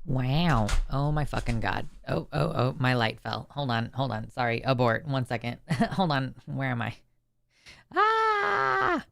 Wow. Oh my fucking god. Oh, my light fell. Hold on. Sorry, abort. 1 second. Hold on. Where am I? Ah!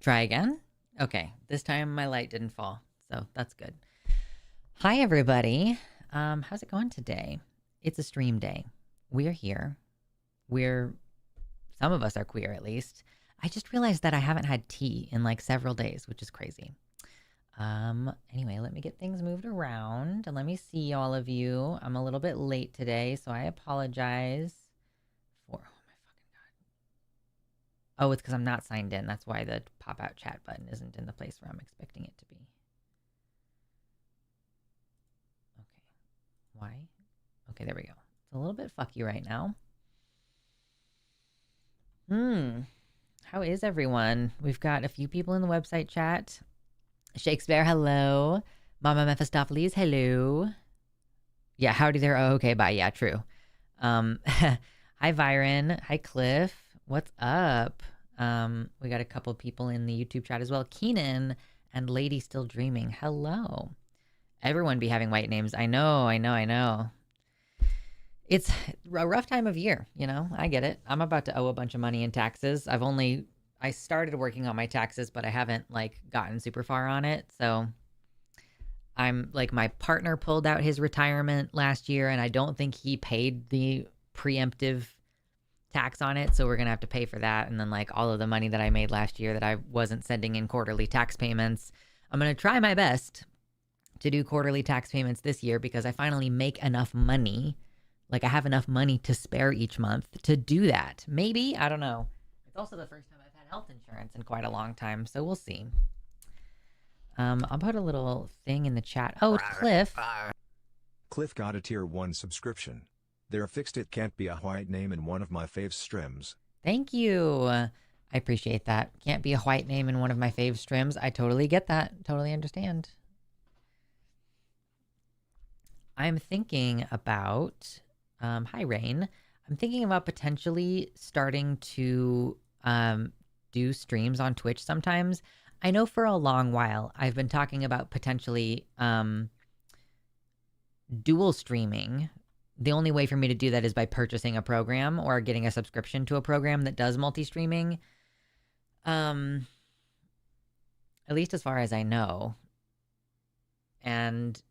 Try again? Okay. This time my light didn't fall. So that's good. Hi everybody. How's it going today? It's a stream day. We're here. We're some of us are queer at least. I just realized that I haven't had tea in like several days, which is crazy. Anyway, let me get things moved around and let me see all of you. I'm a little bit late today, so I apologize for. Oh my fucking god. Oh, it's because I'm not signed in. That's why the pop out chat button isn't in the place where I'm expecting it to be. Okay. Why? Okay, there we go. It's a little bit fucky right now. How is everyone? We've got a few people in the website chat. Shakespeare, hello. Mama Mephistopheles, hello. Yeah, howdy there. Oh, okay, bye. Yeah, true. Hi Byron. Hi Cliff. What's up? We got a couple people in the YouTube chat as well. Keenan and Lady Still Dreaming. Hello. Everyone be having white names. I know. It's a rough time of year, you know. I get it. I'm about to owe a bunch of money in taxes. I started working on my taxes, but I haven't like gotten super far on it. So I'm like, my partner pulled out his retirement last year and I don't think he paid the preemptive tax on it. So we're going to have to pay for that. And then like all of the money that I made last year that I wasn't sending in quarterly tax payments, I'm going to try my best to do quarterly tax payments this year because I finally make enough money. Like I have enough money to spare each month to do that. Maybe, I don't know. It's also the first time I've had health insurance in quite a long time. So we'll see. I'll put a little thing in the chat. Oh, Cliff. Cliff got a tier 1 subscription. They're fixed it can't be a white name in one of my fave streams. Thank you. I appreciate that. Can't be a white name in one of my fave streams. I totally get that. Totally understand. I'm thinking about, hi Rain. I'm thinking about potentially starting to do streams on Twitch sometimes. I know for a long while I've been talking about potentially dual streaming. The only way for me to do that is by purchasing a program or getting a subscription to a program that does multi-streaming. At least as far as I know. And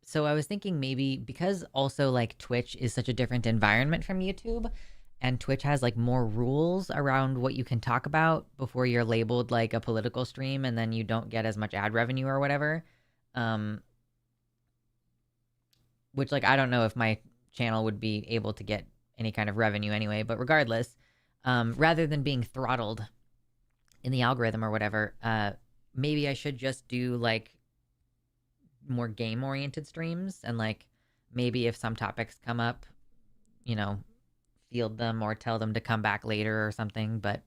so I was thinking maybe because also like Twitch is such a different environment from YouTube and Twitch has like more rules around what you can talk about before you're labeled like a political stream and then you don't get as much ad revenue or whatever. Which like I don't know if my channel would be able to get any kind of revenue anyway, but regardless, rather than being throttled in the algorithm or whatever, maybe I should just do like more game oriented streams and like maybe if some topics come up, you know, field them or tell them to come back later or something. But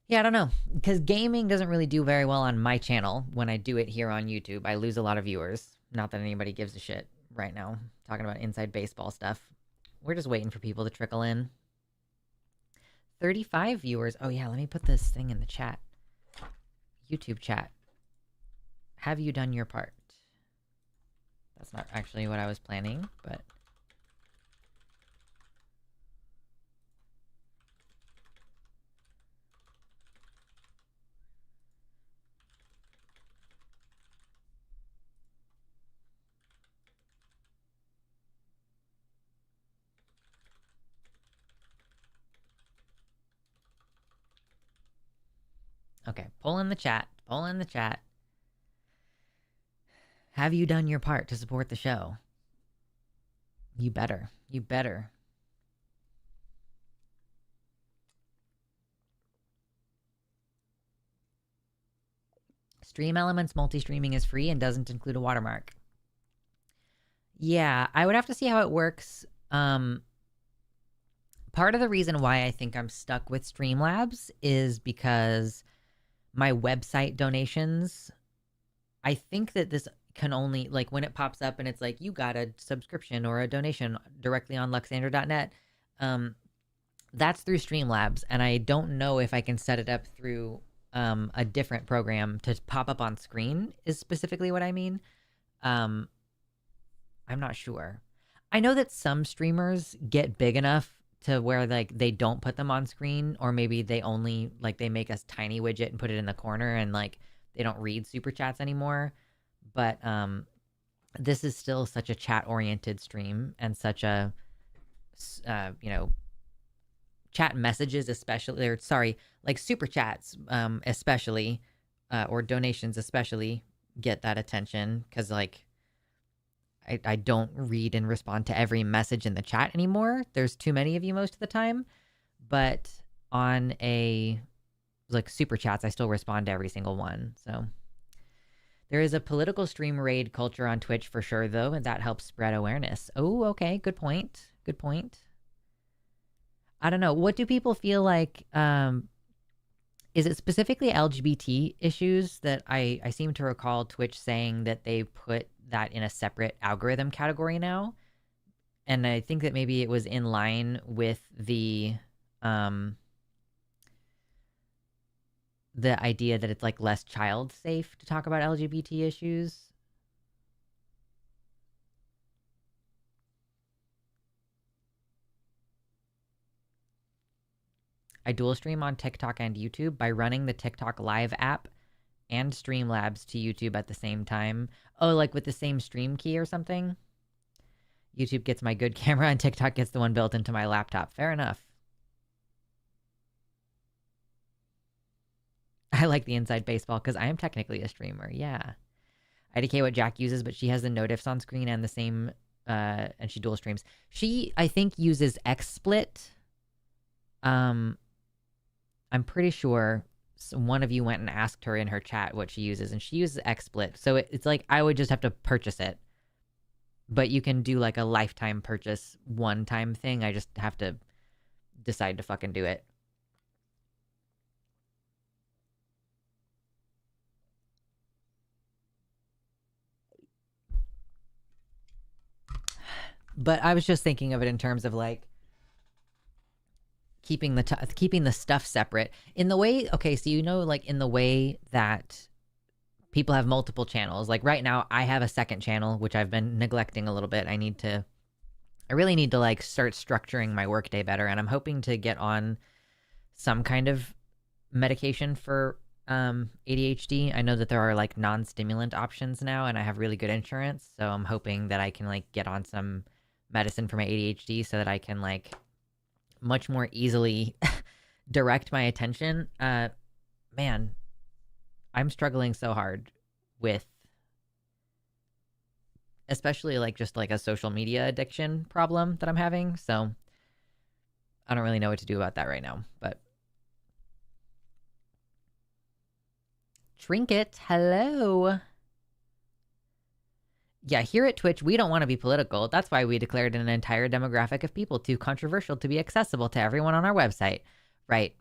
yeah, I don't know, because gaming doesn't really do very well on my channel. When I do it here on YouTube, I lose a lot of viewers. Not that anybody gives a shit right now, talking about inside baseball stuff. We're just waiting for people to trickle in. 35 viewers. Oh yeah, let me put this thing in the chat. YouTube chat. Have you done your part? That's not actually what I was planning, but okay. Poll in the chat. Poll in the chat. Have you done your part to support the show? You better. You better. Stream Elements multi-streaming is free and doesn't include a watermark. Yeah, I would have to see how it works. Part of the reason why I think I'm stuck with Streamlabs is because my website donations, I think that this can only, like, when it pops up and it's like, you got a subscription or a donation directly on luxandra.net, that's through Streamlabs. And I don't know if I can set it up through a different program to pop up on screen is specifically what I mean. I'm not sure. I know that some streamers get big enough to where like they don't put them on screen, or maybe they only like they make a tiny widget and put it in the corner and like they don't read super chats anymore. But this is still such a chat oriented stream and such a chat messages especially, or sorry, like super chats especially or donations especially get that attention because like I don't read and respond to every message in the chat anymore. There's too many of you most of the time. But on a like super chats, I still respond to every single one. So there is a political stream raid culture on Twitch for sure, though, and that helps spread awareness. Oh, okay. Good point. Good point. I don't know. What do people feel like? Is it specifically LGBT issues that I seem to recall Twitch saying that they put that in a separate algorithm category now? And I think that maybe it was in line with the idea that it's like less child safe to talk about LGBT issues. I dual stream on TikTok and YouTube by running the TikTok Live app and Streamlabs to YouTube at the same time. Oh, like with the same stream key or something? YouTube gets my good camera and TikTok gets the one built into my laptop. Fair enough. I like the inside baseball because I am technically a streamer. Yeah. IDK what Jack uses, but she has the no diffs on screen and the same, and she dual streams. She, I think, uses XSplit. I'm pretty sure one of you went and asked her in her chat what she uses, and she uses XSplit. So it's like I would just have to purchase it. But you can do like a lifetime purchase one-time thing. I just have to decide to fucking do it. But I was just thinking of it in terms of like keeping the stuff separate in the way. Okay, so like in the way that people have multiple channels. Like right now, I have a second channel which I've been neglecting a little bit. I really need to like start structuring my workday better, and I'm hoping to get on some kind of medication for ADHD. I know that there are like non-stimulant options now, and I have really good insurance, so I'm hoping that I can like get on some medicine for my ADHD so that I can like much more easily direct my attention. Man, I'm struggling so hard with especially like just like a social media addiction problem that I'm having. So I don't really know what to do about that right now, but Trinket, hello. Yeah, here at Twitch, we don't want to be political. That's why we declared an entire demographic of people too controversial to be accessible to everyone on our website. Right.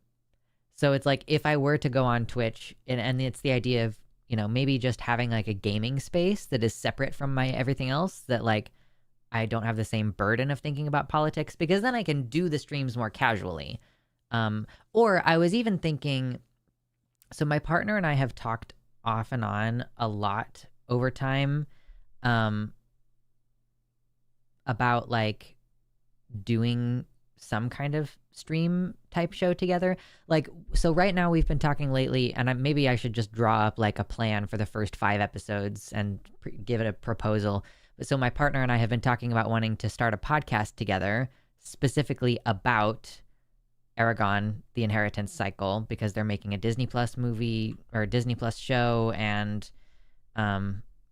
So it's like if I were to go on Twitch, and it's the idea of, maybe just having like a gaming space that is separate from my everything else, that like I don't have the same burden of thinking about politics, because then I can do the streams more casually. Or I was even thinking, so my partner and I have talked off and on a lot over time about like doing some kind of stream type show together. Like, so right now we've been talking lately, and maybe I should just draw up like a plan for the first 5 episodes and give it a proposal. But so my partner and I have been talking about wanting to start a podcast together specifically about Aragon, the Inheritance Cycle, because they're making a Disney Plus movie or a Disney Plus show, and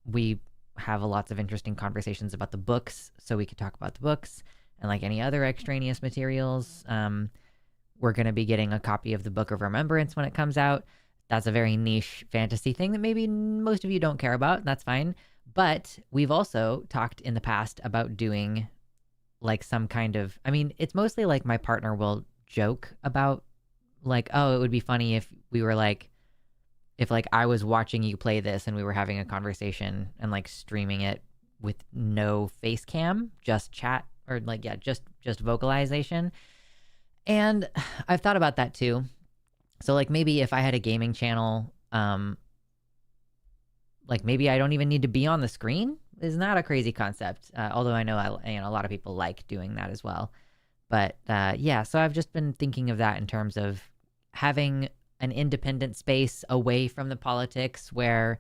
we have lots of interesting conversations about the books, so we could talk about the books and like any other extraneous materials. We're going to be getting a copy of the Book of Remembrance when it comes out. that's a very niche fantasy thing that maybe most of you don't care about. That's fine. But we've also talked in the past about doing like some kind of, I mean, it's mostly like my partner will joke about like, oh, it would be funny if we were like, if like I was watching you play this and we were having a conversation and like streaming it with no face cam, just chat or like, yeah, just vocalization. And I've thought about that too. So like maybe if I had a gaming channel, like maybe I don't even need to be on the screen is not a crazy concept. Although I know a lot of people like doing that as well. But yeah, so I've just been thinking of that in terms of having an independent space away from the politics where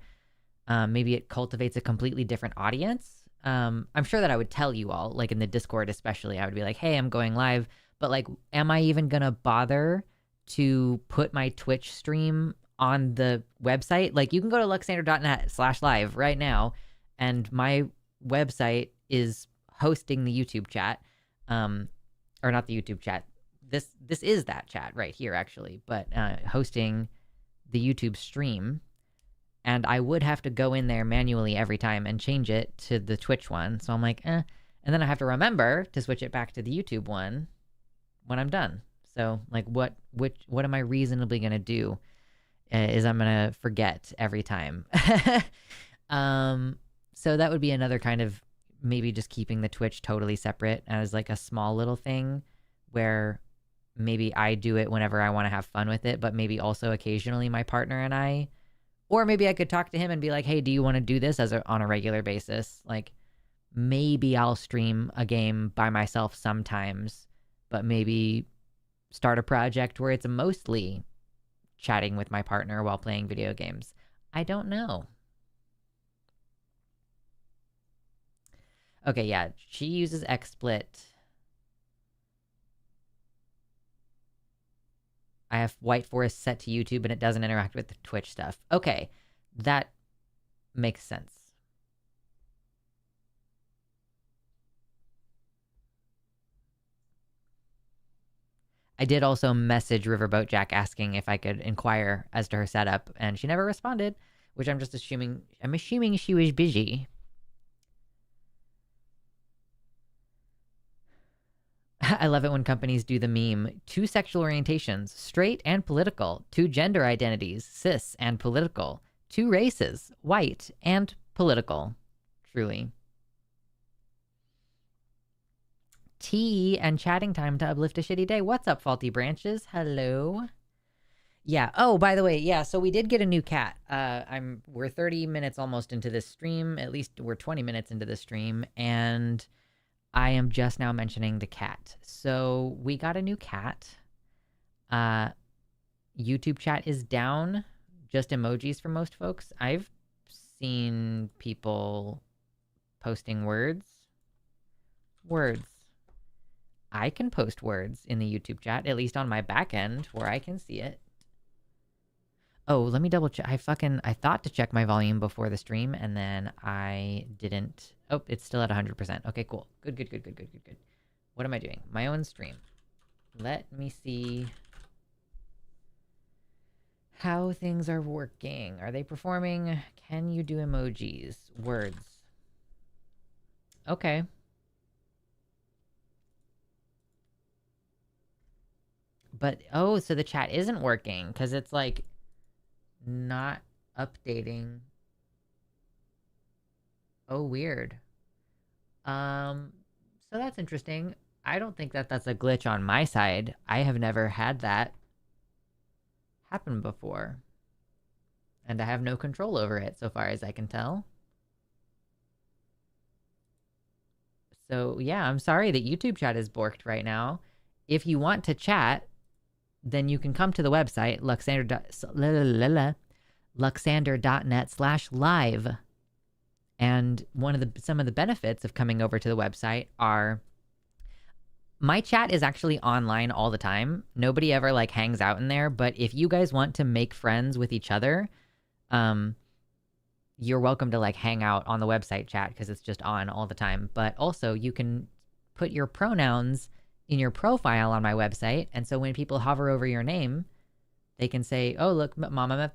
maybe it cultivates a completely different audience. I'm sure that I would tell you all, like in the Discord especially, I would be like, hey, I'm going live. But like, am I even going to bother to put my Twitch stream on the website? Like you can go to luxander.net/live right now. And my website is hosting the YouTube chat. Or not the YouTube chat. This is that chat right here, actually, but hosting the YouTube stream. And I would have to go in there manually every time and change it to the Twitch one. So I'm like, And then I have to remember to switch it back to the YouTube one when I'm done. So like what am I reasonably going to do is I'm going to forget every time. So that would be another kind of maybe just keeping the Twitch totally separate as like a small little thing where maybe I do it whenever I want to have fun with it, but maybe also occasionally my partner and I, or maybe I could talk to him and be like, hey, do you want to do this on a regular basis? Like maybe I'll stream a game by myself sometimes, but maybe start a project where it's mostly chatting with my partner while playing video games. I don't know. Okay, yeah, she uses XSplit. I have White Forest set to YouTube and it doesn't interact with the Twitch stuff. Okay, that makes sense. I did also message Riverboat Jack asking if I could inquire as to her setup, and she never responded, which I'm assuming she was busy. I love it when companies do the meme. 2 sexual orientations, straight and political. 2 gender identities, cis and political. 2 races, white and political. Truly. Tea and chatting time to uplift a shitty day. What's up, Faulty Branches? Hello. Yeah. Oh, by the way, yeah. So we did get a new cat. We're 30 minutes almost into this stream. At least we're 20 minutes into the stream, and I am just now mentioning the cat. So we got a new cat. YouTube chat is down. Just emojis for most folks. I've seen people posting words. I can post words in the YouTube chat, at least on my back end where I can see it. Oh, let me double check. I thought to check my volume before the stream, and then I didn't. Oh, it's still at 100%. Okay, cool. Good. What am I doing? My own stream. Let me see how things are working. Are they performing? Can you do emojis? Words. Okay. But, oh, so the chat isn't working because it's like not updating. Oh, weird. So that's interesting. I don't think that that's a glitch on my side. I have never had that happen before. And I have no control over it so far as I can tell. So yeah, I'm sorry that YouTube chat is borked right now. If you want to chat, then you can come to the website, luxander.net/live. And some of the benefits of coming over to the website are my chat is actually online all the time. Nobody ever like hangs out in there, but if you guys want to make friends with each other, you're welcome to like hang out on the website chat because it's just on all the time. But also you can put your pronouns in your profile on my website. And so when people hover over your name, They can say, oh, look, Mama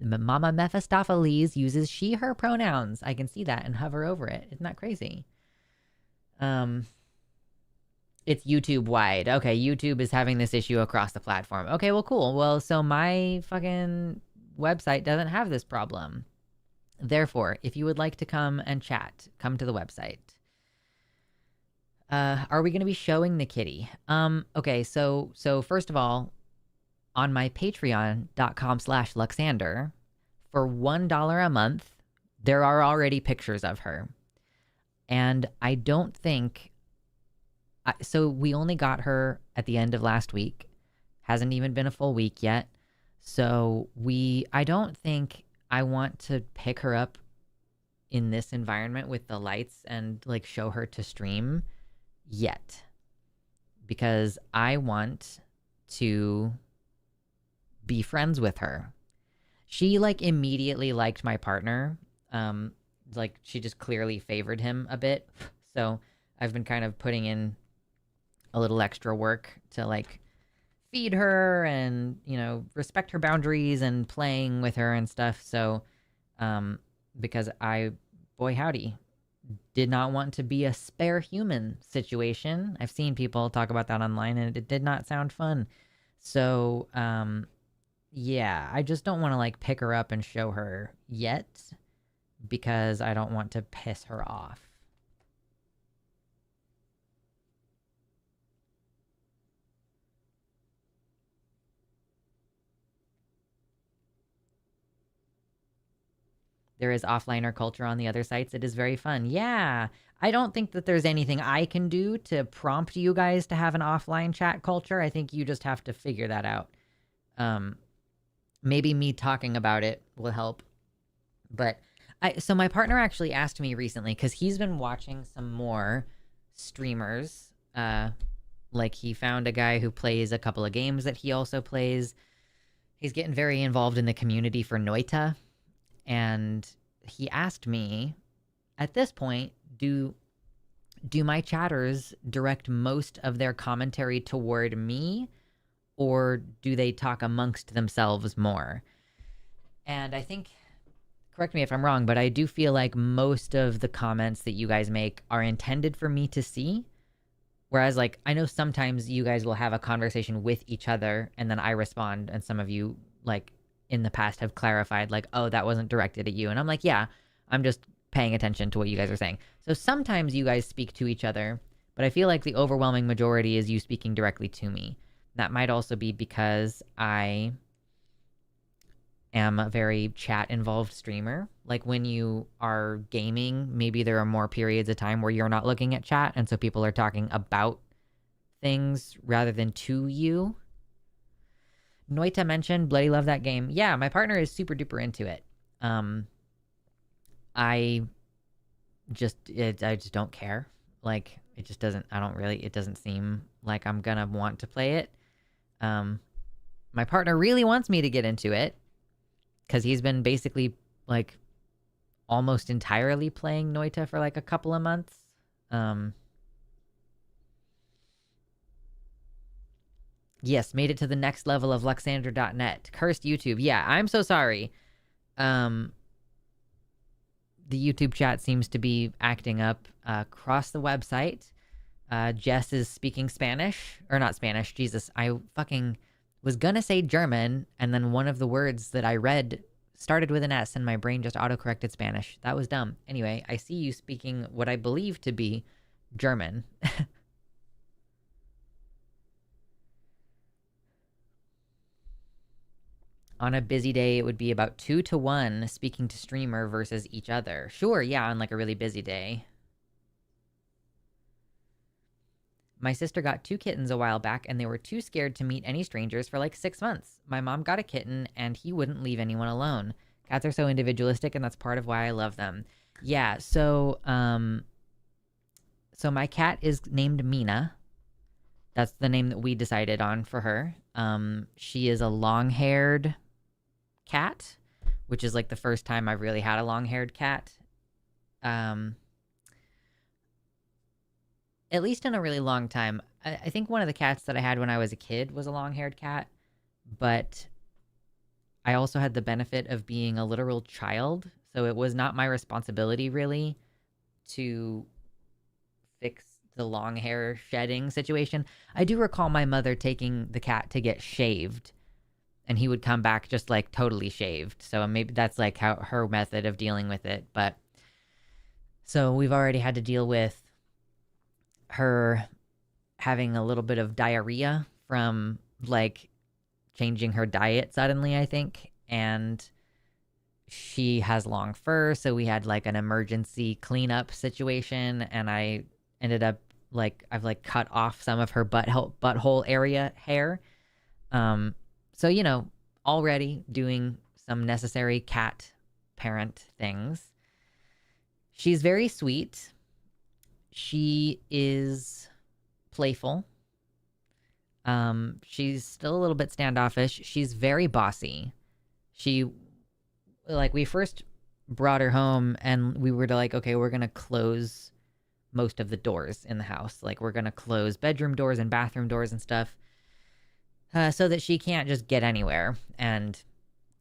Mephistopheles uses she, her pronouns. I can see that and hover over it. Isn't that crazy? It's YouTube wide. Okay, YouTube is having this issue across the platform. Okay, well, cool. Well, so my fucking website doesn't have this problem. Therefore, if you would like to come and chat, come to the website. Are we going to be showing the kitty? Okay, so first of all, on my patreon.com/Luxander, for $1 a month, there are already pictures of her. And I don't think... So we only got her at the end of last week. Hasn't even been a full week yet. So I don't think I want to pick her up in this environment with the lights and like show her to stream yet. Because I want to be friends with her. She like immediately liked my partner. Like she just clearly favored him a bit. So I've been kind of putting in a little extra work to like feed her and, you know, respect her boundaries and playing with her and stuff. So, because boy howdy, did not want to be a spare human situation. I've seen people talk about that online and it did not sound fun. So, yeah, I just don't want to like pick her up and show her yet because I don't want to piss her off. There is offliner culture on the other sites. It is very fun. Yeah. I don't think that there's anything I can do to prompt you guys to have an offline chat culture. I think you just have to figure that out. Maybe me talking about it will help. But so my partner actually asked me recently, because he's been watching some more streamers. Like he found a guy who plays a couple of games that he also plays. He's getting very involved in the community for Noita. And he asked me, at this point, do my chatters direct most of their commentary toward me, or do they talk amongst themselves more? And I think, correct me if I'm wrong, but I do feel like most of the comments that you guys make are intended for me to see. Whereas, like, I know sometimes you guys will have a conversation with each other and then I respond, and some of you, like, in the past have clarified like, oh, that wasn't directed at you. And I'm like, yeah, I'm just paying attention to what you guys are saying. So sometimes you guys speak to each other, but I feel like the overwhelming majority is you speaking directly to me. That might also be because I am a very chat involved streamer. Like when you are gaming, maybe there are more periods of time where you're not looking at chat. And so people are talking about things rather than to you. Noita mentioned, bloody love that game. Yeah, my partner is super duper into it. I just don't care. Like, it just doesn't, it doesn't seem like I'm gonna want to play it. My partner really wants me to get into it because he's been basically like almost entirely playing Noita for like a couple of months. Yes, made it to the next level of Luxander.net. Cursed YouTube. Yeah, I'm so sorry. The YouTube chat seems to be acting up across the website. Jess is speaking Spanish. Or not Spanish. Jesus, I fucking was gonna say German, and then one of the words that I read started with an S, and my brain just autocorrected Spanish. That was dumb. Anyway, I see you speaking what I believe to be German. On a busy day, it would be about 2-to-1 speaking to streamer versus each other. Sure, yeah, on like a really busy day. My sister got 2 kittens a while back, and they were too scared to meet any strangers for like 6 months. My mom got a kitten, and he wouldn't leave anyone alone. Cats are so individualistic, and that's part of why I love them. Yeah, so my cat is named Mina. That's the name that we decided on for her. She is a long-haired cat, which is like the first time I've really had a long-haired cat. At least in a really long time. I think one of the cats that I had when I was a kid was a long-haired cat, but I also had the benefit of being a literal child, so it was not my responsibility really to fix the long hair shedding situation. I do recall my mother taking the cat to get shaved, and he would come back just like totally shaved. So maybe that's like how her method of dealing with it. But so we've already had to deal with her having a little bit of diarrhea from like changing her diet suddenly, I think. And she has long fur, so we had like an emergency cleanup situation, and I ended up like I've like cut off some of her butthole area hair. So already doing some necessary cat parent things. She's very sweet. She is playful. She's still a little bit standoffish. She's very bossy. She we first brought her home and we were like, okay, we're gonna close most of the doors in the house. Like we're gonna close bedroom doors and bathroom doors and stuff, so that she can't just get anywhere. And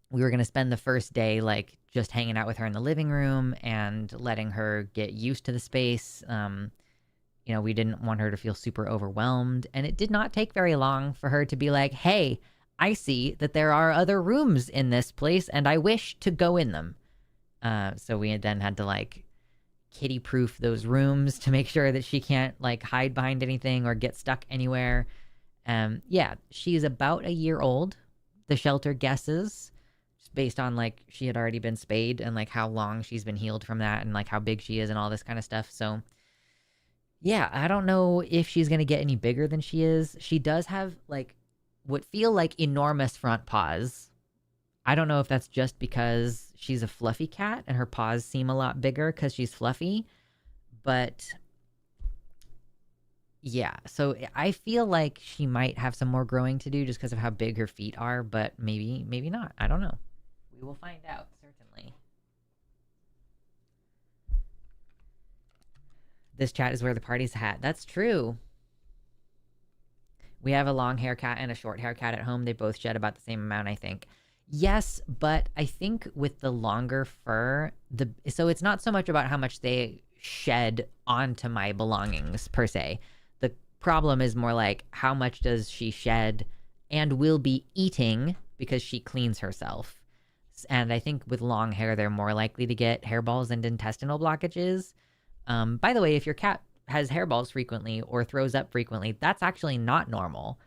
we were gonna spend the first day like just hanging out with her in the living room and letting her get used to the space. We didn't want her to feel super overwhelmed. And it did not take very long for her to be like, hey, I see that there are other rooms in this place and I wish to go in them. So we then had to like kitty proof those rooms to make sure that she can't like hide behind anything or get stuck anywhere. Yeah, she's about a year old. The shelter guesses, just based on like she had already been spayed and like how long she's been healed from that and like how big she is and all this kind of stuff. So yeah, I don't know if she's going to get any bigger than she is. She does have like what feel like enormous front paws. I don't know if that's just because she's a fluffy cat and her paws seem a lot bigger because she's fluffy. But yeah, so I feel like she might have some more growing to do just because of how big her feet are, but maybe not. I don't know. We will find out, certainly. This chat is where the party's at. That's true. We have a long hair cat and a short hair cat at home. They both shed about the same amount, I think. Yes, but I think with the longer fur, so it's not so much about how much they shed onto my belongings per se. The problem is more like how much does she shed and will be eating because she cleans herself. And I think with long hair, they're more likely to get hairballs and intestinal blockages. By the way, if your cat has hairballs frequently or throws up frequently, that's actually not normal.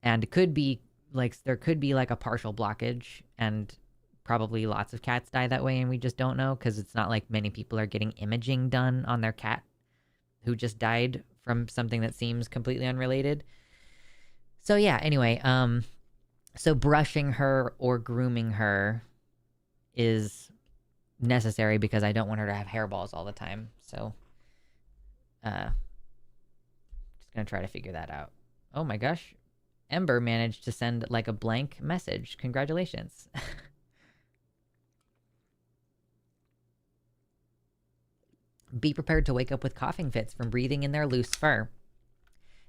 And could be like, there could be like a partial blockage, and probably lots of cats die that way and we just don't know because it's not like many people are getting imaging done on their cat who just died from something that seems completely unrelated. So yeah, anyway, so brushing her or grooming her is necessary because I don't want her to have hairballs all the time. So just gonna try to figure that out. Oh my gosh, Ember managed to send like a blank message. Congratulations. Be prepared to wake up with coughing fits from breathing in their loose fur.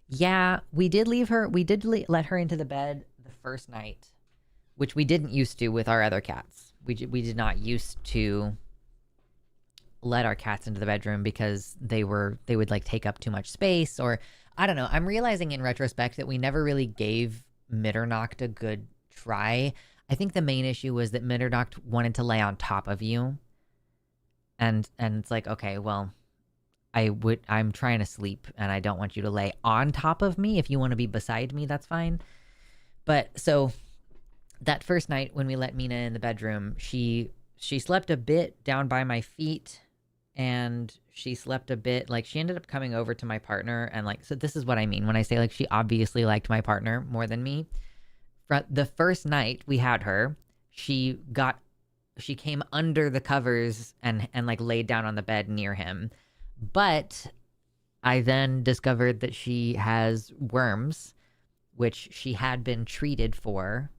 Yeah, we did let her into the bed the first night, which we didn't used to with our other cats. We did not used to let our cats into the bedroom because they would like take up too much space, or I don't know. I'm realizing in retrospect that we never really gave Mitternacht a good try. I think the main issue was that Mitternacht wanted to lay on top of you. And it's like, okay, well, I'm trying to sleep and I don't want you to lay on top of me. If you want to be beside me, that's fine. But so that first night when we let Mina in the bedroom, she slept a bit down by my feet, and she slept a bit, like she ended up coming over to my partner, and like, so this is what I mean when I say like she obviously liked my partner more than me. The first night we had her, she came under the covers and like laid down on the bed near him. But I then discovered that she has worms, which she had been treated for.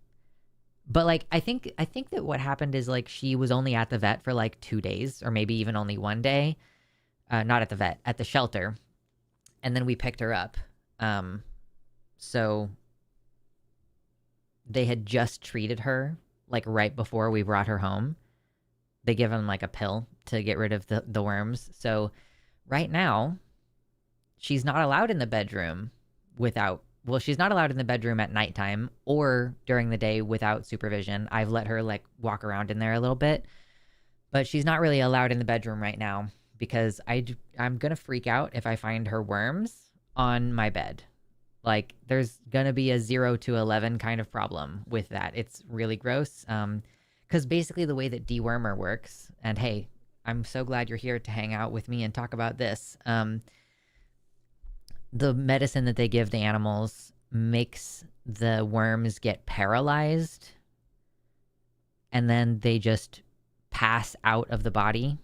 But like, I think that what happened is like she was only at the vet for like 2 days, or maybe even only 1 day. Not at the vet, at the shelter. And then we picked her up. So they had just treated her like right before we brought her home. They give them like a pill to get rid of the worms. So right now, she's not allowed in the bedroom without, well, she's not allowed in the bedroom at nighttime or during the day without supervision. I've let her like walk around in there a little bit, but she's not really allowed in the bedroom right now because I'm going to freak out if I find her worms on my bed. Like there's going to be a 0 to 11 kind of problem with that. It's really gross. Because basically the way that dewormer works, and hey, I'm so glad you're here to hang out with me and talk about this. The medicine that they give the animals makes the worms get paralyzed and then they just pass out of the body.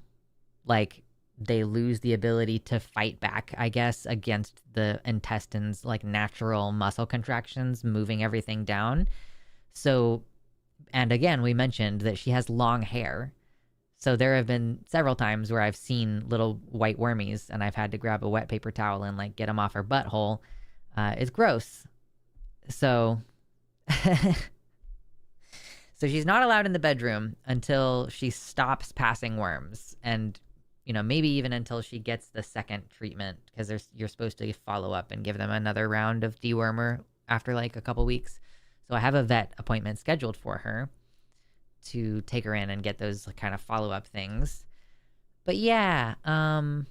Like they lose the ability to fight back, I guess, against the intestines, like natural muscle contractions, moving everything down. So, and again, we mentioned that she has long hair. So there have been several times where I've seen little white wormies and I've had to grab a wet paper towel and like get them off her butthole. It's gross. So, so she's not allowed in the bedroom until she stops passing worms, and maybe even until she gets the second treatment, because you're supposed to follow up and give them another round of dewormer after like a couple weeks. So I have a vet appointment scheduled for her to take her in and get those kind of follow-up things. But yeah, I'm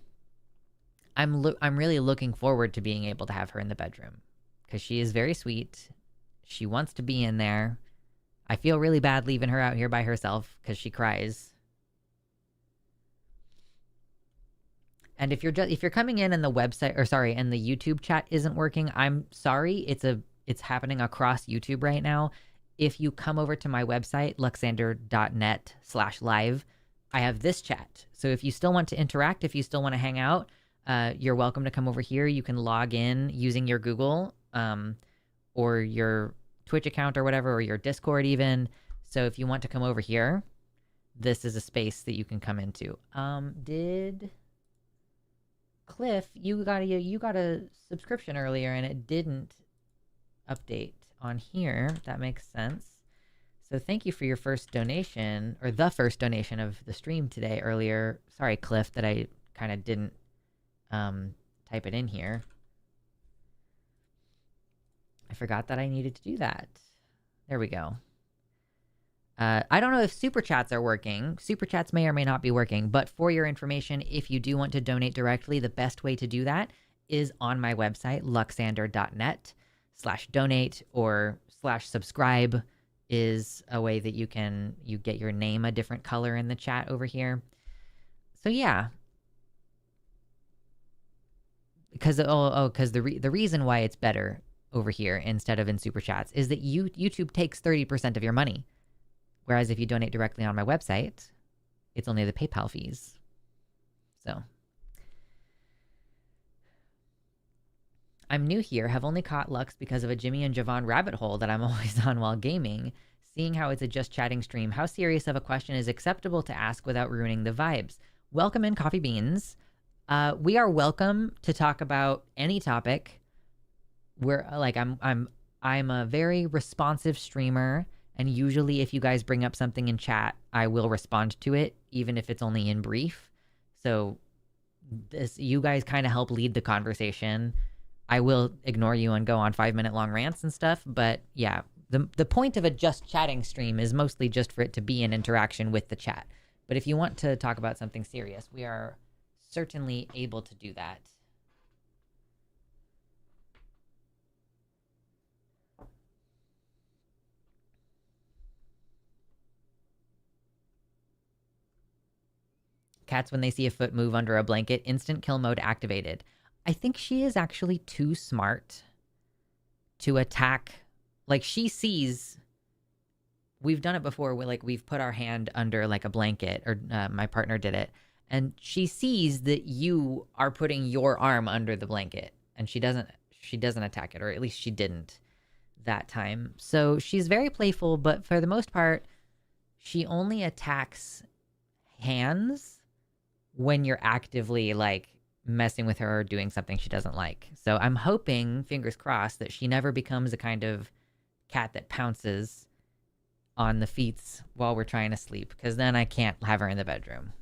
really looking forward to being able to have her in the bedroom because she is very sweet. She wants to be in there. I feel really bad leaving her out here by herself because she cries. And if you're coming in and the website, or sorry, and the YouTube chat isn't working, I'm sorry. It's happening across YouTube right now. If you come over to my website, luxander.net/live, I have this chat. So if you still want to interact, if you still want to hang out, you're welcome to come over here. You can log in using your Google or your Twitch account or whatever, or your Discord even. So if you want to come over here, this is a space that you can come into. Did Cliff, you got a subscription earlier and it didn't update on here. That makes sense. So thank you for your first donation, or the first donation of the stream today earlier. Sorry, Cliff, that I kind of didn't type it in here. I forgot that I needed to do that. There we go. I don't know if super chats are working. Super chats may or may not be working, but for your information, if you do want to donate directly, the best way to do that is on my website, luxander.net/donate or /subscribe is a way that you get your name a different color in the chat over here. So yeah. Because the reason why it's better over here instead of in super chats is that YouTube takes 30% of your money. Whereas if you donate directly on my website, it's only the PayPal fees. So I'm new here, have only caught Lux because of a Jimmy and Javon rabbit hole that I'm always on while gaming. Seeing how it's a just chatting stream, how serious of a question is acceptable to ask without ruining the vibes? Welcome in, Coffee Beans. We are welcome to talk about any topic. We're like, I'm a very responsive streamer, and usually if you guys bring up something in chat, I will respond to it, even if it's only in brief. So you guys kind of help lead the conversation. I will ignore you and go on 5-minute long rants and stuff. But yeah, the point of a just chatting stream is mostly just for it to be an interaction with the chat. But if you want to talk about something serious, we are certainly able to do that. Cats, when they see a foot move under a blanket, instant kill mode activated. I think she is actually too smart to attack. Like, she sees, we've done it before where like we've put our hand under like a blanket, or my partner did it, and she sees that you are putting your arm under the blanket, and she doesn't attack it, or at least she didn't that time. So she's very playful, but for the most part, she only attacks hands when you're actively like messing with her or doing something she doesn't like. So I'm hoping, fingers crossed, that she never becomes a kind of cat that pounces on the feets while we're trying to sleep, because then I can't have her in the bedroom.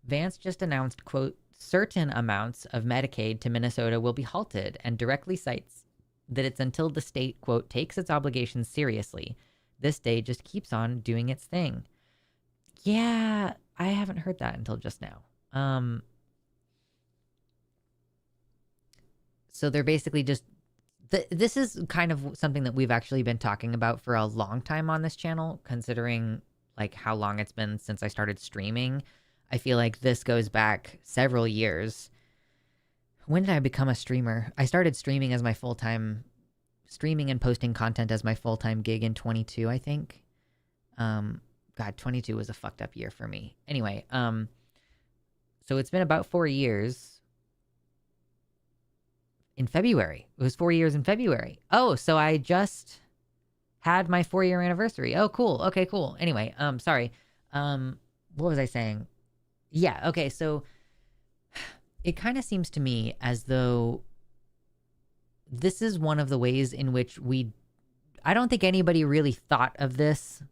Vance just announced, quote, certain amounts of Medicaid to Minnesota will be halted, and directly cites that it's until the state, quote, takes its obligations seriously. This day just keeps on doing its thing. Yeah, I haven't heard that until just now. So they're basically just, this is kind of something that we've actually been talking about for a long time on this channel, considering like how long it's been since I started streaming. I feel like this goes back several years. When did I become a streamer? I started streaming as my full-time, streaming and posting content as my full-time gig in 22, I think. God, 22 was a fucked up year for me. Anyway, so it's been about 4 years. In February. It was 4 years in February. Oh, so I just had my 4-year anniversary. Oh, cool. Okay, cool. Anyway, sorry. What was I saying? Yeah, okay, so it kind of seems to me as though this is one of the ways in which I don't think anybody really thought of this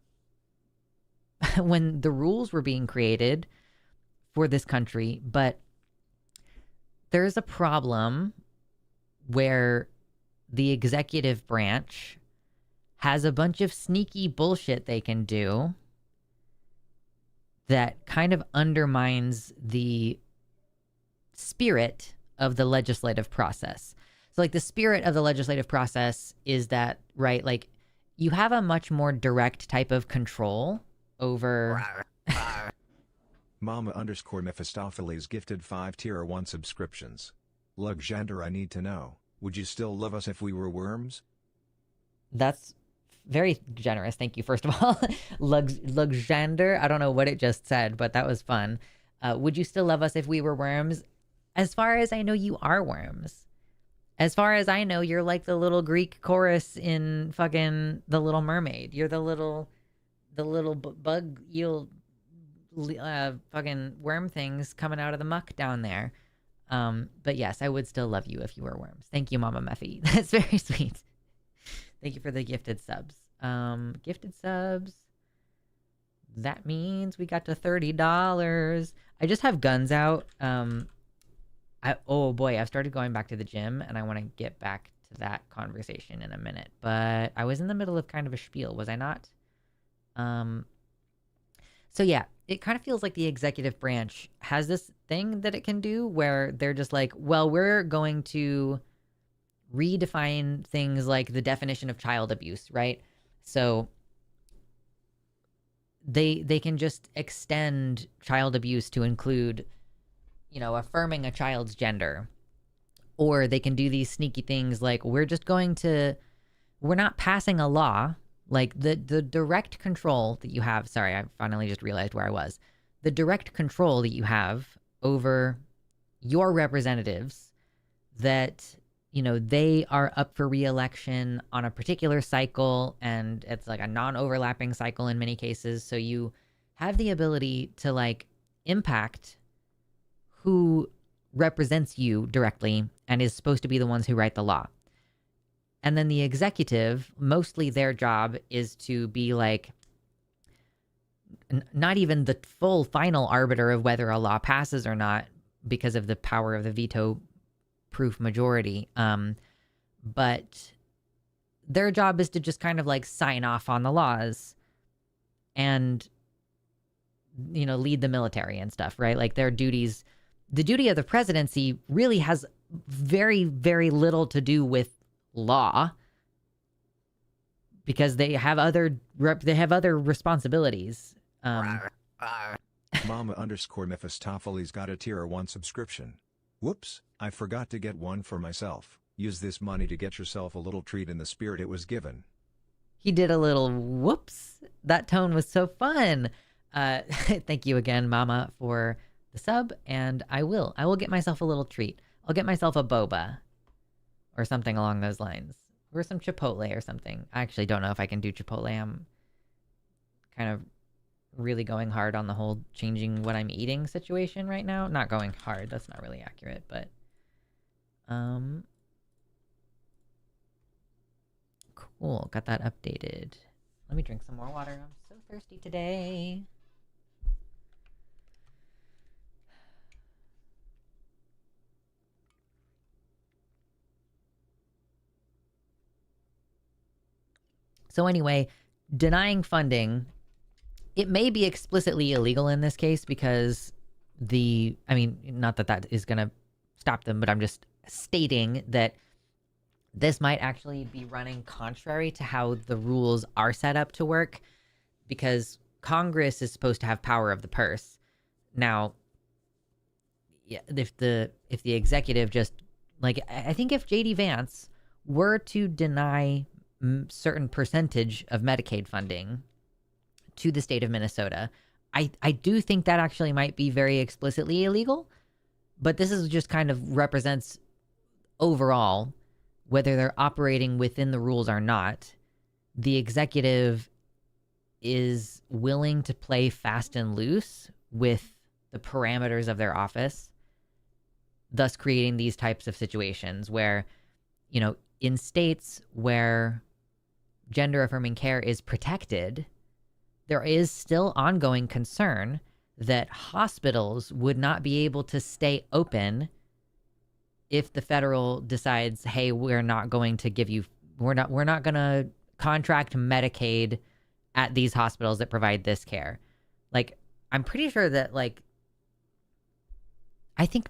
when the rules were being created for this country, but there's a problem where the executive branch has a bunch of sneaky bullshit they can do that kind of undermines the spirit of the legislative process. So like the spirit of the legislative process is that, right, like you have a much more direct type of control over... Mama _ Mephistopheles gifted 5 tier 1 subscriptions. Luxander, I need to know, would you still love us if we were worms? That's very generous. Thank you, first of all. Luxander, I don't know what it just said, but that was fun. Would you still love us if we were worms? As far as I know, you are worms. As far as I know, you're like the little Greek chorus in fucking The Little Mermaid. You're the little bug eel fucking worm things coming out of the muck down there. But yes, I would still love you if you were worms. Thank you, Mama Meffy. That's very sweet. Thank you for the gifted subs. Gifted subs. That means we got to $30. I just have guns out. Oh boy, I've started going back to the gym and I want to get back to that conversation in a minute. But I was in the middle of kind of a spiel, was I not? So yeah, it kind of feels like the executive branch has this thing that it can do where they're just like, well, we're going to redefine things like the definition of child abuse, right? So they can just extend child abuse to include, you know, affirming a child's gender. Or they can do these sneaky things like we're not passing a law. Like the direct control that you have, sorry, I finally just realized where I was. The direct control that you have over your representatives that, you know, they are up for re-election on a particular cycle and it's like a non-overlapping cycle in many cases. So you have the ability to like impact who represents you directly and is supposed to be the ones who write the law. And then the executive, mostly their job is to be like, not even the full final arbiter of whether a law passes or not because of the power of the veto proof majority. But their job is to just kind of like sign off on the laws and, you know, lead the military and stuff, right? Like their duties, the duty of the presidency really has very, very little to do with law because they have other responsibilities. Mama _ Mephistopheles got a tier 1 subscription. Whoops, I forgot to get one for myself. Use this money to get yourself a little treat in the spirit it was given. He did a little whoops. That tone was so fun. Thank you again, Mama, for the sub, and I will get myself a little treat. I'll get myself a boba or something along those lines, or some Chipotle or something. I actually don't know if I can do Chipotle. I'm kind of really going hard on the whole changing what I'm eating situation right now. Not going hard, that's not really accurate, but cool. Got that updated. Let me drink some more water. I'm so thirsty today. So anyway, denying funding, it may be explicitly illegal in this case because not that that is going to stop them, but I'm just stating that this might actually be running contrary to how the rules are set up to work, because Congress is supposed to have power of the purse. Now, yeah, if the executive just, like, I think if JD Vance were to deny certain percentage of Medicaid funding to the state of Minnesota, I do think that actually might be very explicitly illegal. But this is just kind of represents overall, whether they're operating within the rules or not, the executive is willing to play fast and loose with the parameters of their office, thus creating these types of situations where, you know, in states where gender affirming care is protected, there is still ongoing concern that hospitals would not be able to stay open if the federal decides, hey, we're not going to contract Medicaid at these hospitals that provide this care. Like, I'm pretty sure that, like, I think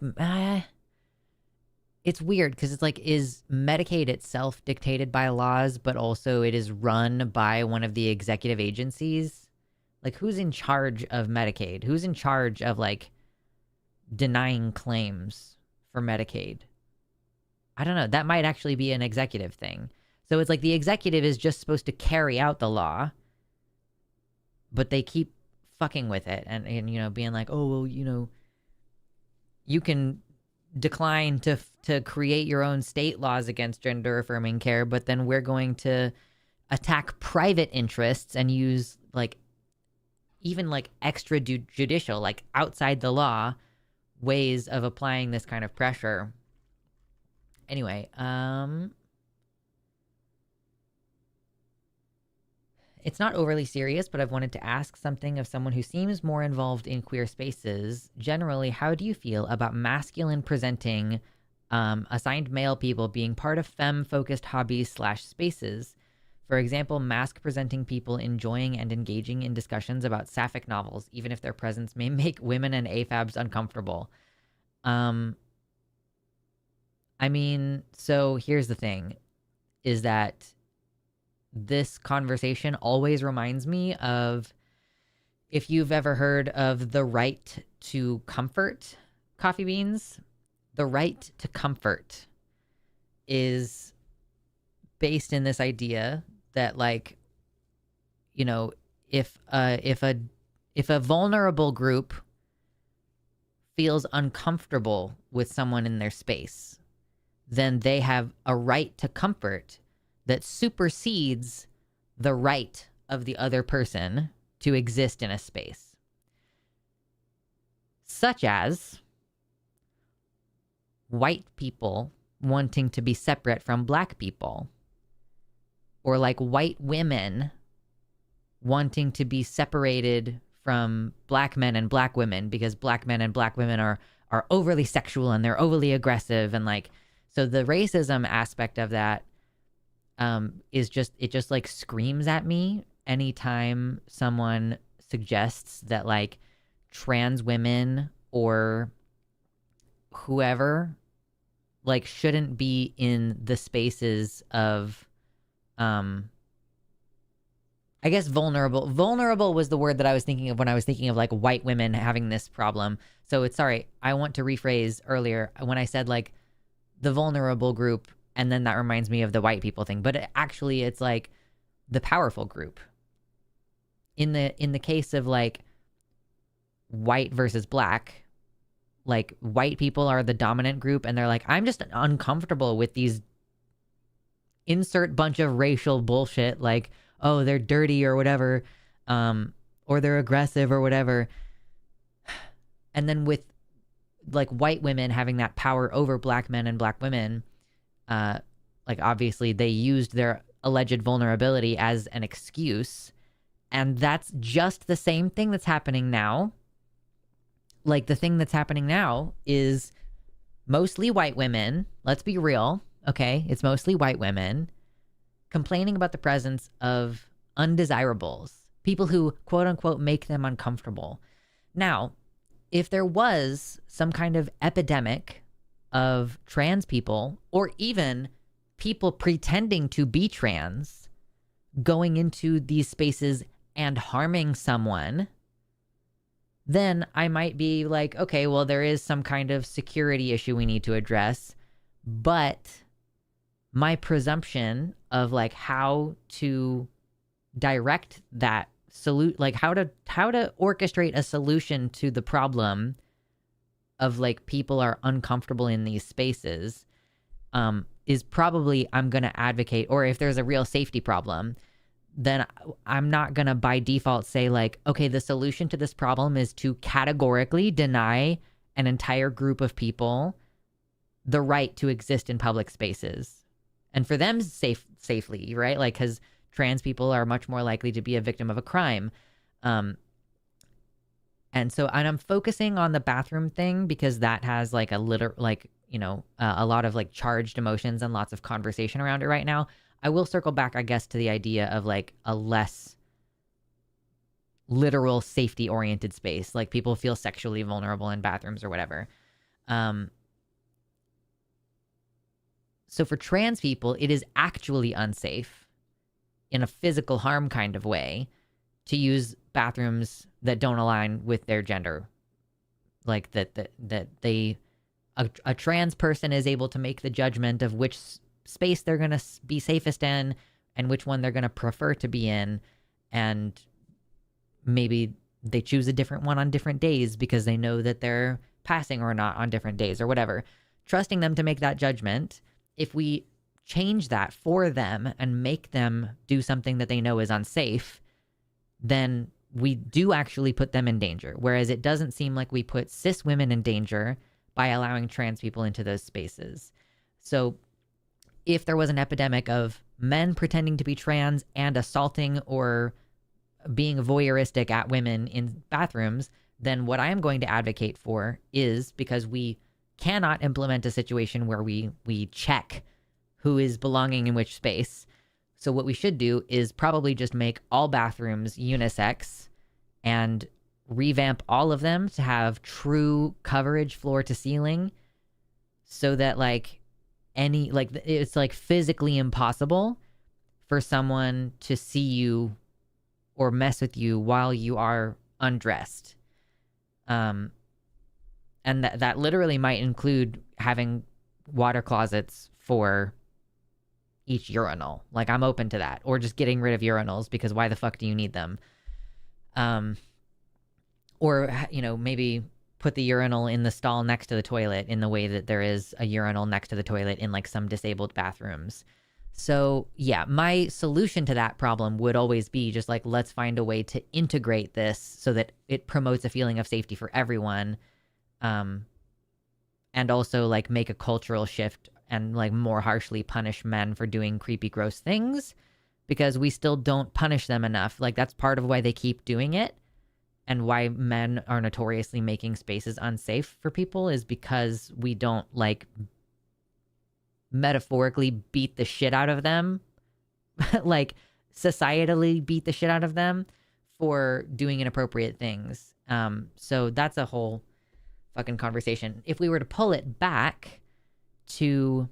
it's weird because it's like, is Medicaid itself dictated by laws, but also it is run by one of the executive agencies? Like, who's in charge of Medicaid? Who's in charge of, like, denying claims for Medicaid? I don't know. That might actually be an executive thing. So it's like the executive is just supposed to carry out the law, but they keep fucking with it and you know, being like, oh, well, you know, you can decline to create your own state laws against gender affirming care, but then we're going to attack private interests and use, like, even like extrajudicial, like outside the law ways of applying this kind of pressure. Anyway, it's not overly serious, but I've wanted to ask something of someone who seems more involved in queer spaces. Generally, how do you feel about masculine presenting assigned male people being part of femme-focused hobbies/spaces? For example, mask presenting people enjoying and engaging in discussions about sapphic novels, even if their presence may make women and AFABs uncomfortable. I mean, so here's the thing, is that this conversation always reminds me of, if you've ever heard of the right to comfort, Coffee Beans, the right to comfort is based in this idea that, like, you know, if a vulnerable group feels uncomfortable with someone in their space, then they have a right to comfort that supersedes the right of the other person to exist in a space. Such as white people wanting to be separate from black people, or like white women wanting to be separated from black men and black women because black men and black women are overly sexual and they're overly aggressive, and like, so the racism aspect of that is just, it just like screams at me anytime someone suggests that like trans women or whoever like shouldn't be in the spaces of I guess vulnerable was the word that I was thinking of when I was thinking of like white women having this problem. So it's, sorry, I want to rephrase earlier when I said like the vulnerable group, and then that reminds me of the white people thing, but actually it's like the powerful group. In the case of like white versus black, like white people are the dominant group and they're like, I'm just uncomfortable with these insert bunch of racial bullshit, like, oh, they're dirty or whatever, or they're aggressive or whatever. And then with like white women having that power over black men and black women, like obviously they used their alleged vulnerability as an excuse. And that's just the same thing that's happening now. Like the thing that's happening now is mostly white women. Let's be real. Okay. It's mostly white women complaining about the presence of undesirables, people who quote unquote make them uncomfortable. Now, if there was some kind of epidemic of trans people, or even people pretending to be trans going into these spaces and harming someone, then I might be like, okay, well, there is some kind of security issue we need to address. But my presumption of like how to direct that like how to orchestrate a solution to the problem of like people are uncomfortable in these spaces is probably I'm going to advocate, or if there's a real safety problem, then I'm not going to by default say like, okay, the solution to this problem is to categorically deny an entire group of people the right to exist in public spaces and for them safely, right? Like, because trans people are much more likely to be a victim of a crime. And I'm focusing on the bathroom thing because that has like a lot of like charged emotions and lots of conversation around it right now. I will circle back, I guess, to the idea of like a less literal safety oriented space. Like people feel sexually vulnerable in bathrooms or whatever. So for trans people, it is actually unsafe in a physical harm kind of way to use bathrooms that don't align with their gender. Like a trans person is able to make the judgment of which space they're going to be safest in and which one they're going to prefer to be in. And maybe they choose a different one on different days because they know that they're passing or not on different days or whatever. Trusting them to make that judgment. If we change that for them and make them do something that they know is unsafe, then we do actually put them in danger. Whereas it doesn't seem like we put cis women in danger by allowing trans people into those spaces. So if there was an epidemic of men pretending to be trans and assaulting or being voyeuristic at women in bathrooms, then what I am going to advocate for is, because we cannot implement a situation where we check who is belonging in which space. So what we should do is probably just make all bathrooms unisex and revamp all of them to have true coverage floor to ceiling, so that like it's like physically impossible for someone to see you or mess with you while you are undressed. And that literally might include having water closets for each urinal. Like I'm open to that. Or just getting rid of urinals, because why the fuck do you need them? Or, maybe put the urinal in the stall next to the toilet in the way that there is a urinal next to the toilet in like some disabled bathrooms. So yeah, my solution to that problem would always be just like, let's find a way to integrate this so that it promotes a feeling of safety for everyone. And also like make a cultural shift and like more harshly punish men for doing creepy, gross things, because we still don't punish them enough. Like that's part of why they keep doing it. And why men are notoriously making spaces unsafe for people is because we don't like metaphorically beat the shit out of them, like societally beat the shit out of them for doing inappropriate things. So that's a whole fucking conversation. If we were to pull it back to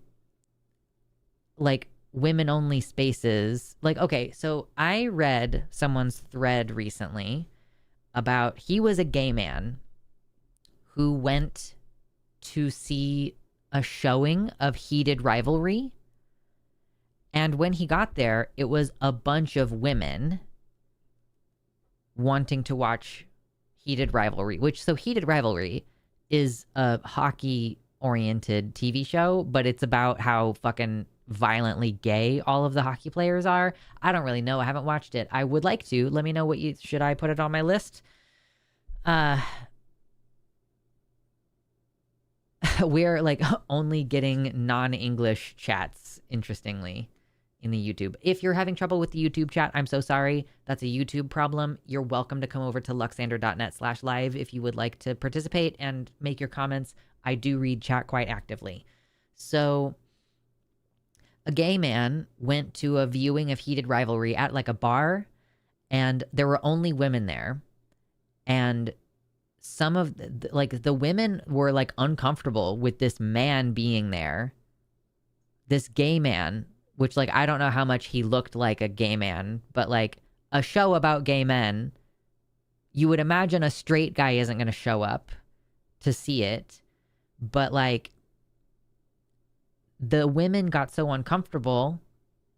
like women only spaces, like, okay, so I read someone's thread recently about, he was a gay man who went to see a showing of Heated Rivalry. And when he got there, it was a bunch of women wanting to watch Heated Rivalry, so Heated Rivalry is a hockey oriented TV show, but it's about how fucking violently gay all of the hockey players are. I don't really know. I haven't watched it. I would like to. Let me know what you should I put it on my list? We're like only getting non-English chats, interestingly, in the YouTube. If you're having trouble with the YouTube chat, I'm so sorry. That's a YouTube problem. You're welcome to come over to luxander.net/live if you would like to participate and make your comments. I do read chat quite actively. So a gay man went to a viewing of Heated Rivalry at like a bar, and there were only women there. And some of the women were like uncomfortable with this man being there, this gay man, which like I don't know how much he looked like a gay man, but like a show about gay men, you would imagine a straight guy isn't going to show up to see it, but like the women got so uncomfortable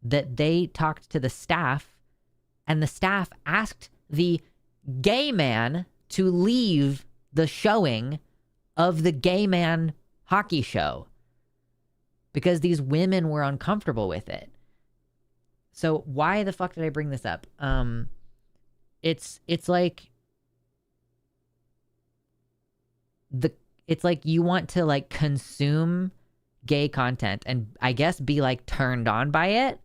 that they talked to the staff, and the staff asked the gay man to leave the showing of the gay man hockey show because these women were uncomfortable with it. So why the fuck did I bring this up? It's like you want to like consume gay content and I guess be like turned on by it.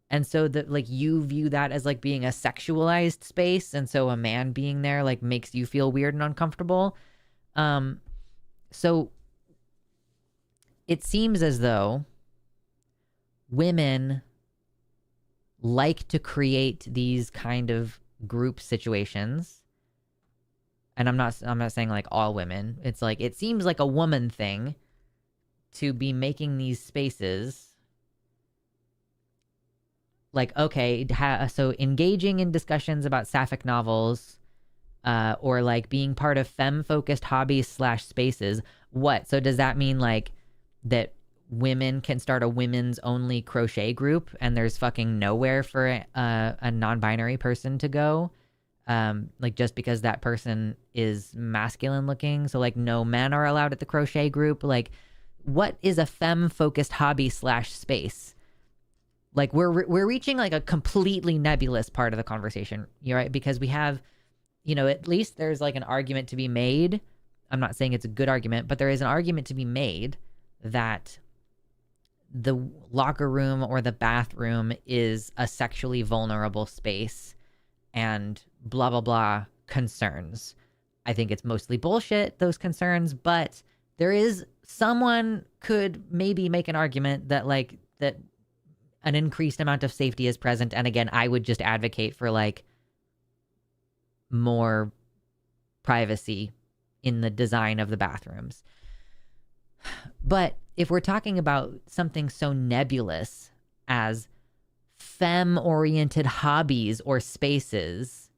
And so that like you view that as like being a sexualized space. And so a man being there like makes you feel weird and uncomfortable. So it seems as though women like to create these kind of group situations. And I'm not saying like all women. It's like, it seems like a woman thing to be making these spaces. Like, okay, so engaging in discussions about sapphic novels, or like being part of femme-focused hobbies / spaces. What? So does that mean like that women can start a women's only crochet group and there's fucking nowhere for a non-binary person to go? Like just because that person is masculine looking. So like no men are allowed at the crochet group. Like what is a femme-focused hobby / space? Like we're reaching like a completely nebulous part of the conversation, you right? Because we have, you know, at least there's like an argument to be made. I'm not saying it's a good argument, but there is an argument to be made that the locker room or the bathroom is a sexually vulnerable space and blah, blah, blah concerns. I think it's mostly bullshit, those concerns, but someone could maybe make an argument that like that an increased amount of safety is present. And again, I would just advocate for like more privacy in the design of the bathrooms. But if we're talking about something so nebulous as femme-oriented hobbies or spaces,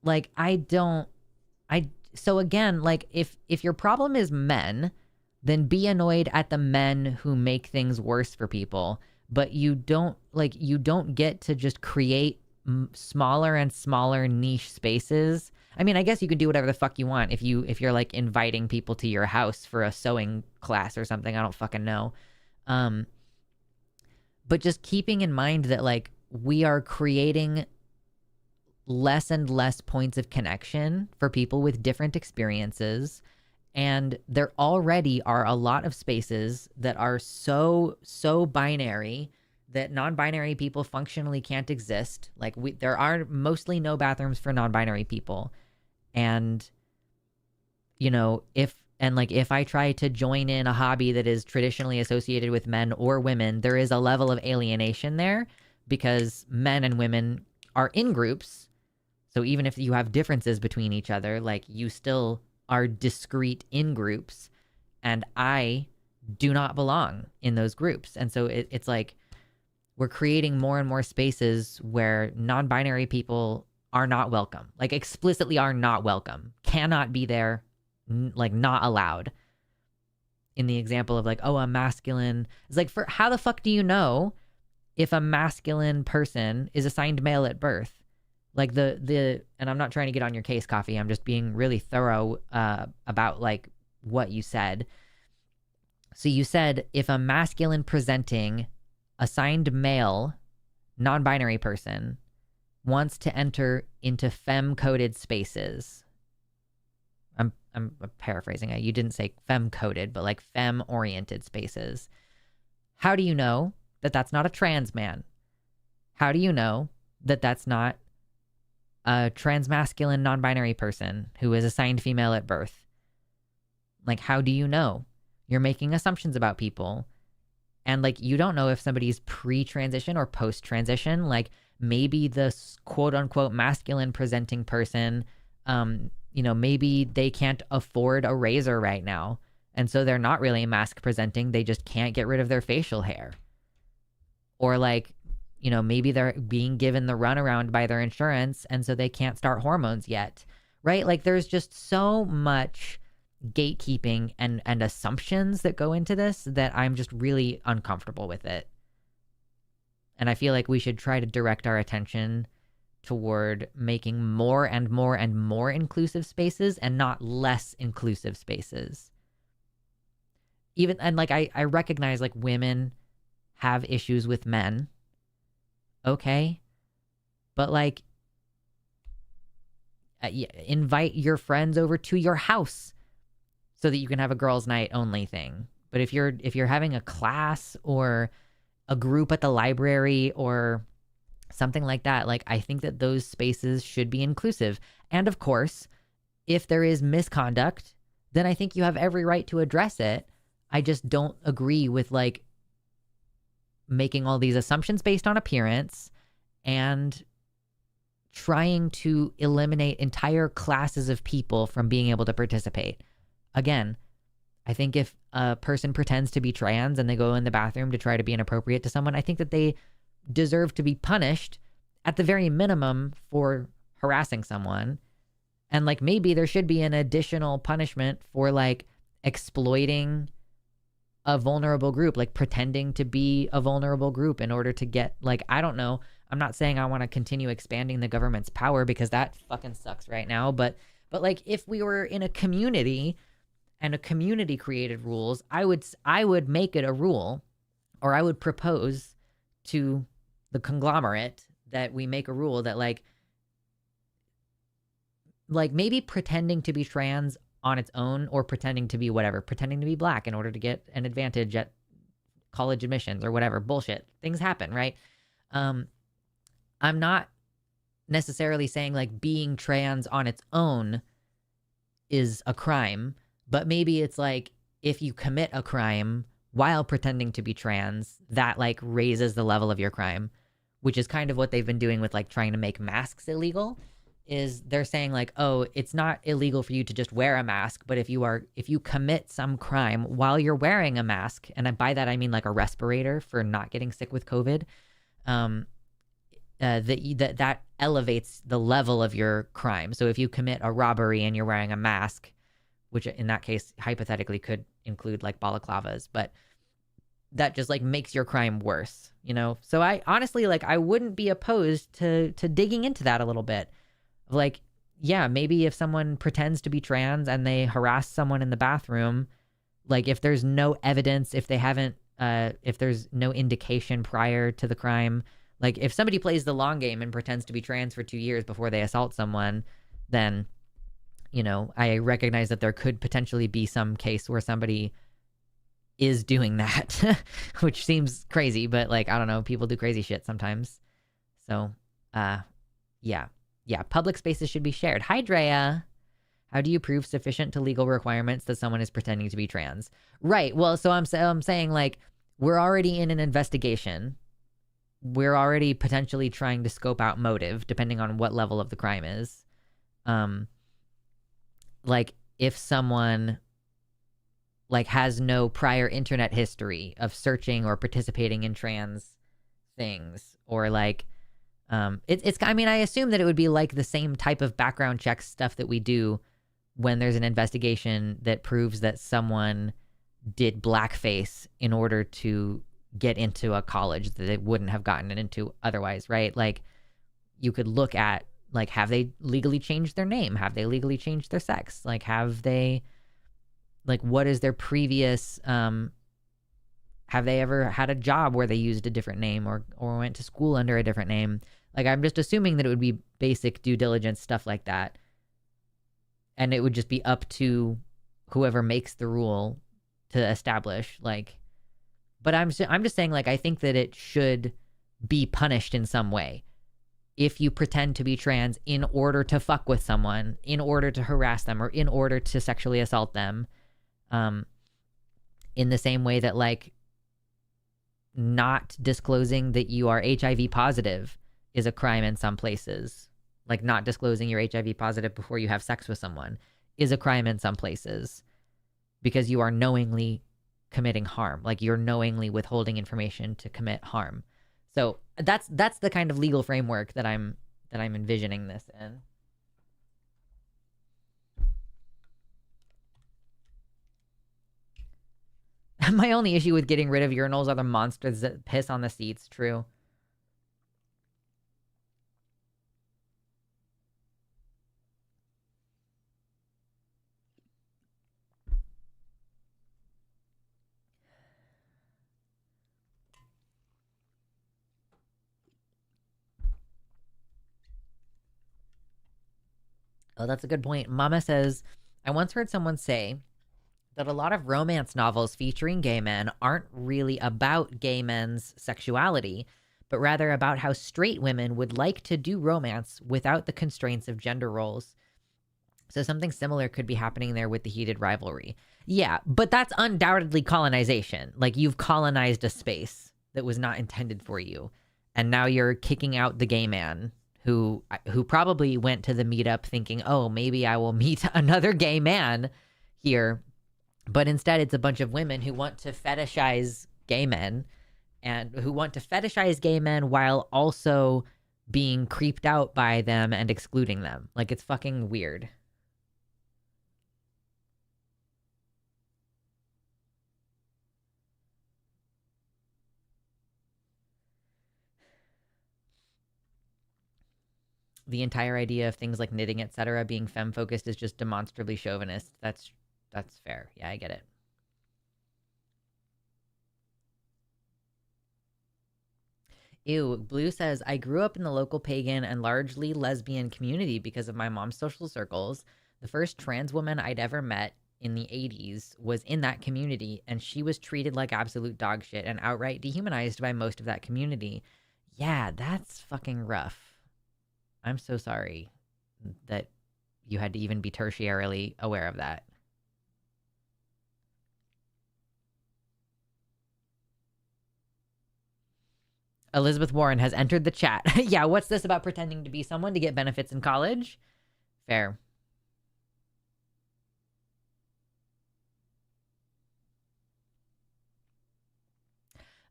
like so again, like if your problem is men, then be annoyed at the men who make things worse for people. But you don't get to just create smaller and smaller niche spaces. I mean, I guess you can do whatever the fuck you want if you're like inviting people to your house for a sewing class or something. I don't fucking know. But just keeping in mind that like we are creating less and less points of connection for people with different experiences. And there already are a lot of spaces that are so binary that non-binary people functionally can't exist. Like there are mostly no bathrooms for non-binary people. And, you know, if I try to join in a hobby that is traditionally associated with men or women, there is a level of alienation there because men and women are in groups. So even if you have differences between each other, like you still are discrete in groups, and I do not belong in those groups. And so it's like we're creating more and more spaces where non-binary people are not welcome, like explicitly are not welcome, cannot be there, like not allowed. In the example of like, oh, a masculine, it's like, for how the fuck do you know if a masculine person is assigned male at birth? Like and I'm not trying to get on your case, Coffee. I'm just being really thorough about like what you said. So you said if a masculine presenting assigned male non-binary person wants to enter into femme-coded spaces. I'm paraphrasing it. You didn't say femme-coded, but like femme-oriented spaces. How do you know that that's not a trans man? How do you know that that's not a transmasculine non-binary person who is assigned female at birth? Like, how do you know? You're making assumptions about people. And like, you don't know if somebody's pre-transition or post-transition. Like, maybe the quote unquote masculine presenting person, maybe they can't afford a razor right now. And so they're not really mask presenting. They just can't get rid of their facial hair. Or like, maybe they're being given the runaround by their insurance and so they can't start hormones yet, right? Like, there's just so much gatekeeping and assumptions that go into this that I'm just really uncomfortable with it. And I feel like we should try to direct our attention toward making more and more and more inclusive spaces and not less inclusive spaces. And like, I recognize like women have issues with men. Okay. But like, invite your friends over to your house so that you can have a girls' night only thing. But if you're having a class or a group at the library or something like that, like, I think that those spaces should be inclusive. And of course, if there is misconduct, then I think you have every right to address it. I just don't agree with like making all these assumptions based on appearance and trying to eliminate entire classes of people from being able to participate. Again, I think if a person pretends to be trans and they go in the bathroom to try to be inappropriate to someone, I think that they deserve to be punished at the very minimum for harassing someone. And like, maybe there should be an additional punishment for like exploiting a vulnerable group, like pretending to be a vulnerable group in order to get, like, I don't know. I'm not saying I want to continue expanding the government's power because that fucking sucks right now. But like, if we were in a community and a community created rules, I would make it a rule, or I would propose to the conglomerate that we make a rule that like maybe pretending to be trans on its own, or pretending to be whatever, pretending to be black in order to get an advantage at college admissions or whatever bullshit. Things happen, right? I'm not necessarily saying like being trans on its own is a crime, but maybe it's like if you commit a crime while pretending to be trans, that like raises the level of your crime, which is kind of what they've been doing with like trying to make masks illegal. Is they're saying like, oh, it's not illegal for you to just wear a mask, but if you commit some crime while you're wearing a mask, and by that I mean like a respirator for not getting sick with COVID, that elevates the level of your crime. So if you commit a robbery and you're wearing a mask, which in that case hypothetically could include like balaclavas, but that just like makes your crime worse, So I honestly, like, I wouldn't be opposed to digging into that a little bit. Like, yeah, maybe if someone pretends to be trans and they harass someone in the bathroom, like if there's no evidence, if they haven't, if there's no indication prior to the crime, like if somebody plays the long game and pretends to be trans for 2 years before they assault someone, then, I recognize that there could potentially be some case where somebody is doing that, which seems crazy, but like, I don't know, people do crazy shit sometimes. So, yeah, public spaces should be shared. Hi, Drea. How do you prove sufficient to legal requirements that someone is pretending to be trans? Right. Well, so I'm saying like, we're already in an investigation. We're already potentially trying to scope out motive, depending on what level of the crime is. Like if someone like has no prior internet history of searching or participating in trans things, or like, I mean, I assume that it would be like the same type of background check stuff that we do when there's an investigation that proves that someone did blackface in order to get into a college that they wouldn't have gotten into otherwise, right? Like, you could look at, like, have they legally changed their name? Have they legally changed their sex? Like, have they, like, what is their previous Have they ever had a job where they used a different name or went to school under a different name? Like, I'm just assuming that it would be basic due diligence stuff like that. And it would just be up to whoever makes the rule to establish, like, but I'm just saying, like, I think that it should be punished in some way. If you pretend to be trans in order to fuck with someone, in order to harass them, or in order to sexually assault them, in the same way that, like, not disclosing that you are HIV positive is a crime in some places. Like, not disclosing you're HIV positive before you have sex with someone is a crime in some places because you are knowingly committing harm. Like, you're knowingly withholding information to commit harm. So that's the kind of legal framework that I'm envisioning this in. My only issue with getting rid of urinals are the monsters that piss on the seats. True. Oh, that's a good point. Mama says, I once heard someone say that a lot of romance novels featuring gay men aren't really about gay men's sexuality, but rather about how straight women would like to do romance without the constraints of gender roles. So something similar could be happening there with the heated rivalry. Yeah, but that's undoubtedly colonization. Like, you've colonized a space that was not intended for you. And now you're kicking out the gay man who probably went to the meetup thinking, oh, maybe I will meet another gay man here. But instead, it's a bunch of women who want to fetishize gay men and who want to fetishize gay men while also being creeped out by them and excluding them. Like, it's fucking weird. The entire idea of things like knitting, etc., being femme-focused is just demonstrably chauvinist. That's fair. Yeah, I get it. Ew, Blue says, I grew up in the local pagan and largely lesbian community because of my mom's social circles. The first trans woman I'd ever met in the 80s was in that community, and she was treated like absolute dog shit and outright dehumanized by most of that community. Yeah, that's fucking rough. I'm so sorry that you had to even be tertiarily aware of that. Elizabeth Warren has entered the chat. Yeah, what's this about pretending to be someone to get benefits in college? Fair.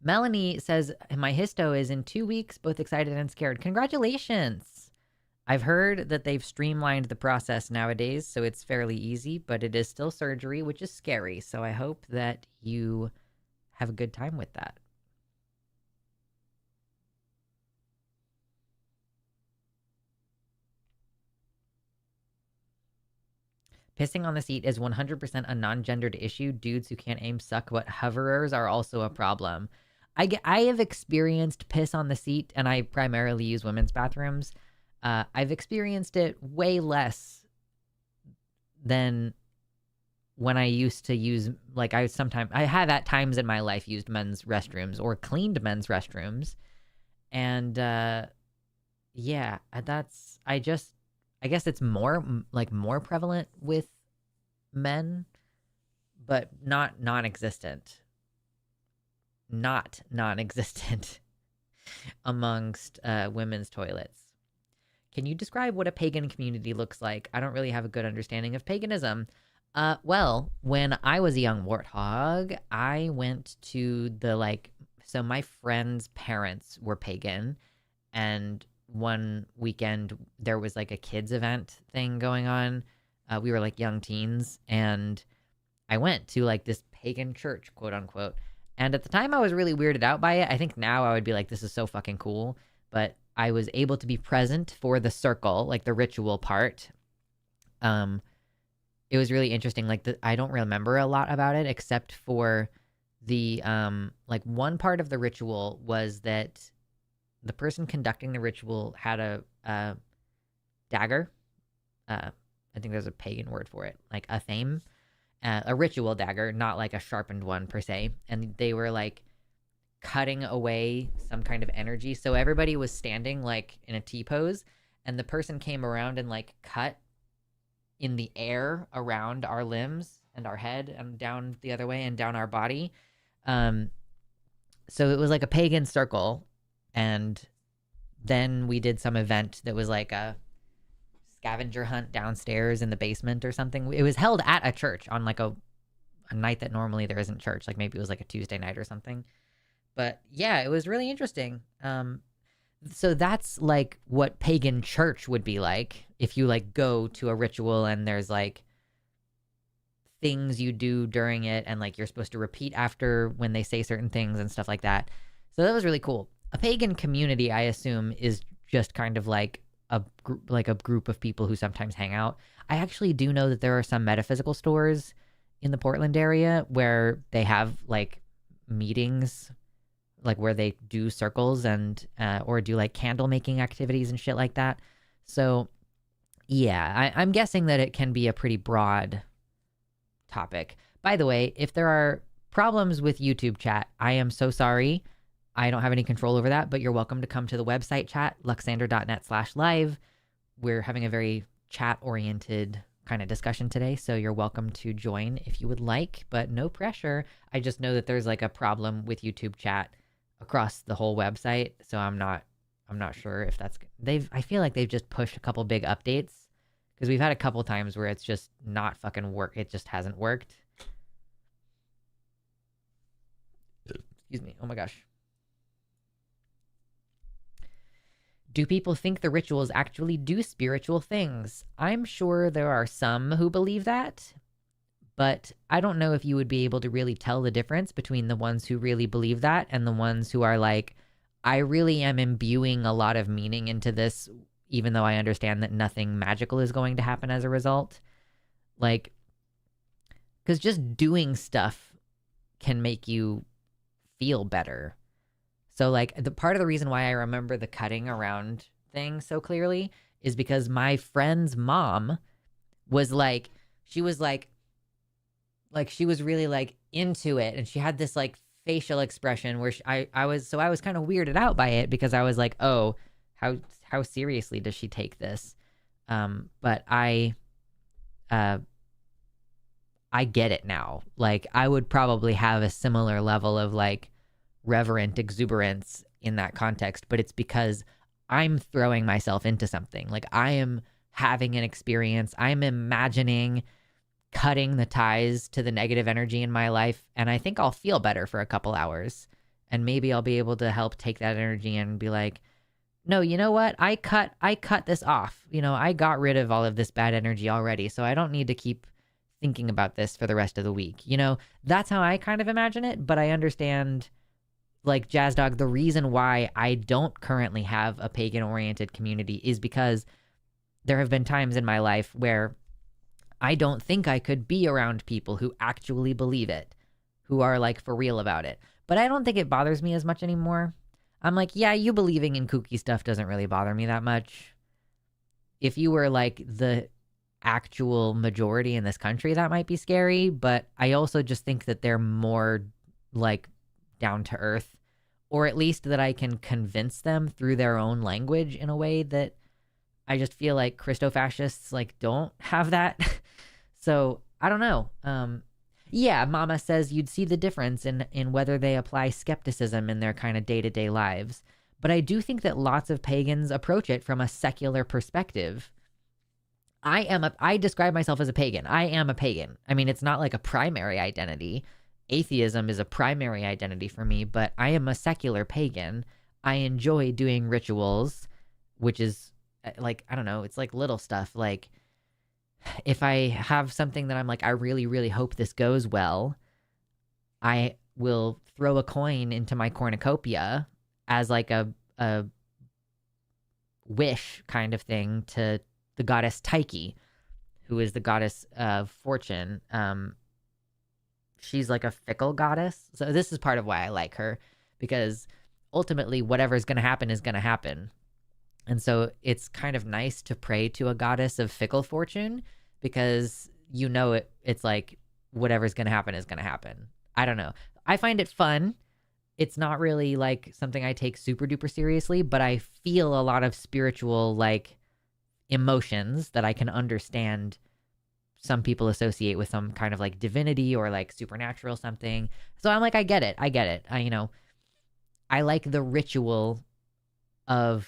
Melanie says, my histo is in 2 weeks, both excited and scared. Congratulations. I've heard that they've streamlined the process nowadays, so it's fairly easy, but it is still surgery, which is scary. So I hope that you have a good time with that. Pissing on the seat is 100% a non-gendered issue. Dudes who can't aim suck, but hoverers are also a problem. I have experienced piss on the seat, and I primarily use women's bathrooms. I've experienced it way less than when I used to use, like, I have at times in my life used men's restrooms or cleaned men's restrooms. And yeah, I guess it's more prevalent with men, but not non-existent amongst women's toilets. Can you describe what a pagan community looks like? I don't really have a good understanding of paganism. Well, when I was a young warthog, I went to so my friend's parents were pagan, and one weekend there was like a kids event thing going on. We were like young teens, and I went to like this pagan church, quote unquote. And at the time I was really weirded out by it. I think now I would be like, this is so fucking cool. But I was able to be present for the circle, like the ritual part. It was really interesting. Like, I don't remember a lot about it except for the like one part of the ritual was that the person conducting the ritual had a dagger. I think there's a pagan word for it, like a thame, a ritual dagger, not like a sharpened one per se. And they were like cutting away some kind of energy. So everybody was standing like in a T pose, and the person came around and like cut in the air around our limbs and our head and down the other way and down our body. Um, so it was like a pagan circle, and then we did some event that was like a scavenger hunt downstairs in the basement or something. It was held at a church on like a night that normally there isn't church, like maybe it was like a Tuesday night or something. But yeah, it was really interesting. So that's like what pagan church would be like if you like go to a ritual and there's like things you do during it, and like you're supposed to repeat after when they say certain things and stuff like that. So that was really cool. A pagan community, I assume, is just kind of like a group of people who sometimes hang out. I actually do know that there are some metaphysical stores in the Portland area where they have like meetings, like where they do circles and or do like candle making activities and shit like that. So yeah, I'm guessing that it can be a pretty broad topic. By the way, if there are problems with YouTube chat, I am so sorry. I don't have any control over that, but you're welcome to come to the website chat, luxander.net/live. We're having a very chat-oriented kind of discussion today, so you're welcome to join if you would like, but no pressure. I just know that there's like a problem with YouTube chat across the whole website, so I'm not sure if that's I feel like they've just pushed a couple big updates, because we've had a couple times where it's just not fucking work. It just hasn't worked. Excuse me. Oh my gosh. Do people think the rituals actually do spiritual things? I'm sure there are some who believe that, but I don't know if you would be able to really tell the difference between the ones who really believe that and the ones who are like, I really am imbuing a lot of meaning into this, even though I understand that nothing magical is going to happen as a result. Like, because just doing stuff can make you feel better. So like the part of the reason why I remember the cutting around thing so clearly is because my friend's mom was like, she was really like into it, and she had this like facial expression where I was kind of weirded out by it, because I was like, oh, how seriously does she take this? But I get it now. Like I would probably have a similar level of like reverent exuberance in that context, but it's because I'm throwing myself into something. Like I am having an experience. I'm imagining cutting the ties to the negative energy in my life, and I think I'll feel better for a couple hours, and maybe I'll be able to help take that energy and be like, no, you know what? I cut this off. You know, I got rid of all of this bad energy already, so I don't need to keep thinking about this for the rest of the week. You know, that's how I kind of imagine it, but I understand, like Jazz Dog, the reason why I don't currently have a pagan-oriented community is because there have been times in my life where I don't think I could be around people who actually believe it, who are like for real about it. But I don't think it bothers me as much anymore. I'm like, yeah, you believing in kooky stuff doesn't really bother me that much. If you were like the actual majority in this country, that might be scary. But I also just think that they're more like down to earth, or at least that I can convince them through their own language in a way that I just feel like Christo-fascists like don't have that. So I don't know. Yeah, Mama says you'd see the difference in whether they apply skepticism in their kind of day-to-day lives. But I do think that lots of pagans approach it from a secular perspective. I describe myself as a pagan. I am a pagan. I mean, it's not like a primary identity. Atheism is a primary identity for me, but I am a secular pagan. I enjoy doing rituals, which is like, I don't know, it's like little stuff. Like if I have something that I'm like, I really, really hope this goes well, I will throw a coin into my cornucopia as like a wish kind of thing to the goddess Tyche, who is the goddess of fortune. she's like a fickle goddess. So this is part of why I like her, because ultimately whatever's going to happen is going to happen. And so it's kind of nice to pray to a goddess of fickle fortune, because it's like whatever's going to happen is going to happen. I don't know. I find it fun. It's not really like something I take super duper seriously, but I feel a lot of spiritual like emotions that I can understand some people associate with some kind of like divinity or like supernatural something. So I'm like, I get it. I like the ritual of,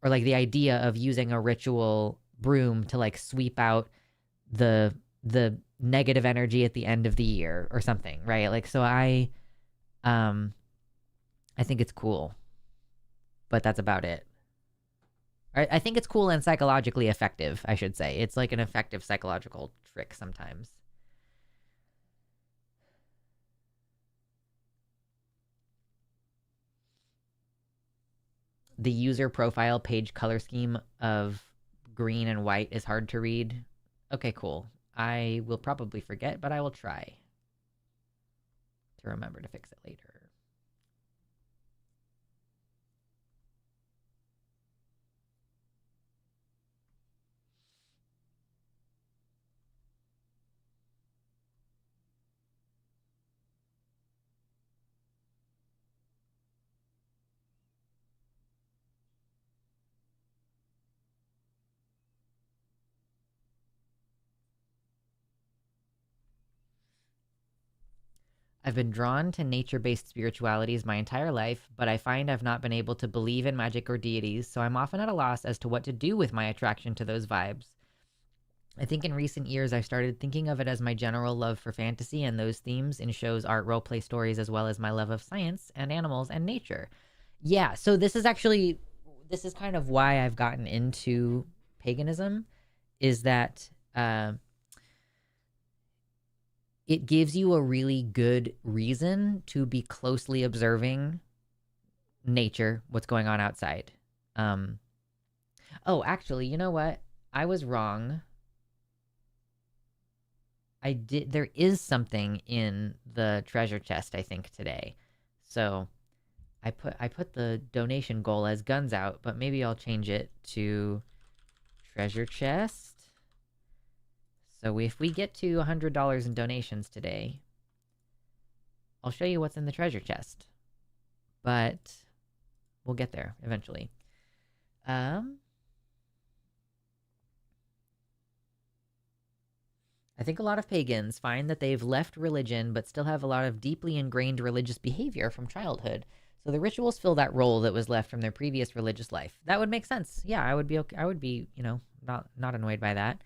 or like the idea of using a ritual broom to like sweep out the negative energy at the end of the year or something, right? Like, so I think it's cool, but that's about it. I think it's cool and psychologically effective, I should say. It's like an effective psychological trick sometimes. The user profile page color scheme of green and white is hard to read. Okay, cool. I will probably forget, but I will try to remember to fix it later. I've been drawn to nature-based spiritualities my entire life, but I find I've not been able to believe in magic or deities, so I'm often at a loss as to what to do with my attraction to those vibes. I think in recent years I've started thinking of it as my general love for fantasy and those themes in shows, art, roleplay stories, as well as my love of science and animals and nature. Yeah, so this is kind of why I've gotten into paganism, is that it gives you a really good reason to be closely observing nature, what's going on outside. Oh, actually, you know what? I was wrong. There is something in the treasure chest, I think, today. So I put the donation goal as guns out, but maybe I'll change it to treasure chest. So if we get to $100 in donations today, I'll show you what's in the treasure chest. But we'll get there eventually. I think a lot of pagans find that they've left religion but still have a lot of deeply ingrained religious behavior from childhood. So the rituals fill that role that was left from their previous religious life. That would make sense. Yeah, I would be okay. I would be, not annoyed by that.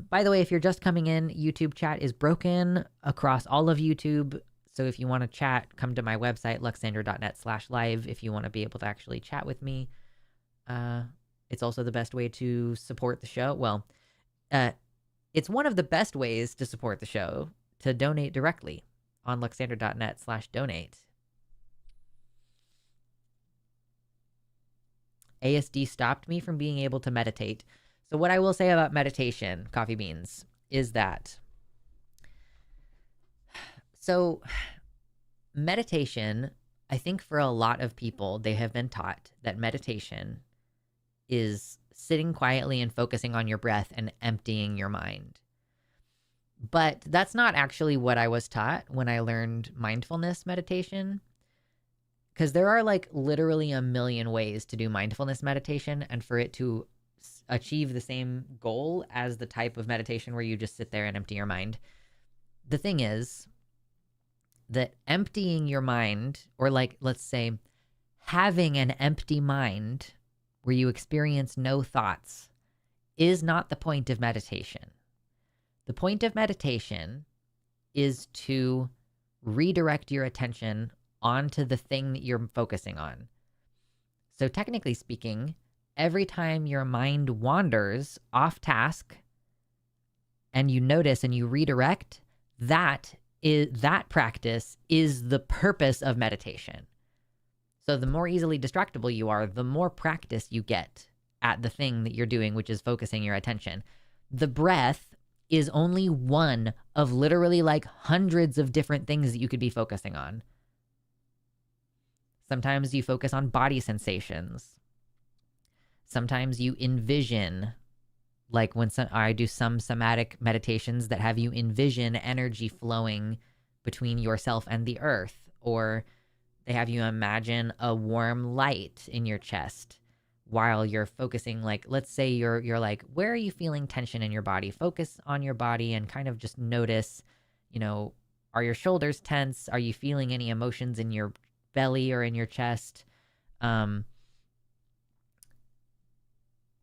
By the way, if you're just coming in, YouTube chat is broken across all of YouTube. So if you want to chat, come to my website, luxandra.net/live, if you want to be able to actually chat with me. It's also the best way to support the show. Well, it's one of the best ways to support the show, to donate directly on luxandra.net/donate. ASD stopped me from being able to meditate. So what I will say about meditation, coffee beans, is that meditation, I think for a lot of people, they have been taught that meditation is sitting quietly and focusing on your breath and emptying your mind. But that's not actually what I was taught when I learned mindfulness meditation. Because there are like literally a million ways to do mindfulness meditation, and for it to achieve the same goal as the type of meditation where you just sit there and empty your mind. The thing is that emptying your mind, or like, let's say, having an empty mind where you experience no thoughts, is not the point of meditation. The point of meditation is to redirect your attention onto the thing that you're focusing on. So technically speaking, every time your mind wanders off task and you notice and you redirect, that practice is the purpose of meditation. So the more easily distractible you are, the more practice you get at the thing that you're doing, which is focusing your attention. The breath is only one of literally like hundreds of different things that you could be focusing on. Sometimes you focus on body sensations. Sometimes you envision, like when I do some somatic meditations that have you envision energy flowing between yourself and the earth, or they have you imagine a warm light in your chest while you're focusing. Like, let's say you're like, where are you feeling tension in your body? Focus on your body and kind of just notice, are your shoulders tense? Are you feeling any emotions in your belly or in your chest? And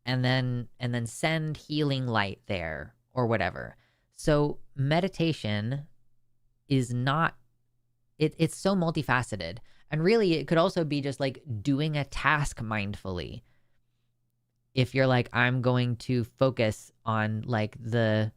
then send healing light there or whatever. So meditation is not, it's so multifaceted. And really, it could also be just like doing a task mindfully. If you're like, I'm going to focus on like the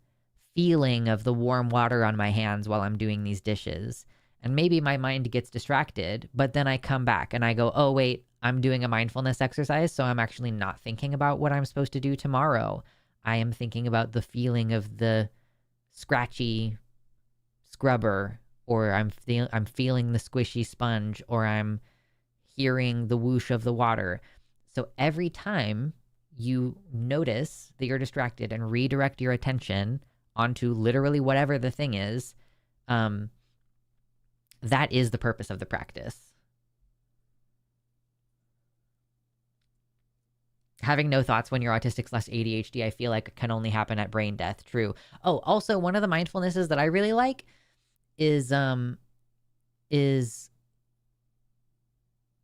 feeling of the warm water on my hands while I'm doing these dishes. And maybe my mind gets distracted, but then I come back and I go, oh, wait, I'm doing a mindfulness exercise. So I'm actually not thinking about what I'm supposed to do tomorrow. I am thinking about the feeling of the scratchy scrubber, or I'm feeling the squishy sponge, or I'm hearing the whoosh of the water. So every time you notice that you're distracted and redirect your attention onto literally whatever the thing is, that is the purpose of the practice. Having no thoughts when you're autistic/ADHD, I feel like can only happen at brain death. True. Oh, also one of the mindfulnesses that I really like is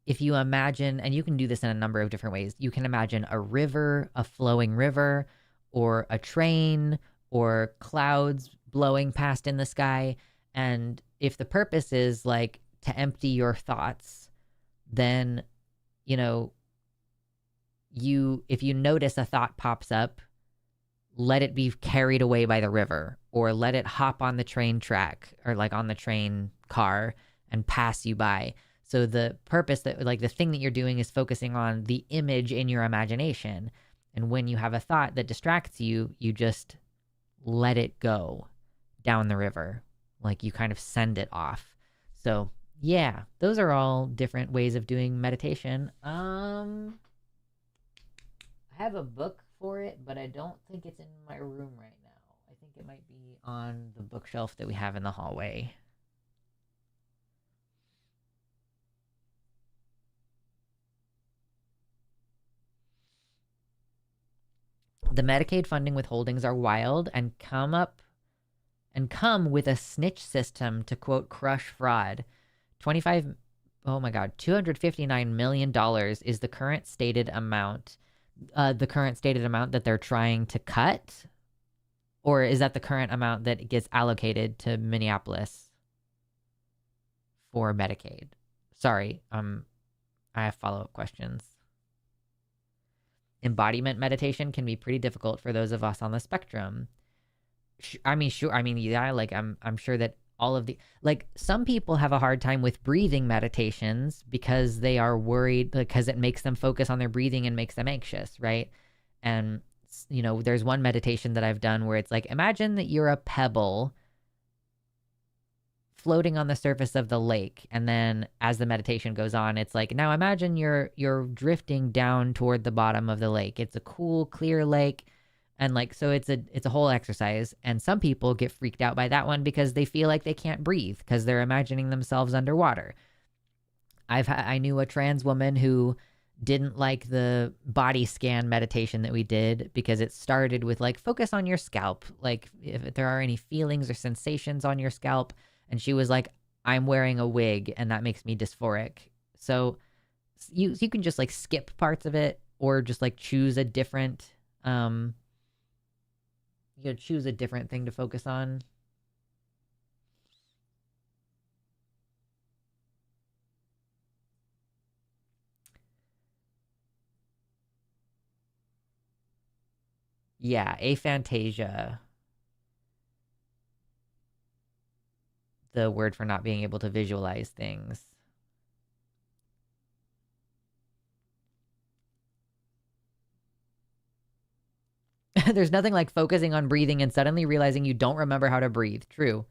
if you imagine, and you can do this in a number of different ways. You can imagine a river, a flowing river, or a train, or clouds blowing past in the sky. And if the purpose is like to empty your thoughts, then, if you notice a thought pops up, let it be carried away by the river, or let it hop on the train track or like on the train car and pass you by. So the purpose, that like the thing that you're doing is focusing on the image in your imagination. And when you have a thought that distracts you, you just let it go down the river. Like you kind of send it off. So yeah, those are all different ways of doing meditation. I have a book for it, but I don't think it's in my room right now. I think it might be on the bookshelf that we have in the hallway. The Medicaid funding withholdings are wild and come with a snitch system to quote crush fraud. $259 million is the current stated amount. The current stated amount that they're trying to cut? Or is that the current amount that gets allocated to Minneapolis for Medicaid? Sorry, I have follow-up questions. Embodiment meditation can be pretty difficult for those of us on the spectrum. I'm sure that all of the, like, some people have a hard time with breathing meditations because they are worried, because it makes them focus on their breathing and makes them anxious, right? And, there's one meditation that I've done where it's like, imagine that you're a pebble floating on the surface of the lake, and then as the meditation goes on, it's like, now imagine you're drifting down toward the bottom of the lake. It's a cool, clear lake, and like, so it's a whole exercise. And some people get freaked out by that one because they feel like they can't breathe because they're imagining themselves underwater. I knew a trans woman who didn't like the body scan meditation that we did because it started with like, focus on your scalp, like if there are any feelings or sensations on your scalp. And she was like, I'm wearing a wig and that makes me dysphoric. So you can just like skip parts of it, or just like choose a different thing to focus on. Yeah, aphantasia. The word for not being able to visualize things. There's nothing like focusing on breathing and suddenly realizing you don't remember how to breathe. True.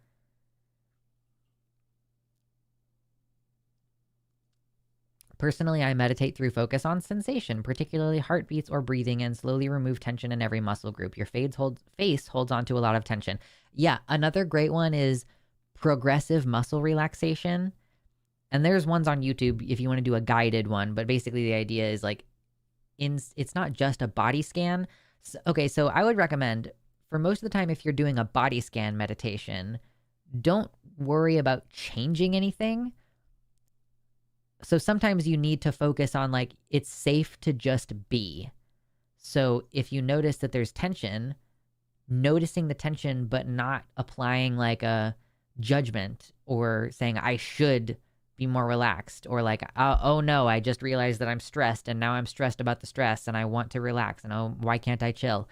Personally, I meditate through focus on sensation, particularly heartbeats or breathing, and slowly remove tension in every muscle group. Your face holds on to a lot of tension. Yeah, another great one is progressive muscle relaxation. And there's ones on YouTube if you want to do a guided one, but basically the idea is like it's not just a body scan. So I would recommend for most of the time if you're doing a body scan meditation, don't worry about changing anything. So sometimes you need to focus on like it's safe to just be. So if you notice that there's tension, noticing the tension but not applying like a judgment or saying I should be more relaxed, or like oh no, I just realized that I'm stressed and now I'm stressed about the stress and I want to relax and oh, why can't I chill?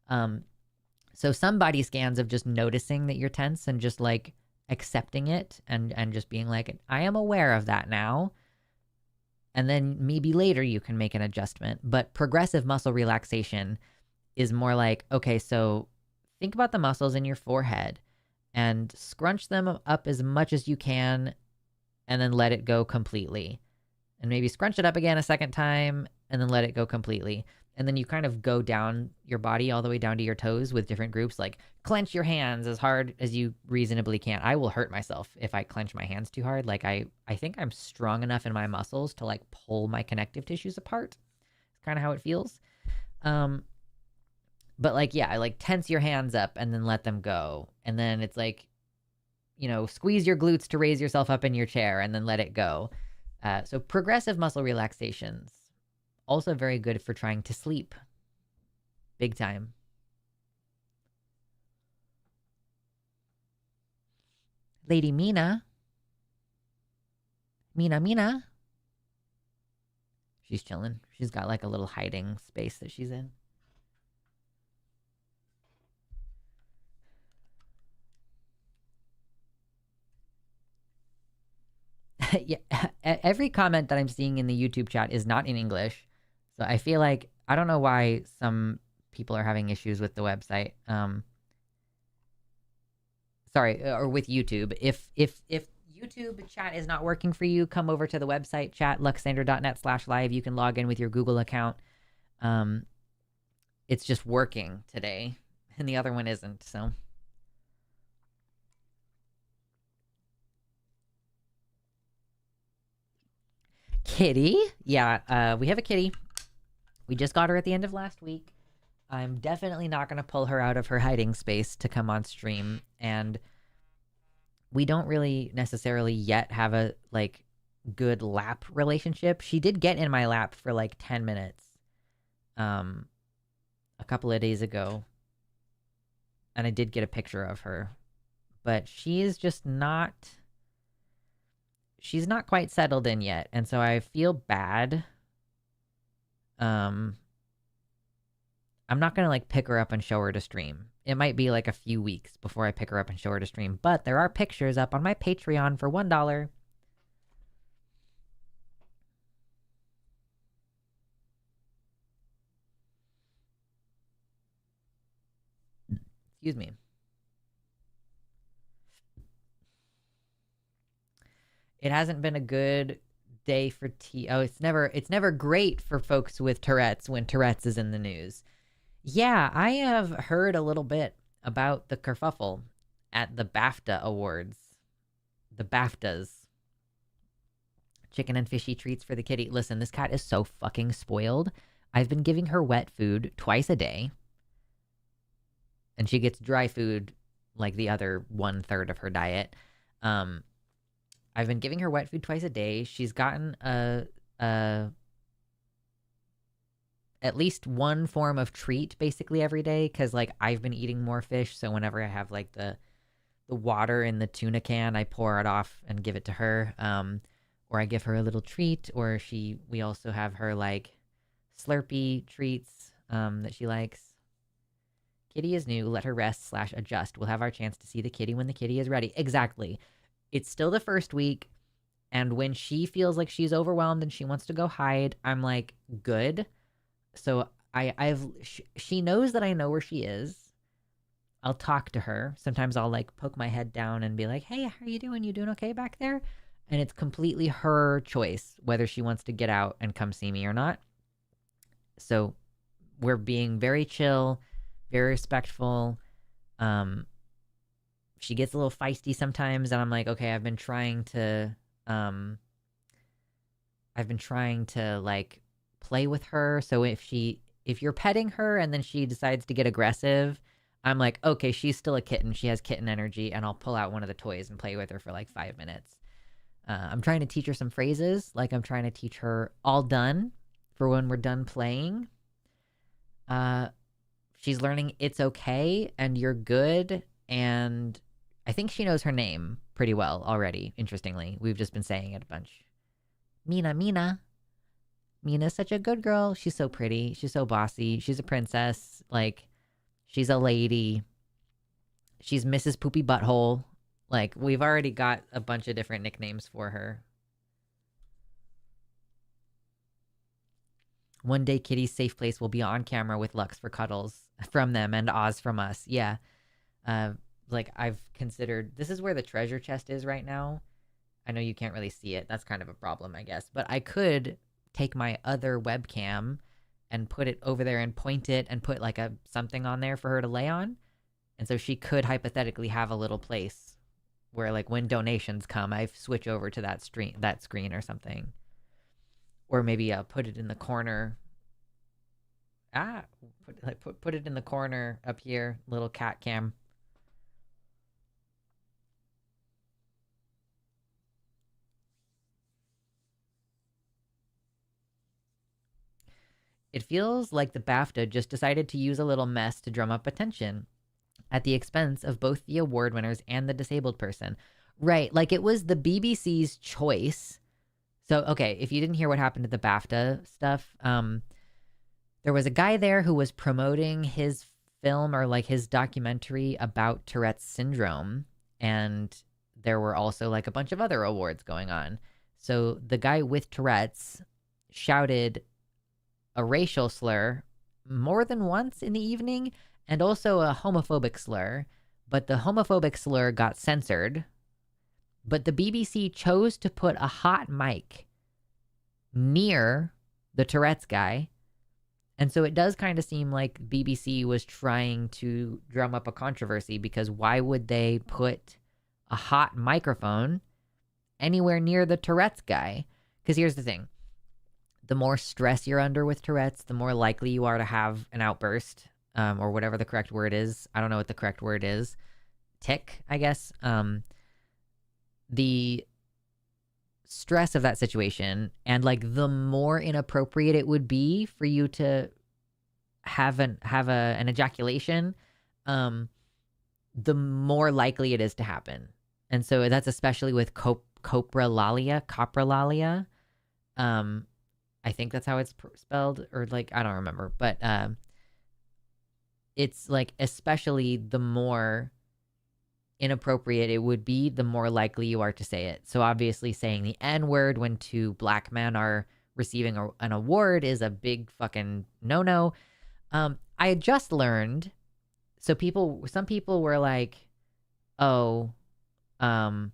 So some body scans of just noticing that you're tense and just like accepting it and just being like I am aware of that now. And then maybe later you can make an adjustment. But progressive muscle relaxation is more like, okay, so think about the muscles in your forehead and scrunch them up as much as you can and then let it go completely. And maybe scrunch it up again a second time and then let it go completely. And then you kind of go down your body all the way down to your toes with different groups, like clench your hands as hard as you reasonably can. I will hurt myself if I clench my hands too hard. Like I think I'm strong enough in my muscles to like pull my connective tissues apart. It's kind of how it feels. But like, yeah, I like tense your hands up and then let them go. And then it's like, squeeze your glutes to raise yourself up in your chair and then let it go. So progressive muscle relaxations. Also very good for trying to sleep. Big time. Lady Mina. Mina. She's chilling. She's got like a little hiding space that she's in. Yeah, every comment that I'm seeing in the YouTube chat is not in English. So I feel like, I don't know why some people are having issues with the website. Or with YouTube. If YouTube chat is not working for you, come over to the website, chatluxander.net/live. You can log in with your Google account. It's just working today, and the other one isn't, so. Kitty? Yeah, we have a kitty. We just got her at the end of last week. I'm definitely not going to pull her out of her hiding space to come on stream. And we don't really necessarily yet have a, like, good lap relationship. She did get in my lap for, like, 10 minutes a couple of days ago. And I did get a picture of her. But she is just not... She's not quite settled in yet. And so I feel bad. I'm not going to like pick her up and show her to stream. It might be like a few weeks before I pick her up and show her to stream, but there are pictures up on my Patreon for $1. Excuse me. It hasn't been a good day for it's never great for folks with Tourette's when Tourette's is in the news. Yeah, I have heard a little bit about the kerfuffle at the BAFTA awards. The BAFTAs. Chicken and fishy treats for the kitty. Listen, this cat is so fucking spoiled. I've been giving her wet food twice a day. And she gets dry food like the other 1/3 of her diet. I've been giving her wet food twice a day. She's gotten at least one form of treat basically every day because like I've been eating more fish. So whenever I have like the water in the tuna can, I pour it off and give it to her. Or I give her a little treat, or we also have her like Slurpee treats that she likes. Kitty is new. Let her rest / adjust. We'll have our chance to see the kitty when the kitty is ready. Exactly. It's still the first week, and when she feels like she's overwhelmed and she wants to go hide, I'm like, good. So she knows that I know where she is. I'll talk to her. Sometimes I'll like poke my head down and be like, "Hey, how are you doing? You doing okay back there?" And it's completely her choice whether she wants to get out and come see me or not. So we're being very chill, very respectful. She gets a little feisty sometimes, and I'm like, okay, I've been trying to like play with her. So if you're petting her and then she decides to get aggressive, I'm like, okay, she's still a kitten. She has kitten energy, and I'll pull out one of the toys and play with her for like 5 minutes. I'm trying to teach her some phrases. Like I'm trying to teach her all done for when we're done playing. She's learning it's okay and you're good. And I think she knows her name pretty well already, interestingly. We've just been saying it a bunch. Mina, Mina. Mina's such a good girl. She's so pretty. She's so bossy. She's a princess. Like, she's a lady. She's Mrs. Poopy Butthole. Like, we've already got a bunch of different nicknames for her. One day, Kitty's safe place will be on camera with Lux for cuddles from them and Oz from us. Yeah. Like, I've considered... This is where the treasure chest is right now. I know you can't really see it. That's kind of a problem, I guess. But I could take my other webcam and put it over there and point it and put, like, something on there for her to lay on. And so she could hypothetically have a little place where, like, when donations come, I switch over to that screen or something. Or maybe put it in the corner. Put it in the corner up here, little cat cam. It feels like the BAFTA just decided to use a little mess to drum up attention at the expense of both the award winners and the disabled person. Right, like it was the BBC's choice. So, okay, if you didn't hear what happened to the BAFTA stuff, there was a guy there who was promoting his film or like his documentary about Tourette's syndrome. And there were also like a bunch of other awards going on. So the guy with Tourette's shouted a racial slur more than once in the evening and also a homophobic slur. But the homophobic slur got censored. But the BBC chose to put a hot mic near the Tourette's guy. And so it does kind of seem like BBC was trying to drum up a controversy because why would they put a hot microphone anywhere near the Tourette's guy? Because here's the thing. The more stress you're under with Tourette's, the more likely you are to have an outburst or whatever the correct word is. I don't know what the correct word is. Tic, I guess. The stress of that situation and like the more inappropriate it would be for you to have an ejaculation, the more likely it is to happen. And so that's especially with coprolalia. I think that's how it's spelled, or like I don't remember, but it's like especially the more inappropriate it would be, the more likely you are to say it. So obviously saying the N-word when two black men are receiving an award is a big fucking no-no. I had just learned, so some people were like, oh, why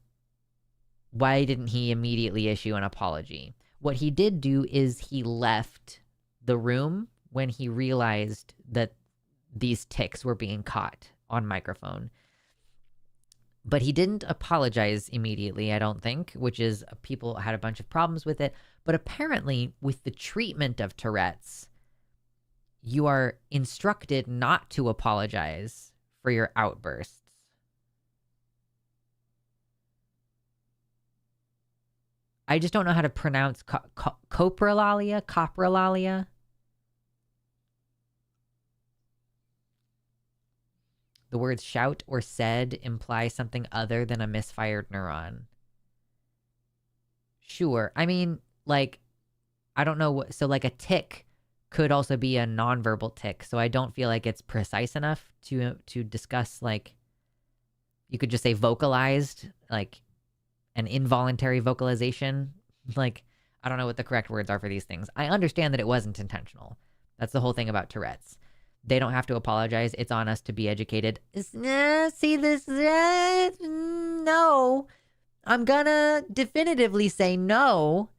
didn't he immediately issue an apology? What he did do is he left the room when he realized that these tics were being caught on microphone. But he didn't apologize immediately, I don't think, which is people had a bunch of problems with it. But apparently with the treatment of Tourette's, you are instructed not to apologize for your outbursts. I just don't know how to pronounce coprolalia. The words shout or said imply something other than a misfired neuron. Sure. I mean, like, I don't know what, so like a tic could also be a nonverbal tic. So I don't feel like it's precise enough to discuss, like, you could just say vocalized, like an involuntary vocalization. Like, I don't know what the correct words are for these things. I understand that it wasn't intentional, That's the whole thing about Tourette's. They don't have to apologize. It's on us to be educated. See this? No. I'm gonna definitively say no.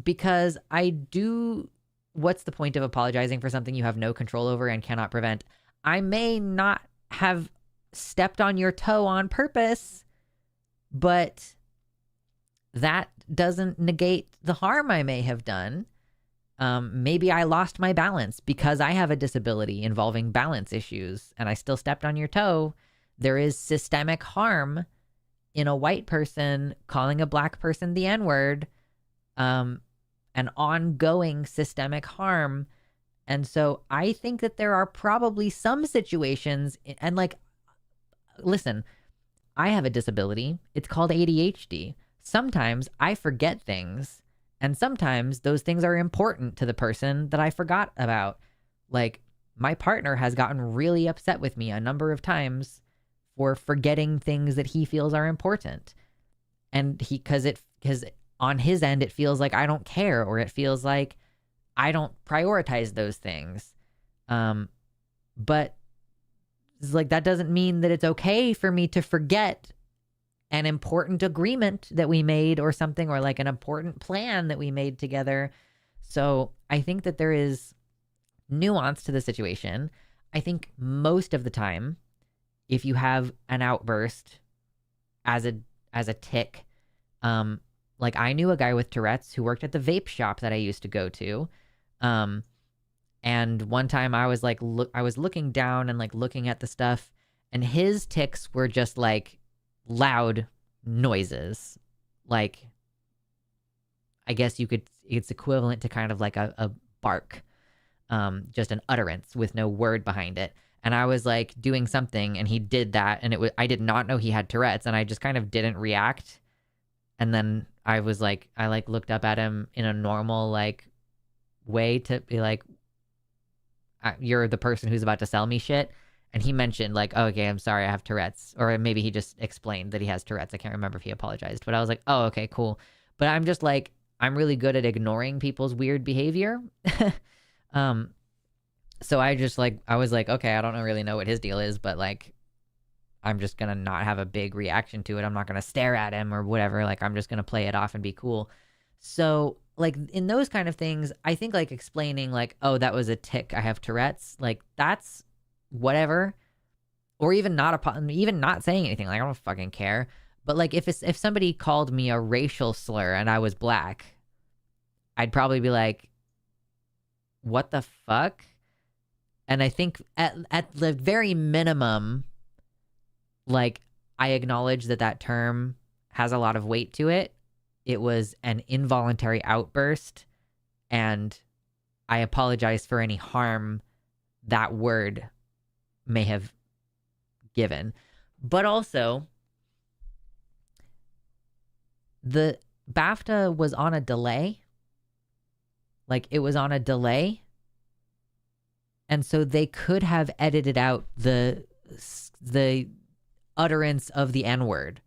Because I do. What's the point of apologizing for something you have no control over and cannot prevent? I may not have stepped on your toe on purpose, but that doesn't negate the harm I may have done. Maybe I lost my balance because I have a disability involving balance issues and I still stepped on your toe. There is systemic harm in a white person calling a black person the N-word, an ongoing systemic harm. And so I think that there are probably some situations, and like, listen, I have a disability. It's called ADHD. Sometimes I forget things, and sometimes those things are important to the person that I forgot about. Like, my partner has gotten really upset with me a number of times for forgetting things that he feels are important. And because on his end, it feels like I don't care, or it feels like I don't prioritize those things. But it's like, that doesn't mean that it's okay for me to forget an important agreement that we made or something, or like an important plan that we made together. So I think that there is nuance to the situation. I think most of the time, if you have an outburst as a tick, like I knew a guy with Tourette's who worked at the vape shop that I used to go to. And one time I was like, I was looking down and like looking at the stuff, and his ticks were just like loud noises. Like, I guess it's equivalent to kind of like a bark, just an utterance with no word behind it. And I was like doing something and he did that, and I did not know he had Tourette's, and I just kind of didn't react. And then I looked up at him in a normal like way to be like, you're the person who's about to sell me shit. And he mentioned like, oh, okay, I'm sorry, I have Tourette's. Or maybe he just explained that he has Tourette's. I can't remember if he apologized, but I was like, oh, okay, cool. But I'm just like, I'm really good at ignoring people's weird behavior. So I was like, okay, I don't really know what his deal is, but like, I'm just going to not have a big reaction to it. I'm not going to stare at him or whatever. Like, I'm just going to play it off and be cool. So like in those kind of things, I think like explaining like, oh, that was a tick, I have Tourette's, like that's whatever. Or even not saying anything, like I don't fucking care. But like if somebody called me a racial slur and I was black, I'd probably be like, what the fuck? And I think at the very minimum, like I acknowledge that term has a lot of weight to it. It was an involuntary outburst, and I apologize for any harm that word may have given. But also, the BAFTA was on a delay. Like, it was on a delay. And so they could have edited out the utterance of the N-word.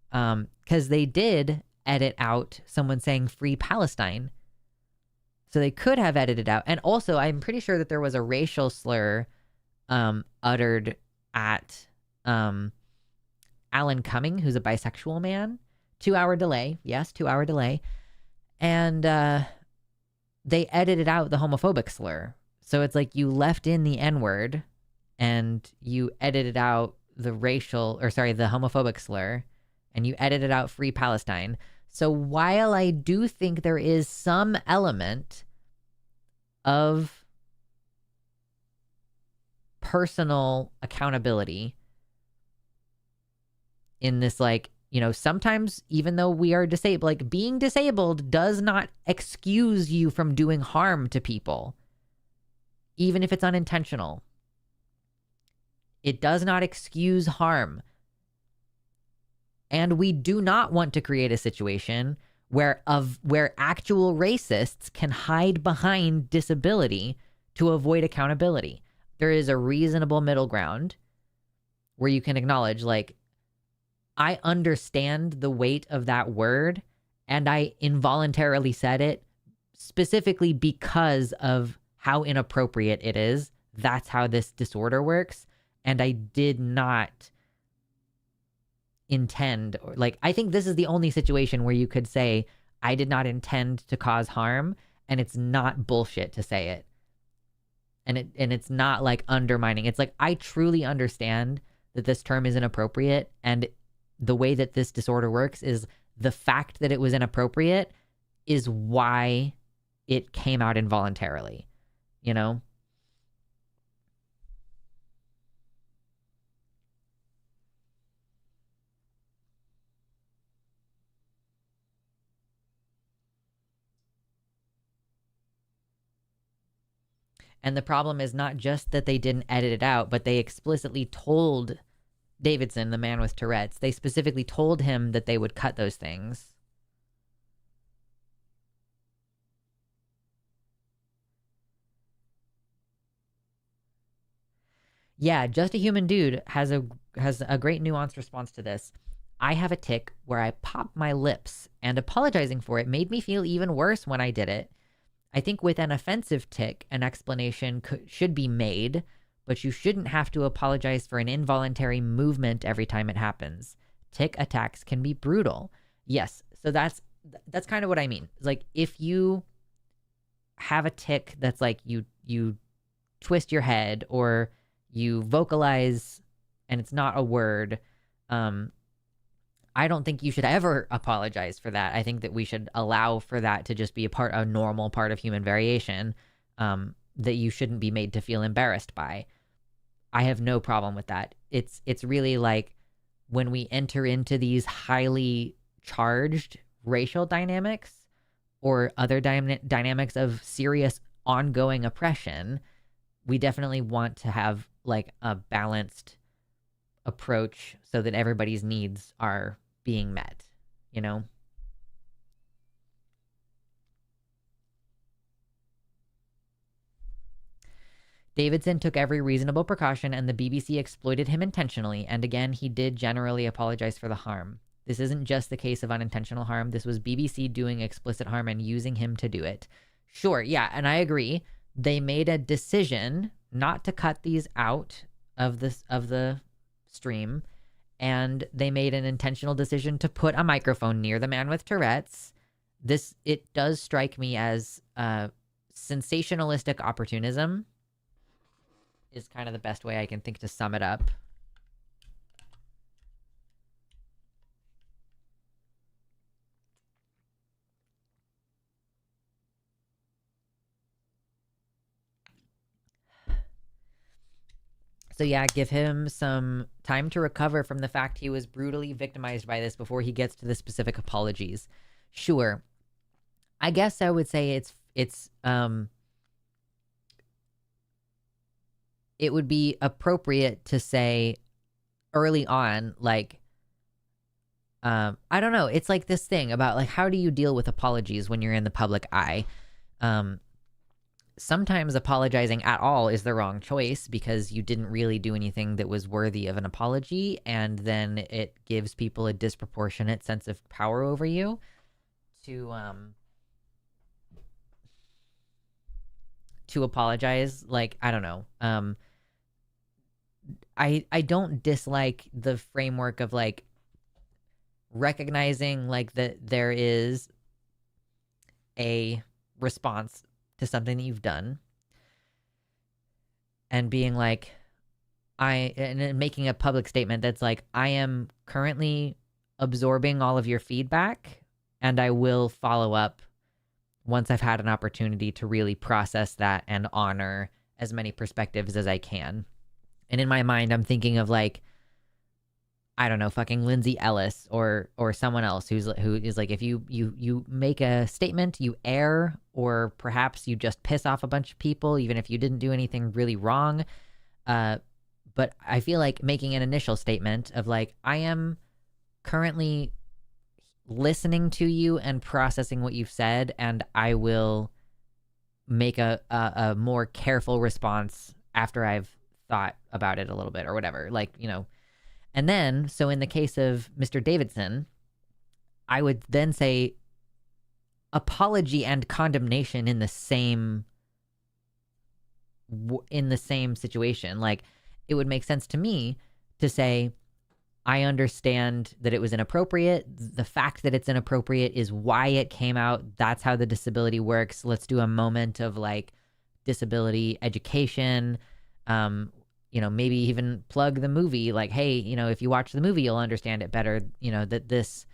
Because they did edit out someone saying free Palestine. So they could have edited out. And also, I'm pretty sure that there was a racial slur uttered at Alan Cumming, who's a bisexual man. 2-hour delay. Yes, 2-hour delay. And they edited out the homophobic slur. So it's like you left in the N-word and you edited out the homophobic slur, and you edited out free Palestine. So while I do think there is some element of personal accountability in this, like, you know, sometimes even though we are disabled, like being disabled does not excuse you from doing harm to people, even if it's unintentional. It does not excuse harm. And we do not want to create a situation where actual racists can hide behind disability to avoid accountability. There is a reasonable middle ground where you can acknowledge, like, I understand the weight of that word and I involuntarily said it specifically because of how inappropriate it is. That's how this disorder works. And I did not intend, or like, I think this is the only situation where you could say, I did not intend to cause harm, and it's not bullshit to say it. And it's not like undermining. It's like, I truly understand that this term is inappropriate, and the way that this disorder works is the fact that it was inappropriate is why it came out involuntarily, you know? And the problem is not just that they didn't edit it out, but they explicitly told Davidson, the man with Tourette's, they specifically told him that they would cut those things. Yeah, Just a Human Dude has a great nuanced response to this. I have a tic where I pop my lips, and apologizing for it made me feel even worse when I did it. I think with an offensive tic, an explanation should be made, but you shouldn't have to apologize for an involuntary movement every time it happens. Tic attacks can be brutal. Yes, so that's kind of what I mean. Like, if you have a tic that's like you twist your head, or you vocalize and it's not a word, I don't think you should ever apologize for that. I think that we should allow for that to just be a normal part of human variation, that you shouldn't be made to feel embarrassed by. I have no problem with that. It's really like when we enter into these highly charged racial dynamics or other dynamics of serious ongoing oppression, we definitely want to have like a balanced approach so that everybody's needs are being met, you know? Davidson took every reasonable precaution, and the BBC exploited him intentionally, and again, he did generally apologize for the harm. This isn't just the case of unintentional harm. This was BBC doing explicit harm and using him to do it. Sure, yeah, and I agree. They made a decision not to cut these out of the stream, and they made an intentional decision to put a microphone near the man with Tourette's. It does strike me as sensationalistic opportunism is kind of the best way I can think to sum it up. So yeah, give him some time to recover from the fact he was brutally victimized by this before he gets to the specific apologies. Sure. I guess I would say it would be appropriate to say early on, like, I don't know. It's like this thing about like, how do you deal with apologies when you're in the public eye? Sometimes apologizing at all is the wrong choice because you didn't really do anything that was worthy of an apology, and then it gives people a disproportionate sense of power over you to apologize. Like, I don't know. I don't dislike the framework of like recognizing like that there is a response to something that you've done, and being like, and making a public statement that's like, I am currently absorbing all of your feedback, and I will follow up once I've had an opportunity to really process that and honor as many perspectives as I can. And in my mind, I'm thinking of like, I don't know, fucking Lindsay Ellis or someone else who is like, if you make a statement, you err, or perhaps you just piss off a bunch of people, even if you didn't do anything really wrong. But I feel like making an initial statement of like, I am currently listening to you and processing what you've said, and I will make a more careful response after I've thought about it a little bit or whatever. Like, you know. And then, so in the case of Mr. Davidson, I would then say, apology and condemnation in the same situation. Like, it would make sense to me to say, I understand that it was inappropriate. The fact that it's inappropriate is why it came out. That's how the disability works. Let's do a moment of like disability education. Maybe even plug the movie. Like, hey, if you watch the movie, you'll understand it better. That this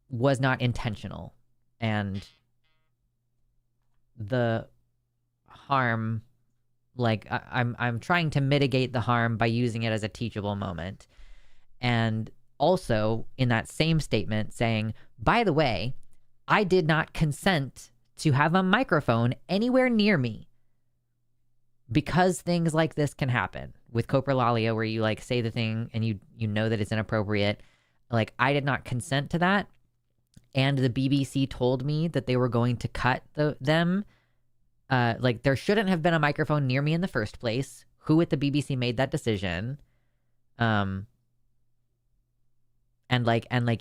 was not intentional, and the harm, like I'm trying to mitigate the harm by using it as a teachable moment. And also in that same statement saying, by the way, I did not consent to have a microphone anywhere near me, because things like this can happen with coprolalia, where you like say the thing and you know that it's inappropriate. Like, I did not consent to that. And the BBC told me that they were going to cut them. Like, there shouldn't have been a microphone near me in the first place. Who at the BBC made that decision? And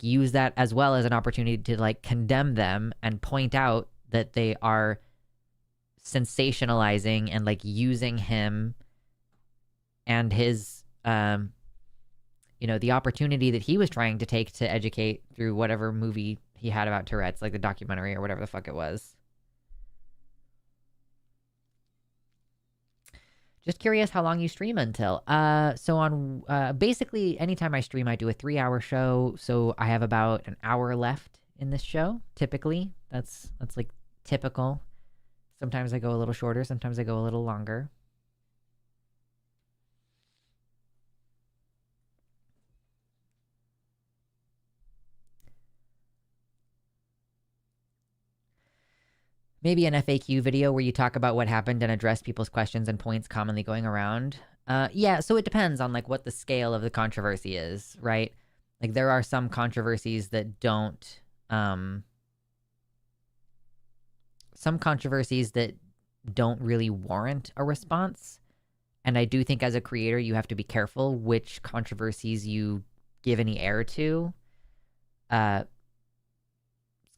use that as well as an opportunity to like condemn them and point out that they are sensationalizing and like using him and his the opportunity that he was trying to take to educate through whatever movie he had about Tourette's, like the documentary or whatever the fuck it was. Just curious how long you stream until. So on basically anytime I stream, I do a 3-hour show. So I have about an hour left in this show. Typically, that's like typical. Sometimes I go a little shorter. Sometimes I go a little longer. Maybe an FAQ video where you talk about what happened and address people's questions and points commonly going around. Yeah, so it depends on like what the scale of the controversy is, right? Like, there are some controversies that don't really warrant a response. And I do think as a creator, you have to be careful which controversies you give any air to.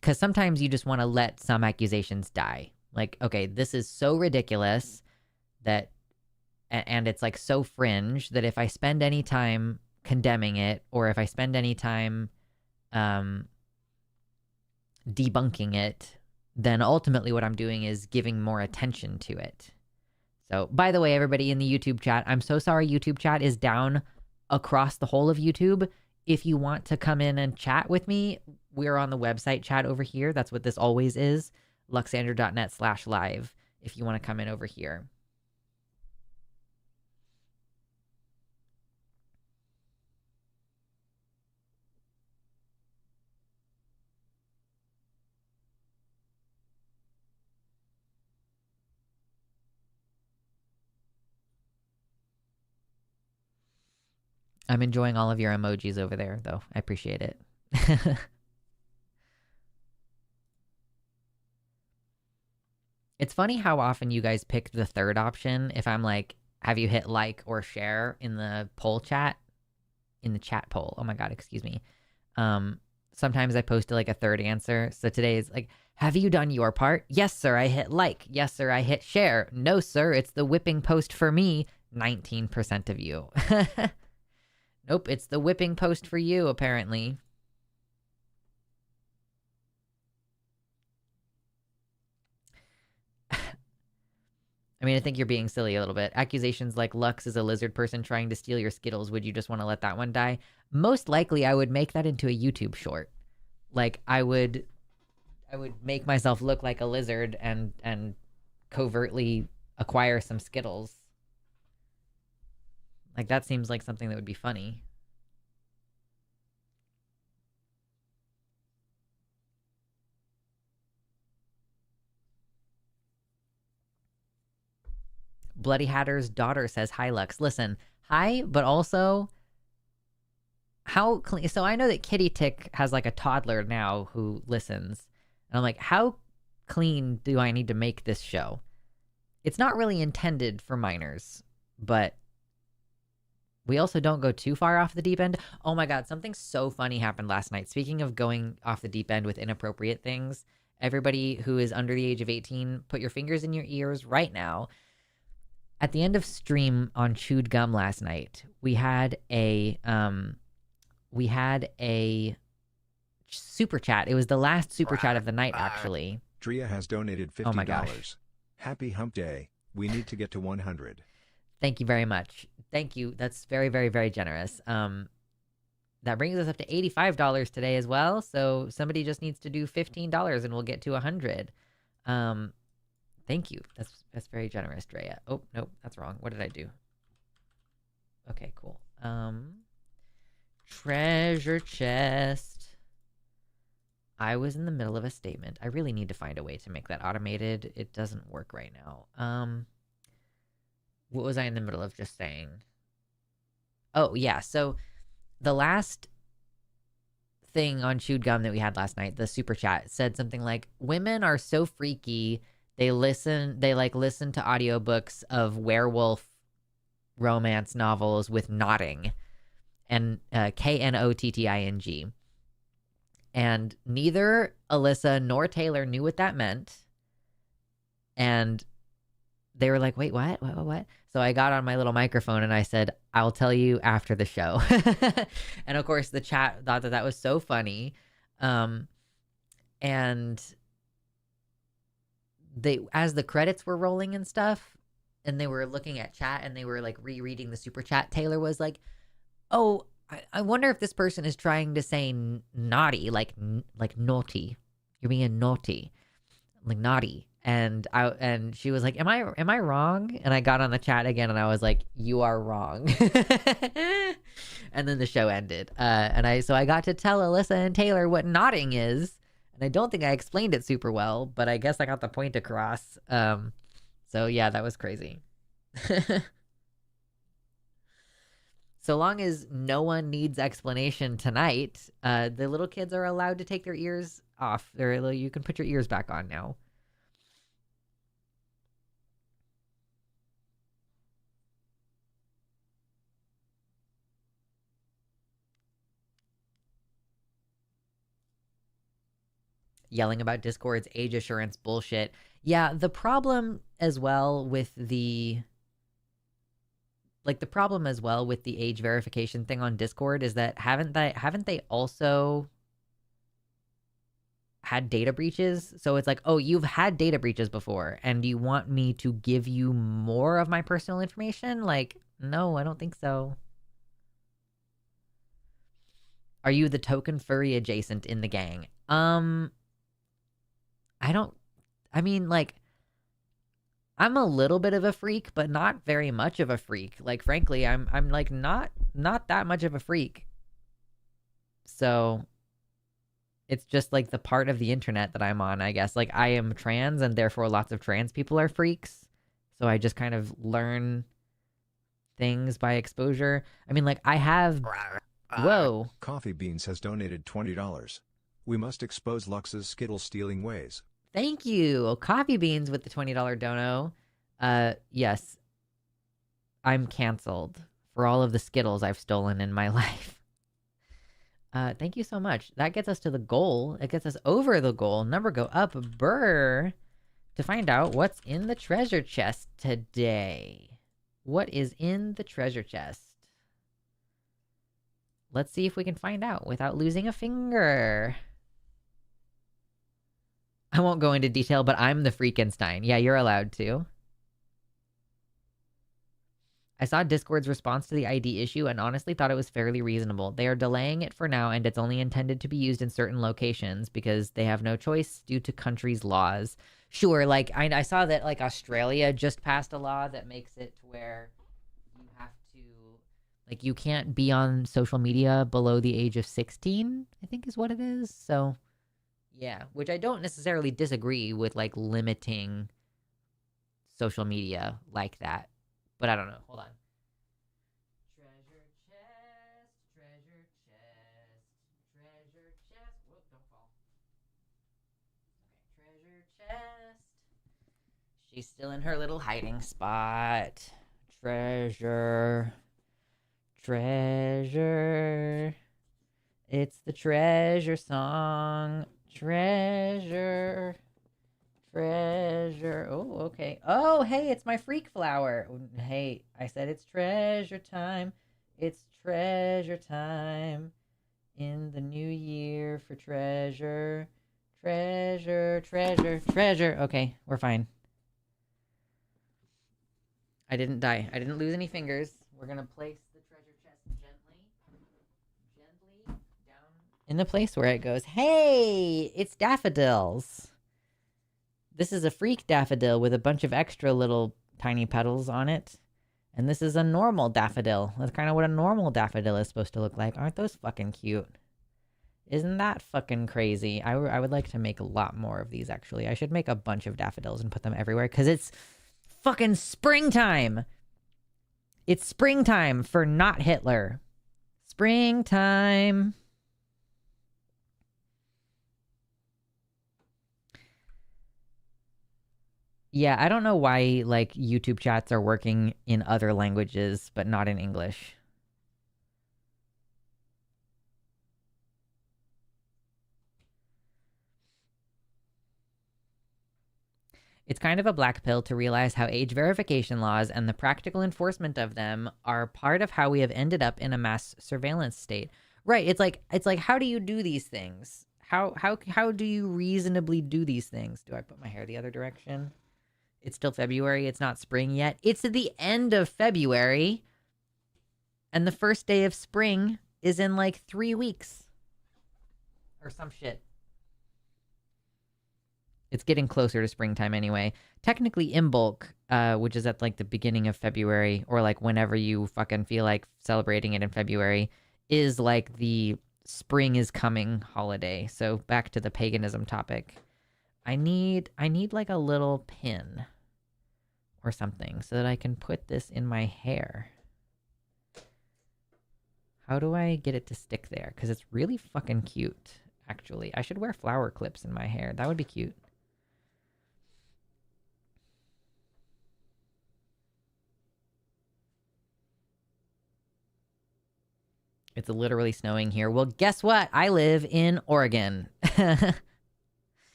Because sometimes you just want to let some accusations die. Like, okay, this is so ridiculous that, and it's like so fringe that if I spend any time condemning it, or if I spend any time debunking it, then ultimately what I'm doing is giving more attention to it. So, by the way, everybody in the YouTube chat, I'm so sorry YouTube chat is down across the whole of YouTube. If you want to come in and chat with me, we're on the website chat over here. That's what this always is, luxandra.net/live, if you want to come in over here. I'm enjoying all of your emojis over there, though. I appreciate it. It's funny how often you guys pick the third option. If I'm like, have you hit like or share in the poll chat? In the chat poll. Oh my God, excuse me. Sometimes I post like a third answer. So today is like, have you done your part? Yes, sir, I hit like. Yes, sir, I hit share. No, sir, it's the whipping post for me. 19% of you. Nope, it's the whipping post for you, apparently. I mean, I think you're being silly a little bit. Accusations like Lux is a lizard person trying to steal your Skittles. Would you just want to let that one die? Most likely, I would make that into a YouTube short. Like, I would make myself look like a lizard and covertly acquire some Skittles. Like, that seems like something that would be funny. Bloody Hatter's daughter says, hi, Lux. Listen, hi, but also, how clean. So I know that Kitty Tick has like a toddler now who listens. And I'm like, how clean do I need to make this show? It's not really intended for minors, but We also don't go too far off the deep end. Oh my God, something so funny happened last night. Speaking of going off the deep end with inappropriate things, everybody who is under the age of 18, put your fingers in your ears right now. At the end of stream on Chewed Gum last night, we had a super chat. It was the last super chat of the night, actually. Drea has donated $50. Oh my gosh. Happy hump day. We need to get to 100. Thank you very much. Thank you. That's very, very, very generous. That brings us up to $85 today as well. So somebody just needs to do $15 and we'll get to 100. Thank you. That's very generous, Drea. Oh, nope, that's wrong. What did I do? Okay, cool. Treasure chest. I was in the middle of a statement. I really need to find a way to make that automated. It doesn't work right now. What was I in the middle of just saying? Oh, yeah. So the last thing on Chewed Gum that we had last night, the super chat, said something like, women are so freaky. They listen to audiobooks of werewolf romance novels with knotting, and Knotting. And neither Alyssa nor Taylor knew what that meant. And they were like, wait, what? What? So I got on my little microphone and I said, I'll tell you after the show. And of course, the chat thought that was so funny. And they, as the credits were rolling and stuff, and they were looking at chat and they were like rereading the super chat, Taylor was like, oh, I wonder if this person is trying to say naughty, like naughty. You're being naughty, like naughty. And she was like, am I wrong? And I got on the chat again and I was like, you are wrong. And then the show ended. So I got to tell Alyssa and Taylor what knotting is. And I don't think I explained it super well, but I guess I got the point across. So yeah, that was crazy. So long as no one needs explanation tonight, the little kids are allowed to take their ears off. You can put your ears back on now. Yelling about Discord's age assurance bullshit. Yeah, the problem as well with the age verification thing on Discord is that haven't they also had data breaches? So it's like, oh, you've had data breaches before and you want me to give you more of my personal information? Like, no, I don't think so. Are you the token furry adjacent in the gang? I'm a little bit of a freak, but not very much of a freak. Like, frankly, I'm like not that much of a freak. So it's just like the part of the internet that I'm on, I guess. Like, I am trans and therefore lots of trans people are freaks. So I just kind of learn things by exposure. I mean, like, I have... Whoa. Coffee Beans has donated $20. We must expose Lux's Skittle stealing ways. Thank you. Coffee Beans with the $20 dono. Yes. I'm canceled for all of the Skittles I've stolen in my life. Thank you so much. That gets us to the goal. It gets us over the goal. Number go up. Burr. To find out what's in the treasure chest today. What is in the treasure chest? Let's see if we can find out without losing a finger. I won't go into detail, but I'm the Freakenstein. Yeah, you're allowed to. I saw Discord's response to the ID issue and honestly thought it was fairly reasonable. They are delaying it for now, and it's only intended to be used in certain locations because they have no choice due to country's laws. Sure, like, I saw that, like, Australia just passed a law that makes it to where you have to, like, you can't be on social media below the age of 16, I think is what it is. So... yeah, which I don't necessarily disagree with, like, limiting social media like that. But I don't know. Hold on. Treasure chest, treasure chest, treasure chest. Whoop, don't fall. Okay, treasure chest. She's still in her little hiding spot. Treasure Treasure. It's the treasure song. Treasure. Treasure. Oh, okay. Oh, hey, it's my freak flower. Hey, I said it's treasure time. It's treasure time in the new year for treasure. Treasure, treasure, treasure. Okay, we're fine. I didn't die. I didn't lose any fingers. We're going to place the treasure chest gently down in the place where it goes. Hey, it's daffodils. This is a freak daffodil with a bunch of extra little tiny petals on it. And this is a normal daffodil. That's kind of what a normal daffodil is supposed to look like. Aren't those fucking cute? Isn't that fucking crazy? I would like to make a lot more of these, actually. I should make a bunch of daffodils and put them everywhere because it's fucking springtime. It's springtime for not Hitler. Springtime. Yeah, I don't know why like YouTube chats are working in other languages but not in English. It's kind of a black pill to realize how age verification laws and the practical enforcement of them are part of how we have ended up in a mass surveillance state. Right, it's like how do you do these things? How do you reasonably do these things? Do I put my hair the other direction? It's still February. It's not spring yet. It's the end of February. And the first day of spring is in like 3 weeks. Or some shit. It's getting closer to springtime anyway. Technically, Imbolc, which is at like the beginning of February, or like whenever you fucking feel like celebrating it in February, is like the spring is coming holiday. So back to the paganism topic. I need like a little pin or something so that I can put this in my hair. How do I get it to stick there? Because it's really fucking cute, actually. I should wear flower clips in my hair. That would be cute. It's literally snowing here. Well, guess what? I live in Oregon.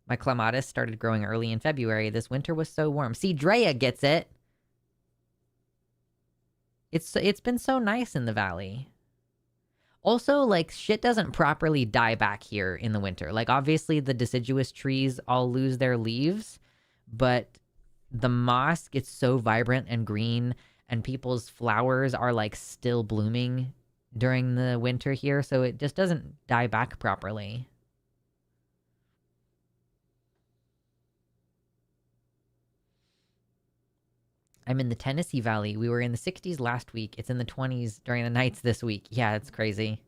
My clematis started growing early in February. This winter was so warm. See, Drea gets it. It's been so nice in the valley. Also, like, shit doesn't properly die back here in the winter. Like, obviously, the deciduous trees all lose their leaves, but the moss gets so vibrant and green, and people's flowers are, like, still blooming during the winter here, so it just doesn't die back properly. I'm in the Tennessee Valley. We were in the 60s last week. It's in the 20s during the nights this week. Yeah, it's crazy.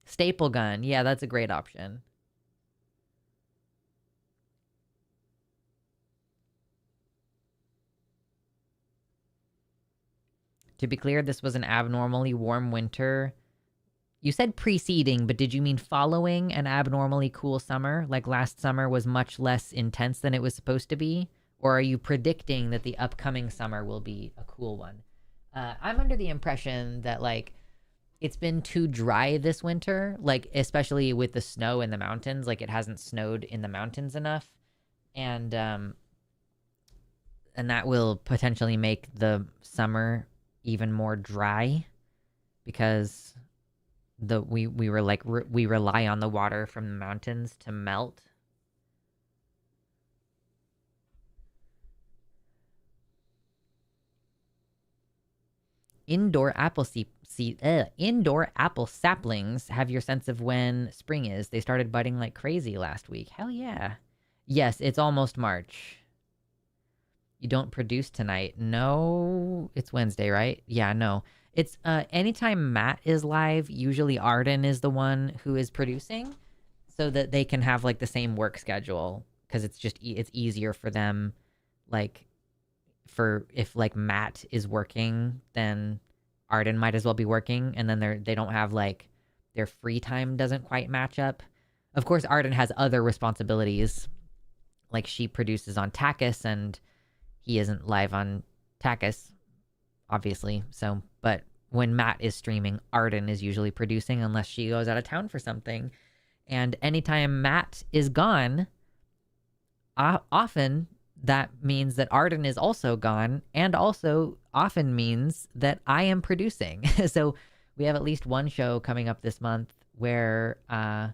Staple gun. Yeah, that's a great option. To be clear, this was an abnormally warm winter. You said preceding, but did you mean following an abnormally cool summer? Like last summer was much less intense than it was supposed to be? Or are you predicting that the upcoming summer will be a cool one? I'm under the impression that, like, it's been too dry this winter, like, especially with the snow in the mountains. Like, it hasn't snowed in the mountains enough. And that will potentially make the summer even more dry because we rely on the water from the mountains to melt. Indoor apple saplings have your sense of when spring is. They started budding like crazy last week. Hell yeah. Yes, it's almost March. You don't produce tonight. No, it's Wednesday, right? Yeah, no. It's anytime Matt is live, usually Arden is the one who is producing so that they can have like the same work schedule because it's just it's easier for them, like, for if like Matt is working, then Arden might as well be working, and then they don't have like their free time doesn't quite match up. Of course, Arden has other responsibilities. Like she produces on Takis and he isn't live on Takis, obviously. So, but when Matt is streaming, Arden is usually producing unless she goes out of town for something. And anytime Matt is gone, often that means that Arden is also gone, and also often means that I am producing. So we have at least one show coming up this month where I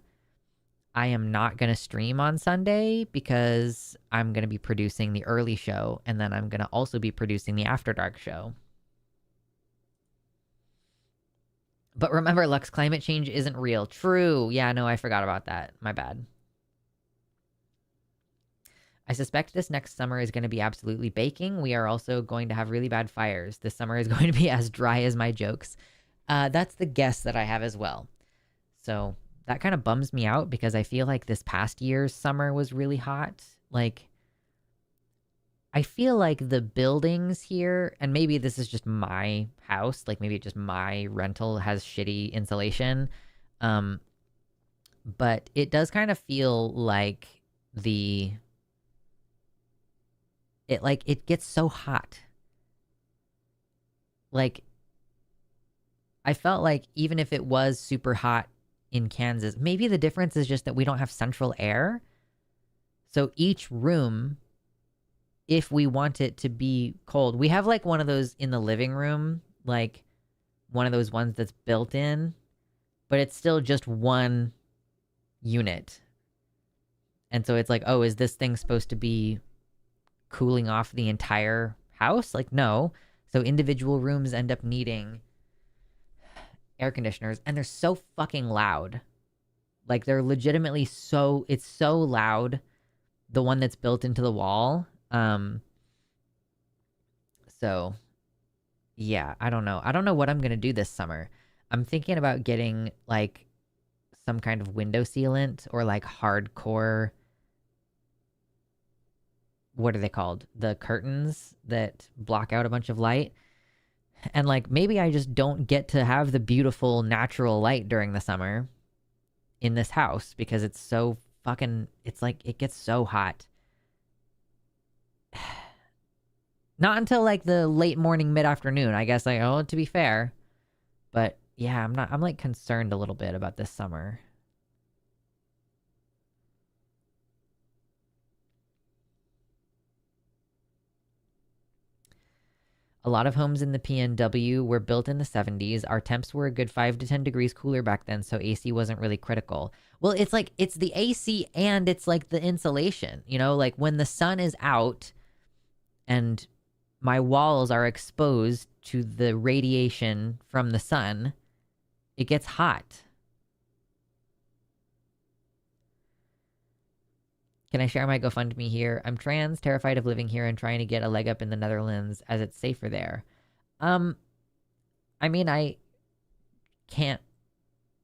am not going to stream on Sunday because I'm going to be producing the early show, and then I'm going to also be producing the After Dark show. But remember, Lux, climate change isn't real. True. Yeah, no, I forgot about that. My bad. I suspect this next summer is going to be absolutely baking. We are also going to have really bad fires. This summer is going to be as dry as my jokes. That's the guess that I have as well. So that kind of bums me out because I feel like this past year's summer was really hot. Like, I feel like the buildings here, and maybe this is just my house, like maybe just my rental has shitty insulation. But it does kind of feel like it gets so hot. Like, I felt like even if it was super hot in Kansas, maybe the difference is just that we don't have central air. So each room, if we want it to be cold, we have like one of those in the living room, like one of those ones that's built in, but it's still just one unit. And so it's like, oh, is this thing supposed to be cooling off the entire house? Like, no. So individual rooms end up needing air conditioners, and they're so fucking loud. Like, they're legitimately it's so loud, the one that's built into the wall. So yeah, I don't know what I'm gonna do this summer. I'm thinking about getting like some kind of window sealant or like hardcore, what are they called? The curtains that block out a bunch of light. And like, maybe I just don't get to have the beautiful natural light during the summer in this house because it's so fucking, it's like, it gets so hot. Not until like the late morning, mid-afternoon, I guess. Like, oh, to be fair. But yeah, I'm like concerned a little bit about this summer. A lot of homes in the PNW were built in the 70s. Our temps were a good 5 to 10 degrees cooler back then, so AC wasn't really critical. Well, it's like, it's the AC and it's like the insulation, you know, like when the sun is out and my walls are exposed to the radiation from the sun, it gets hot. Can I share my GoFundMe here? I'm trans, terrified of living here and trying to get a leg up in the Netherlands as it's safer there. I mean, I can't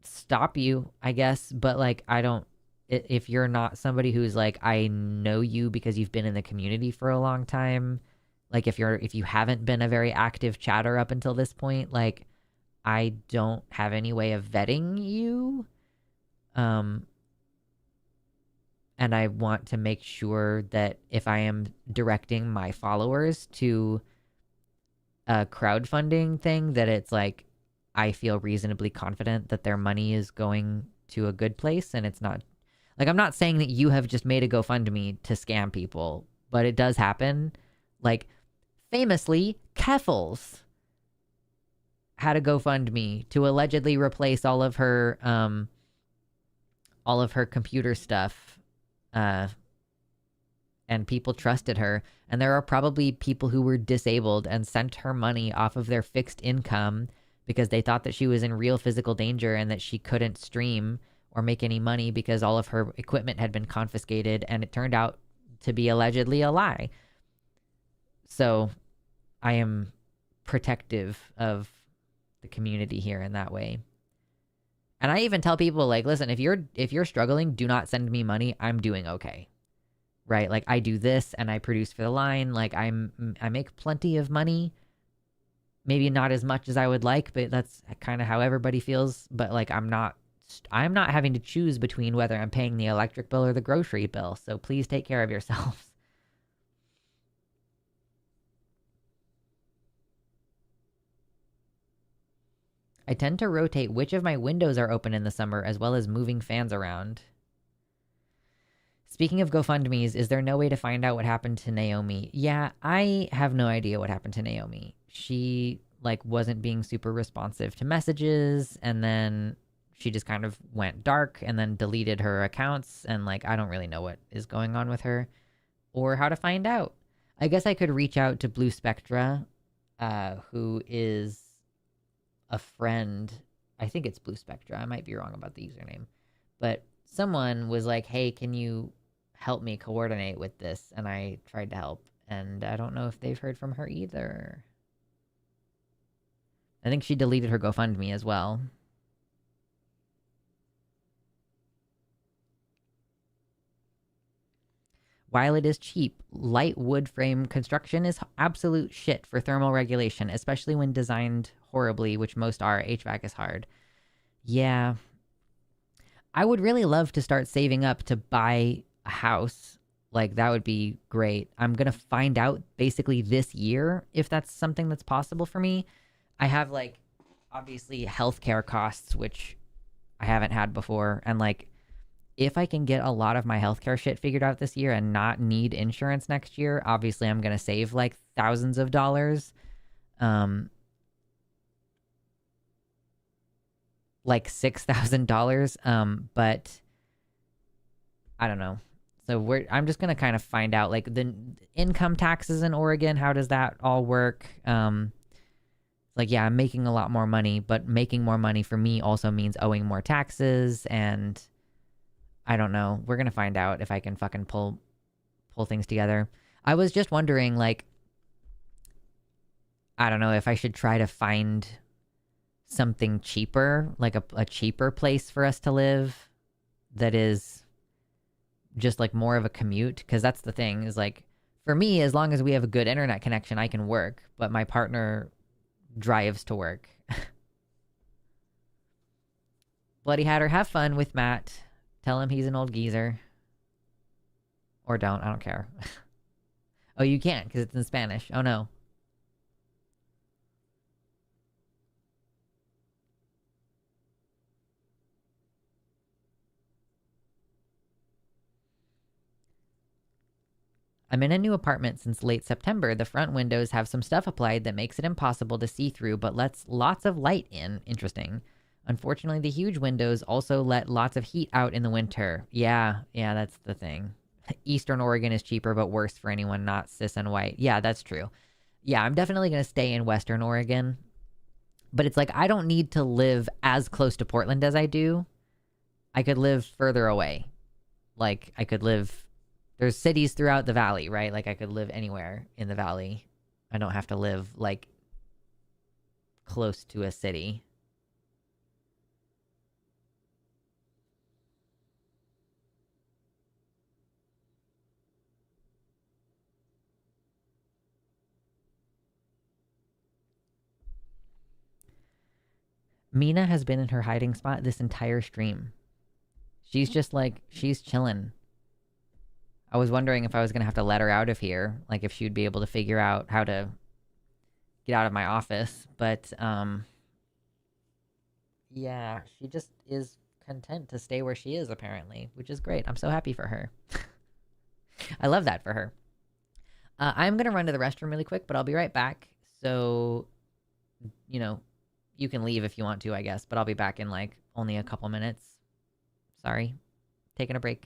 stop you, I guess, but like, if you're not somebody who's like, I know you because you've been in the community for a long time, like if you haven't been a very active chatter up until this point, like I don't have any way of vetting you. And I want to make sure that if I am directing my followers to a crowdfunding thing, that it's like, I feel reasonably confident that their money is going to a good place. And it's not like, I'm not saying that you have just made a GoFundMe to scam people, but it does happen. Like famously, Keffels had a GoFundMe to allegedly replace all of her computer stuff. And people trusted her. And there are probably people who were disabled and sent her money off of their fixed income because they thought that she was in real physical danger and that she couldn't stream or make any money because all of her equipment had been confiscated, and it turned out to be allegedly a lie. So I am protective of the community here in that way. And I even tell people, like, listen, if you're struggling, do not send me money. I'm doing okay. Right? Like, I do this and I produce for the line. Like, I make plenty of money. Maybe not as much as I would like, but that's kind of how everybody feels. But like, I'm not I'm not having to choose between whether I'm paying the electric bill or the grocery bill. So please take care of yourselves. I tend to rotate which of my windows are open in the summer as well as moving fans around. Speaking of GoFundMe's, is there no way to find out what happened to Naomi? Yeah, I have no idea what happened to Naomi. She like wasn't being super responsive to messages, and then she just kind of went dark and then deleted her accounts, and like I don't really know what is going on with her or how to find out. I guess I could reach out to Blue Spectra, who is a friend. I think it's Blue Spectra. I might be wrong about the username. But someone was like, hey, can you help me coordinate with this? And I tried to help. And I don't know if they've heard from her either. I think she deleted her GoFundMe as well. While it is cheap, light wood frame construction is absolute shit for thermal regulation, especially when designed horribly, which most are. HVAC is hard. Yeah. I would really love to start saving up to buy a house. Like, that would be great. I'm going to find out basically this year if that's something that's possible for me. I have, like, obviously healthcare costs, which I haven't had before. And, like, if I can get a lot of my healthcare shit figured out this year and not need insurance next year, obviously I'm going to save like thousands of dollars. Like $6,000. But I don't know. So I'm just going to kind of find out like the income taxes in Oregon. How does that all work? Like, yeah, I'm making a lot more money, but making more money for me also means owing more taxes, and I don't know. We're gonna find out if I can fucking pull things together. I was just wondering, like, I don't know if I should try to find something cheaper, like a cheaper place for us to live that is just like more of a commute. Because that's the thing is like, for me, as long as we have a good internet connection, I can work. But my partner drives to work. Bloody Hatter, have fun with Matt. Tell him he's an old geezer. Or don't. I don't care. Oh, you can't because it's in Spanish. Oh, no. I'm in a new apartment since late September. The front windows have some stuff applied that makes it impossible to see through, but lets lots of light in. Interesting. Unfortunately, the huge windows also let lots of heat out in the winter. Yeah, that's the thing. Eastern Oregon is cheaper, but worse for anyone not cis and white. Yeah, that's true. Yeah, I'm definitely going to stay in Western Oregon. But it's like, I don't need to live as close to Portland as I do. I could live further away. Like, I could live... There's cities throughout the valley, right? Like, I could live anywhere in the valley. I don't have to live, like, close to a city. Mina has been in her hiding spot this entire stream. She's just, like, she's chilling. I was wondering if I was going to have to let her out of here. Like, if she would be able to figure out how to get out of my office. But, yeah, she just is content to stay where she is, apparently, which is great. I'm so happy for her. I love that for her. I'm going to run to the restroom really quick, but I'll be right back. So, you know, you can leave if you want to, I guess, but I'll be back in like only a couple minutes. Sorry. Taking a break.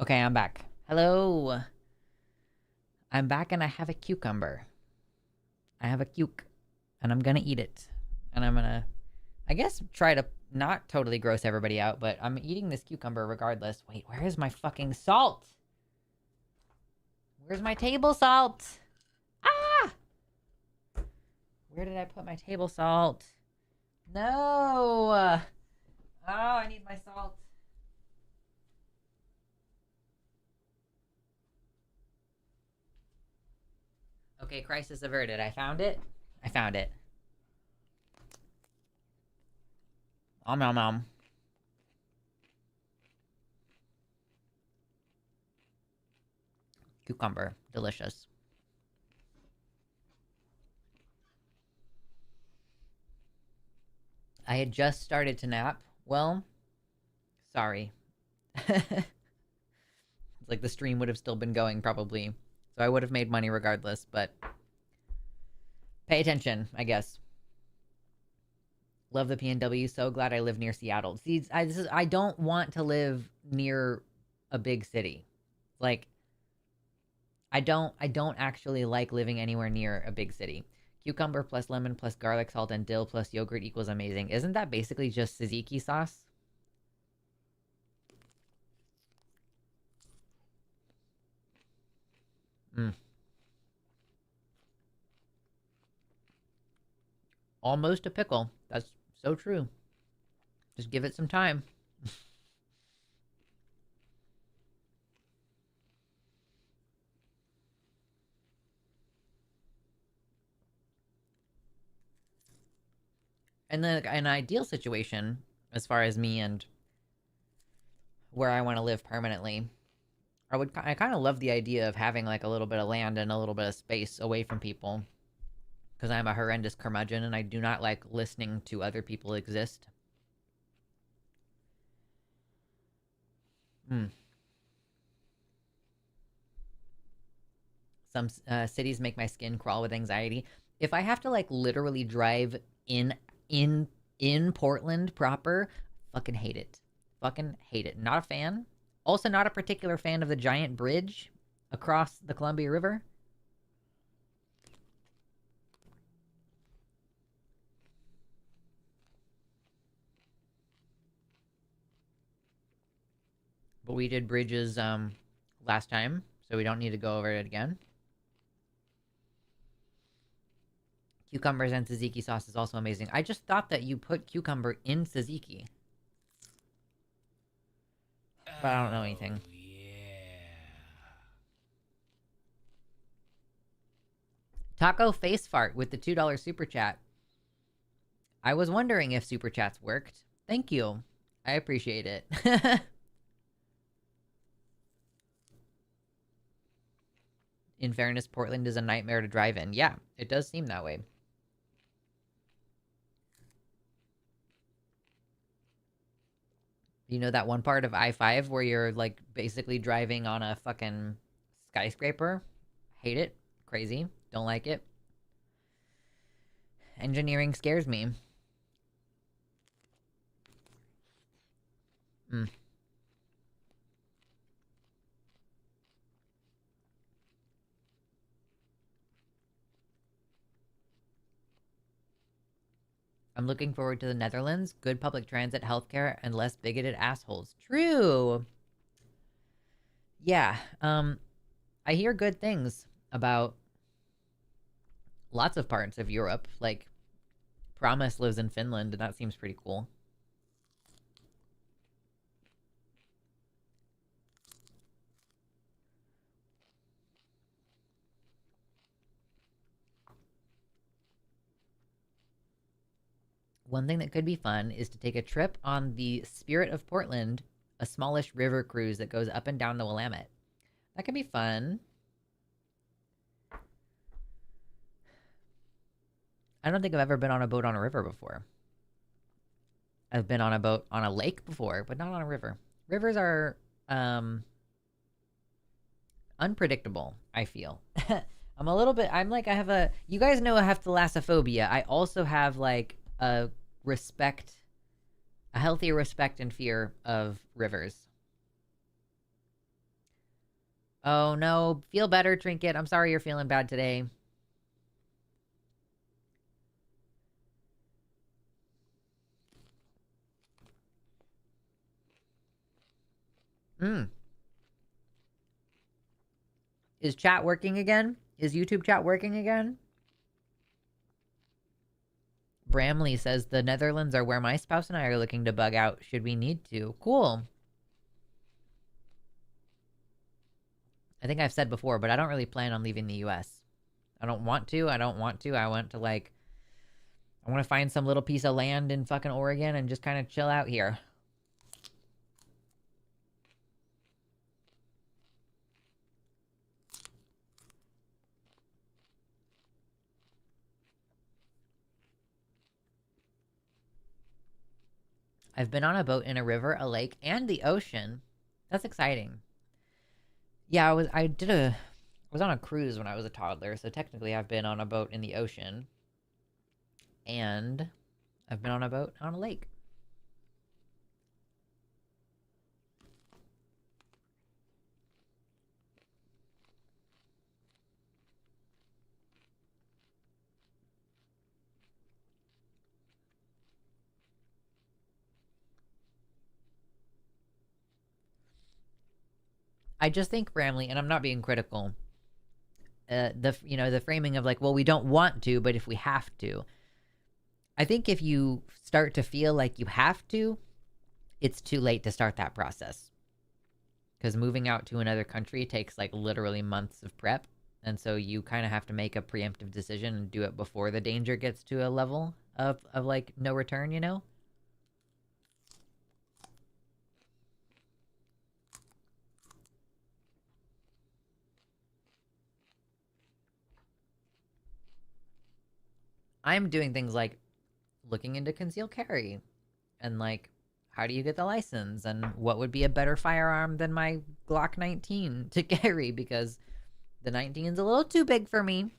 Okay, I'm back. Hello. I'm back and I have a cucumber. I have a cuke. And I'm gonna eat it. And I'm gonna, I guess, try to not totally gross everybody out, but I'm eating this cucumber regardless. Wait, where is my fucking salt? Where's my table salt? Ah! Where did I put my table salt? No! Oh, I need my salt. Okay, crisis averted. I found it. I found it. Om nom nom. Cucumber. Delicious. I had just started to nap. Well, sorry. It's like the stream would have still been going probably. So I would have made money regardless, but pay attention, I guess. Love the PNW. So glad I live near Seattle. See, I don't want to live near a big city. Like, I don't actually like living anywhere near a big city. Cucumber plus lemon plus garlic salt and dill plus yogurt equals amazing. Isn't that basically just tzatziki sauce? Almost a pickle. That's so true. Just give it some time. And then an ideal situation, as far as me and where I want to live permanently, I kind of love the idea of having like a little bit of land and a little bit of space away from people, because I'm a horrendous curmudgeon and I do not like listening to other people exist. Some cities make my skin crawl with anxiety. If I have to like literally drive in Portland proper, fucking hate it. Fucking hate it. Not a fan. Also not a particular fan of the giant bridge across the Columbia River. But we did bridges last time, so we don't need to go over it again. Cucumbers and tzatziki sauce is also amazing. I just thought that you put cucumber in tzatziki. But I don't know anything. Taco Face Fart with the $2 super chat. I was wondering if super chats worked. Thank you. I appreciate it. In fairness, Portland is a nightmare to drive in. Yeah, it does seem that way. You know that one part of I-5 where you're like basically driving on a fucking skyscraper? Hate it. Crazy. Don't like it. Engineering scares me. I'm looking forward to the Netherlands. Good public transit, healthcare, and less bigoted assholes. True. Yeah. I hear good things about lots of parts of Europe. Like, Promise lives in Finland, and that seems pretty cool. One thing that could be fun is to take a trip on the Spirit of Portland, a smallish river cruise that goes up and down the Willamette. That could be fun. I don't think I've ever been on a boat on a river before. I've been on a boat on a lake before, but not on a river. Rivers are unpredictable, I feel. I'm a little bit, I have a, you guys know I have thalassophobia. I also have like a healthy respect and fear of rivers. Oh no, feel better, Trinket. I'm sorry you're feeling bad today. Mm. Is chat working again? Is YouTube chat working again? Bramley says the Netherlands are where my spouse and I are looking to bug out should we need to. Cool. I think I've said before, but I don't really plan on leaving the US. I don't want to. I want to. I want to find some little piece of land in fucking Oregon and just kind of chill out here. I've been on a boat in a river, a lake, and the ocean. That's exciting. Yeah, I was on a cruise when I was a toddler, so technically I've been on a boat in the ocean and I've been on a boat on a lake. I just think Bramley, and I'm not being critical, the framing of like, well, we don't want to, but if we have to. I think if you start to feel like you have to, it's too late to start that process. Because moving out to another country takes like literally months of prep. And so you kind of have to make a preemptive decision and do it before the danger gets to a level of like no return, you know? I'm doing things like looking into concealed carry and like how do you get the license and what would be a better firearm than my Glock 19 to carry because the 19 is a little too big for me.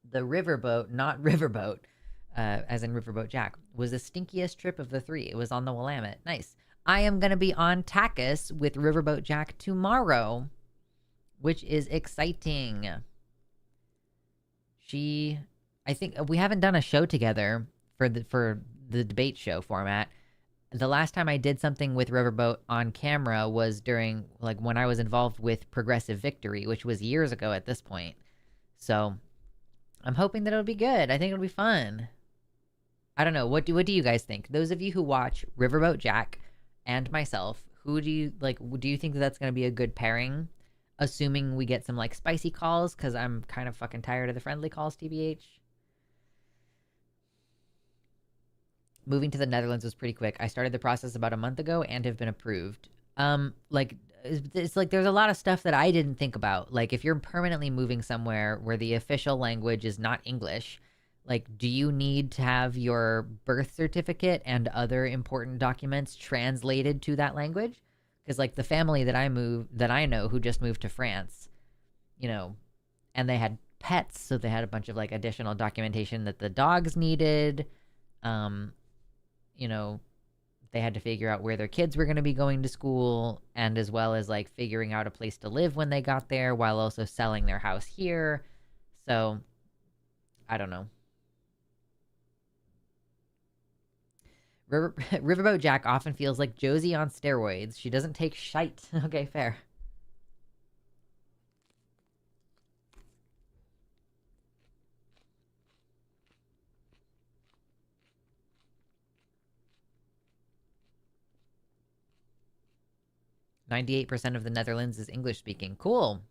The riverboat, not riverboat, as in Riverboat Jack, was the stinkiest trip of the three. It was on the Willamette. Nice. I am going to be on Takis with Riverboat Jack tomorrow, which is exciting. I think we haven't done a show together for the debate show format. The last time I did something with Riverboat on camera was during like when I was involved with Progressive Victory, which was years ago at this point. So I'm hoping that it'll be good. I think it'll be fun. I don't know. What do you guys think? Those of you who watch Riverboat Jack and myself, who do you like? Do you think that that's going to be a good pairing? Assuming we get some like spicy calls, because I'm kind of fucking tired of the friendly calls, TBH. Moving to the Netherlands was pretty quick. I started the process about a month ago and have been approved. Like it's like there's a lot of stuff that I didn't think about. Like if you're permanently moving somewhere where the official language is not English, like do you need to have your birth certificate and other important documents translated to that language? Because like the family that I know who just moved to France, you know, and they had pets, so they had a bunch of like additional documentation that the dogs needed. Um, you know, they had to figure out where their kids were going to be going to school and as well as like figuring out a place to live when they got there while also selling their house here. So, I don't know. Riverboat Jack often feels like Josie on steroids. She doesn't take shite. Okay, fair. 98% of the Netherlands is English speaking. Cool.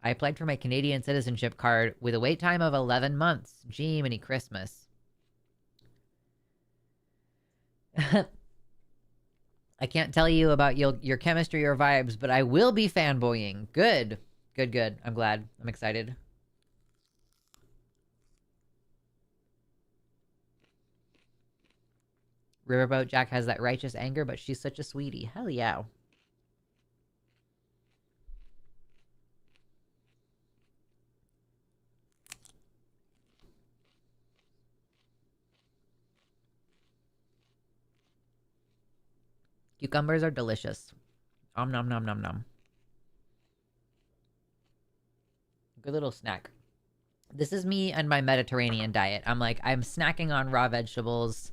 I applied for my Canadian citizenship card with a wait time of 11 months. Gee, many Christmas. I can't tell you about your chemistry or vibes, but I will be fanboying. Good. Good, good. I'm glad. I'm excited. Riverboat Jack has that righteous anger, but she's such a sweetie. Hell yeah. Cucumbers are delicious. Om nom nom nom nom. Good little snack. This is me and my Mediterranean diet. I'm snacking on raw vegetables.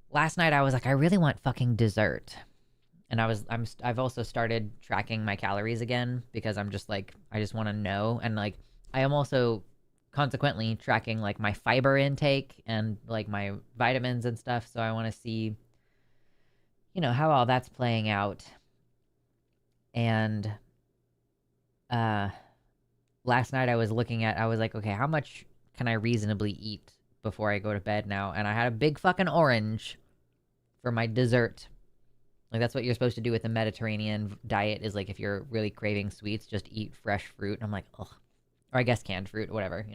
Last night I was like, I really want fucking dessert. And I've also started tracking my calories again because I'm just like, I just want to know. And like, I am also consequently tracking like my fiber intake and like my vitamins and stuff. So I want to see, how all that's playing out. And last night I was like, okay, how much can I reasonably eat before I go to bed now? And I had a big fucking orange for my dessert. Like, that's what you're supposed to do with the Mediterranean diet, is like, if you're really craving sweets, just eat fresh fruit. And I'm like, ugh. Or I guess canned fruit, whatever,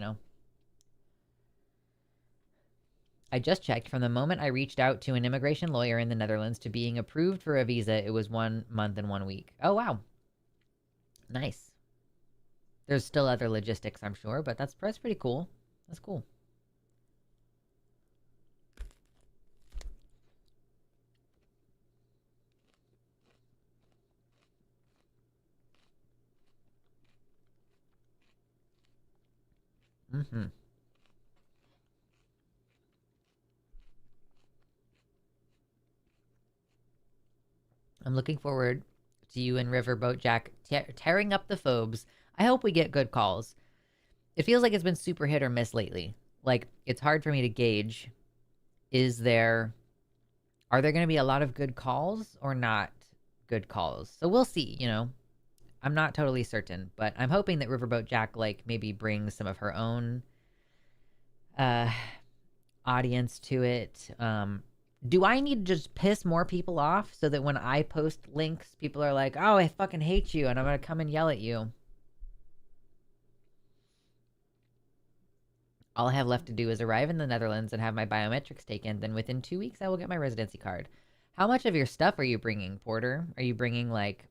I just checked. From the moment I reached out to an immigration lawyer in the Netherlands to being approved for a visa, it was 1 month and 1 week. Oh, wow. Nice. There's still other logistics, I'm sure, but that's pretty cool. That's cool. Mm-hmm. I'm looking forward to you and Riverboat Jack tearing up the phobes. I hope we get good calls. It feels like it's been super hit or miss lately. Like, it's hard for me to gauge. Are there going to be a lot of good calls or not good calls? So we'll see, I'm not totally certain, but I'm hoping that Riverboat Jack, like, maybe brings some of her own audience to it. Do I need to just piss more people off so that when I post links, people are like, oh, I fucking hate you and I'm going to come and yell at you? All I have left to do is arrive in the Netherlands and have my biometrics taken. Then within 2 weeks, I will get my residency card. How much of your stuff are you bringing, Porter? Are you bringing, like,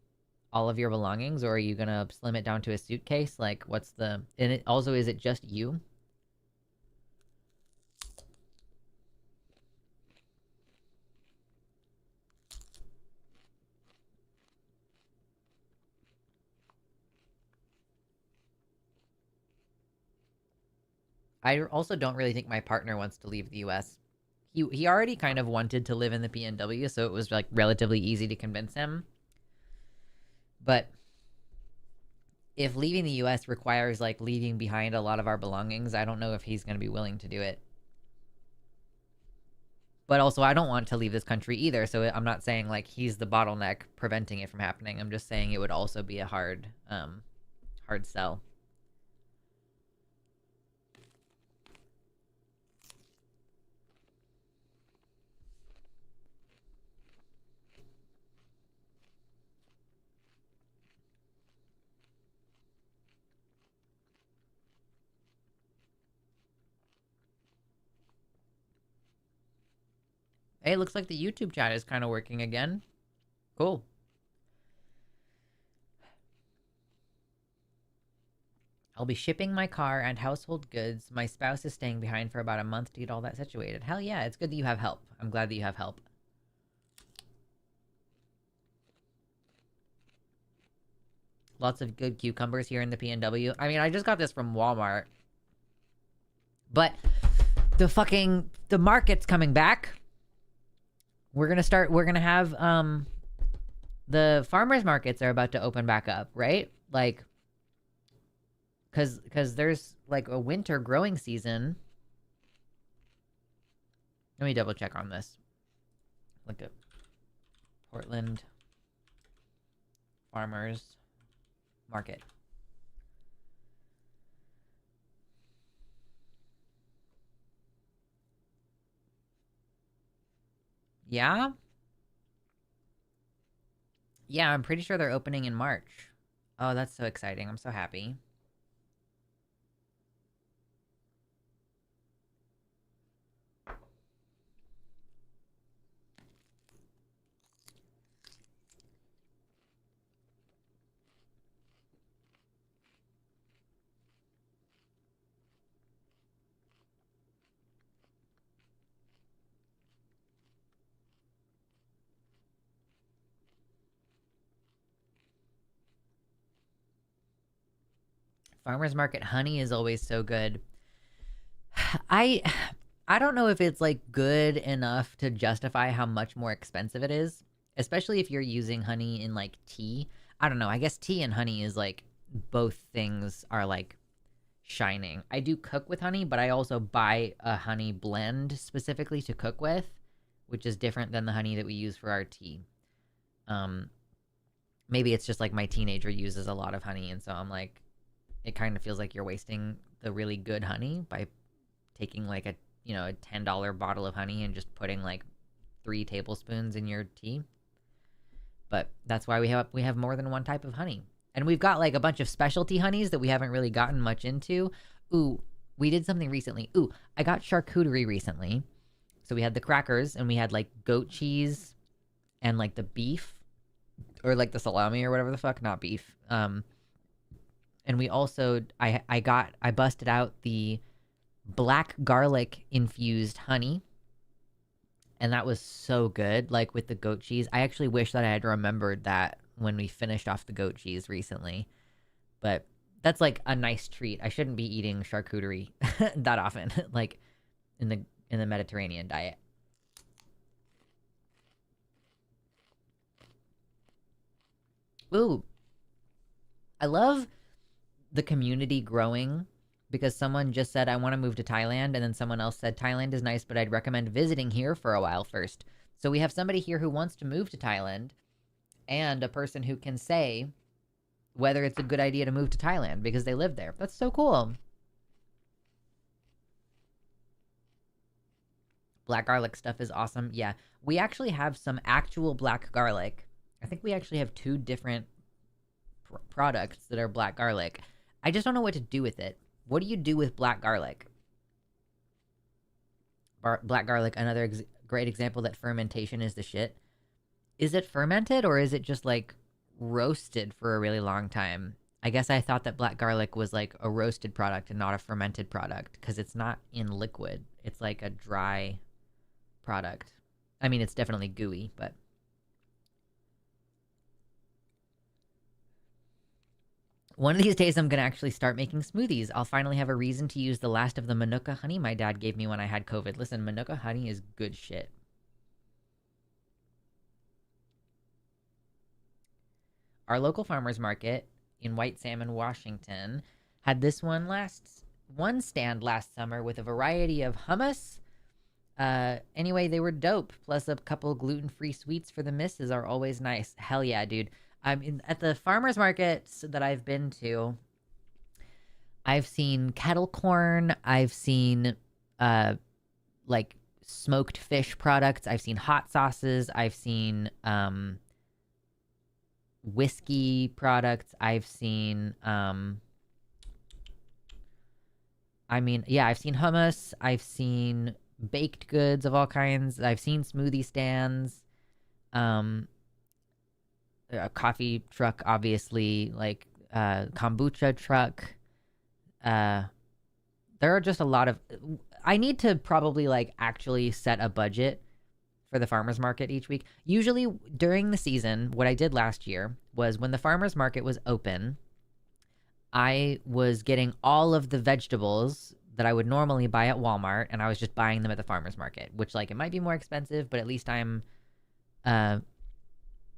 all of your belongings, or are you going to slim it down to a suitcase? Like, and it also, is it just you? I also don't really think my partner wants to leave the US. He already kind of wanted to live in the PNW, so it was like relatively easy to convince him. But if leaving the US requires like leaving behind a lot of our belongings, I don't know if he's going to be willing to do it. But also, I don't want to leave this country either, so I'm not saying like he's the bottleneck preventing it from happening. I'm just saying it would also be a hard sell. Hey, it looks like the YouTube chat is kind of working again. Cool. I'll be shipping my car and household goods. My spouse is staying behind for about a month to get all that situated. Hell yeah, it's good that you have help. I'm glad that you have help. Lots of good cucumbers here in the PNW. I mean, I just got this from Walmart. But the market's coming back. We're gonna have the farmers markets are about to open back up, right? Like, cause there's like a winter growing season. Let me double check on this. Look at Portland farmers market. Yeah? Yeah, I'm pretty sure they're opening in March. Oh, that's so exciting. I'm so happy. Farmers market honey is always so good. I I don't know if it's like good enough to justify how much more expensive it is, especially if you're using honey in like tea. I don't know. I guess tea and honey is like both things are like shining. I do cook with honey, but I also buy a honey blend specifically to cook with, which is different than the honey that we use for our tea. Um Maybe it's just like my teenager uses a lot of honey and so I'm like it kind of feels like you're wasting the really good honey by taking like a a $10 bottle of honey and just putting like 3 tablespoons in your tea. But that's why we have more than one type of honey, and we've got like a bunch of specialty honeys that we haven't really gotten much into. Ooh, we did something recently. Ooh, I got charcuterie recently. So we had the crackers and we had like goat cheese and like the beef or like the salami or whatever the fuck, not beef. And we also I busted out the black garlic infused honey, and that was so good, like with the goat cheese. I actually wish that I had remembered that when we finished off the goat cheese recently, but that's like a nice treat. I shouldn't be eating charcuterie that often, like in the Mediterranean diet. Ooh, I love the community growing because someone just said, I want to move to Thailand. And then someone else said, Thailand is nice, but I'd recommend visiting here for a while first. So we have somebody here who wants to move to Thailand and a person who can say whether it's a good idea to move to Thailand because they live there. That's so cool. Black garlic stuff is awesome. Yeah, we actually have some actual black garlic. I think we actually have two different products that are black garlic. I just don't know what to do with it. What do you do with black garlic? Black garlic, another great example that fermentation is the shit. Is it fermented or is it just like roasted for a really long time? I guess I thought that black garlic was like a roasted product and not a fermented product because it's not in liquid. It's like a dry product. I mean, it's definitely gooey, but one of these days I'm going to actually start making smoothies. I'll finally have a reason to use the last of the Manuka honey my dad gave me when I had COVID. Listen, Manuka honey is good shit. Our local farmers market in White Salmon, Washington, had this one stand last summer with a variety of hummus. Anyway, they were dope. Plus a couple gluten-free sweets for the misses are always nice. Hell yeah, dude. I mean, at the farmers markets that I've been to, I've seen kettle corn. I've seen like smoked fish products. I've seen hot sauces. I've seen whiskey products. I've seen I've seen hummus. I've seen baked goods of all kinds. I've seen smoothie stands. A coffee truck, obviously, like kombucha truck. There are just a lot of. I need to probably like actually set a budget for the farmers market each week. Usually during the season, what I did last year was when the farmers market was open, I was getting all of the vegetables that I would normally buy at Walmart, and I was just buying them at the farmers market, which like it might be more expensive, but at least I'm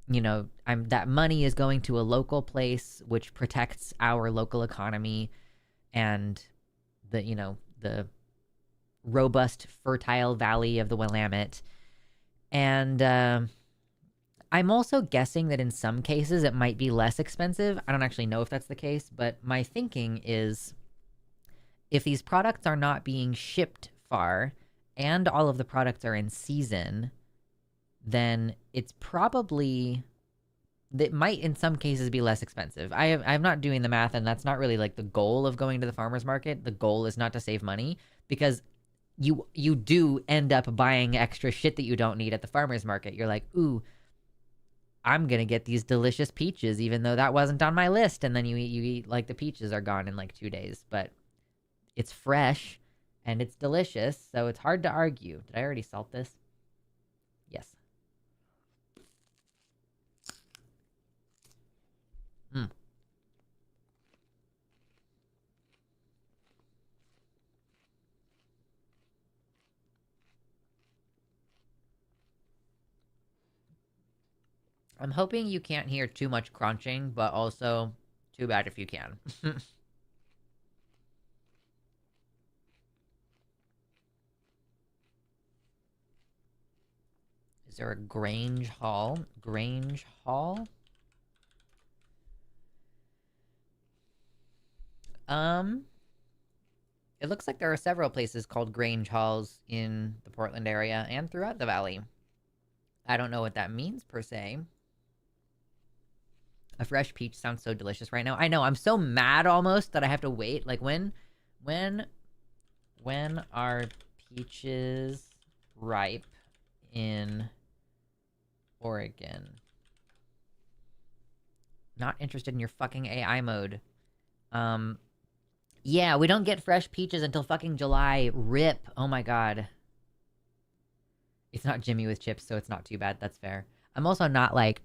that money is going to a local place which protects our local economy and the robust fertile valley of the Willamette. And I'm also guessing that in some cases it might be less expensive. I don't actually know if that's the case, but my thinking is if these products are not being shipped far and all of the products are in season, then it's probably that might in some cases be less expensive. I'm not doing the math, and that's not really like the goal of going to the farmers market. The goal is not to save money because you do end up buying extra shit that you don't need at the farmers market. You're like, ooh, I'm gonna get these delicious peaches, even though that wasn't on my list. And then you eat like the peaches are gone in like 2 days, but it's fresh and it's delicious, so it's hard to argue. Did I already salt this? Yes. I'm hoping you can't hear too much crunching, but also too bad if you can. Is there a Grange Hall? Grange Hall? It looks like there are several places called Grange Halls in the Portland area and throughout the valley. I don't know what that means per se. A fresh peach sounds so delicious right now. I know, I'm so mad almost that I have to wait. Like when are peaches ripe in Oregon? Not interested in your fucking AI mode. Yeah, we don't get fresh peaches until fucking July. Rip. Oh my god. It's not Jimmy with chips, so it's not too bad. That's fair. I'm also not, like,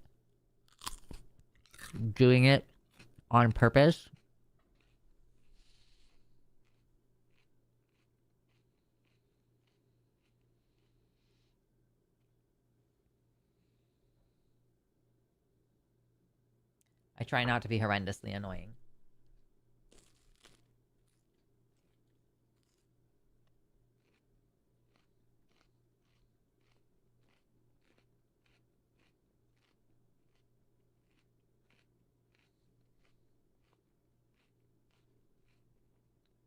doing it on purpose. I try not to be horrendously annoying.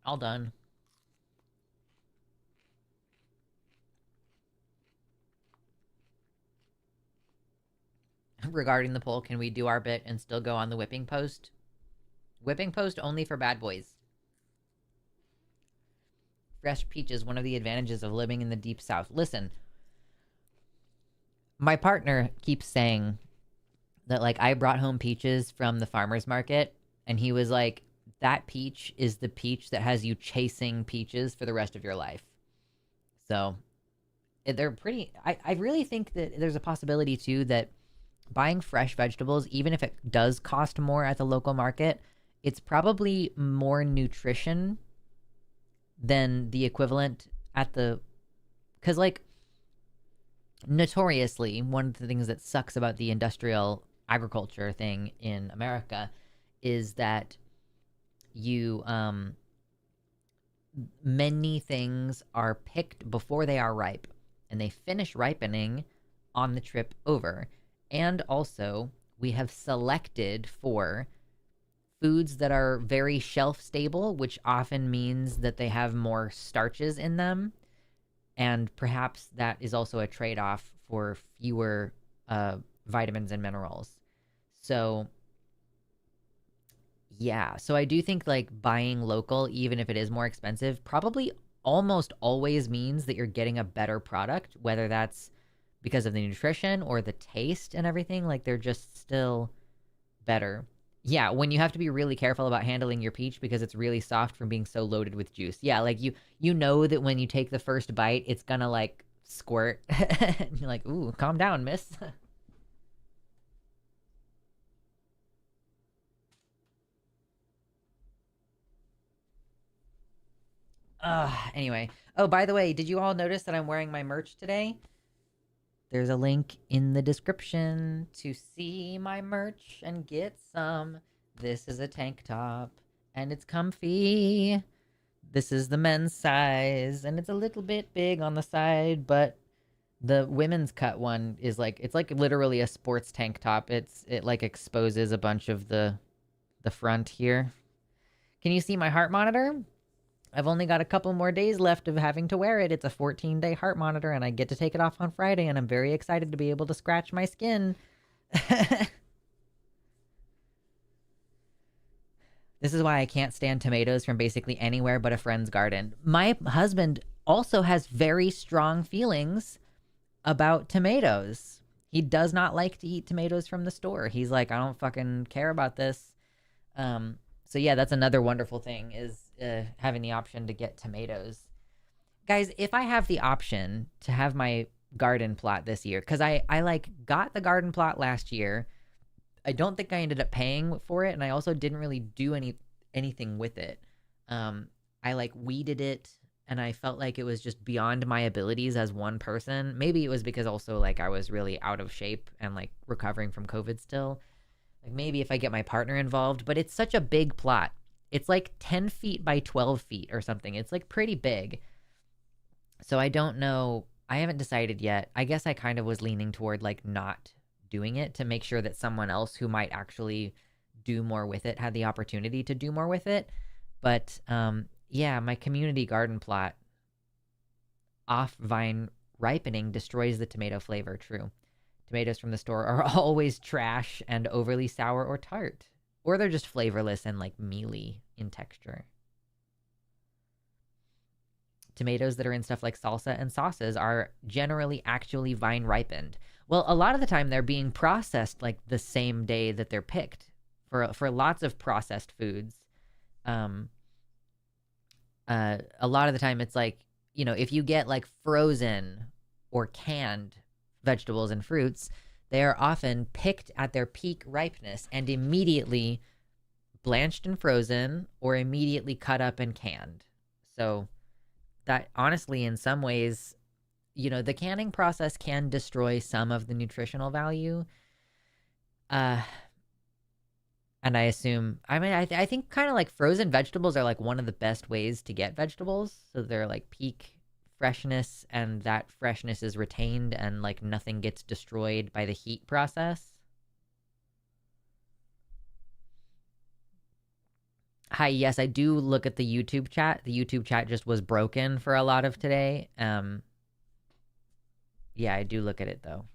All done. Regarding the poll, can we do our bit and still go on the whipping post? Whipping post only for bad boys. Fresh peaches, one of the advantages of living in the deep south. Listen, my partner keeps saying that, like, I brought home peaches from the farmer's market, and he was like, that peach is the peach that has you chasing peaches for the rest of your life. So they're pretty. I really think that there's a possibility too that buying fresh vegetables, even if it does cost more at the local market, it's probably more nutrition than the equivalent at the, because, like, notoriously, one of the things that sucks about the industrial agriculture thing in America is that you many things are picked before they are ripe, and they finish ripening on the trip over. And also, we have selected for foods that are very shelf stable, which often means that they have more starches in them, and perhaps that is also a trade-off for fewer vitamins and minerals. So yeah, so I do think, like, buying local, even if it is more expensive, probably almost always means that you're getting a better product, whether that's because of the nutrition or the taste and everything. Like, they're just still better. Yeah, when you have to be really careful about handling your peach because it's really soft from being so loaded with juice. Yeah, like, you know that when you take the first bite, it's gonna, like, squirt. And you're like, ooh, calm down, miss. Anyway. Oh, by the way, did you all notice that I'm wearing my merch today? There's a link in the description to see my merch and get some. This is a tank top, and it's comfy. This is the men's size, and it's a little bit big on the side, but the women's cut one is like, it's like literally a sports tank top. It like exposes a bunch of the front here. Can you see my heart monitor? I've only got a couple more days left of having to wear it. It's a 14-day heart monitor, and I get to take it off on Friday, and I'm very excited to be able to scratch my skin. This is why I can't stand tomatoes from basically anywhere but a friend's garden. My husband also has very strong feelings about tomatoes. He does not like to eat tomatoes from the store. He's like, I don't fucking care about this. So yeah, that's another wonderful thing, is having the option to get tomatoes. Guys, if I have the option to have my garden plot this year, because I like got the garden plot last year. I don't think I ended up paying for it, and I also didn't really do anything with it. I like weeded it, and I felt like it was just beyond my abilities as one person. Maybe it was because also like I was really out of shape and like recovering from COVID still. Like maybe if I get my partner involved, but it's such a big plot. It's like 10 feet by 12 feet or something. It's like pretty big. So I don't know. I haven't decided yet. I guess I kind of was leaning toward like not doing it to make sure that someone else who might actually do more with it had the opportunity to do more with it. But yeah, my community garden plot off vine ripening destroys the tomato flavor. True. Tomatoes from the store are always trash and overly sour or tart. Or they're just flavorless and like mealy in texture. Tomatoes that are in stuff like salsa and sauces are generally actually vine ripened. Well, a lot of the time they're being processed like the same day that they're picked. For lots of processed foods, a lot of the time it's like, you know, if you get like frozen or canned vegetables and fruits, they are often picked at their peak ripeness and immediately blanched and frozen or immediately cut up and canned. So that honestly, in some ways, you know, the canning process can destroy some of the nutritional value. And I assume, I mean, I think kind of like frozen vegetables are like one of the best ways to get vegetables. So they're like peak freshness, and that freshness is retained and like nothing gets destroyed by the heat process. Hi, yes, I do look at the YouTube chat. The YouTube chat just was broken for a lot of today. Yeah, I do look at it though.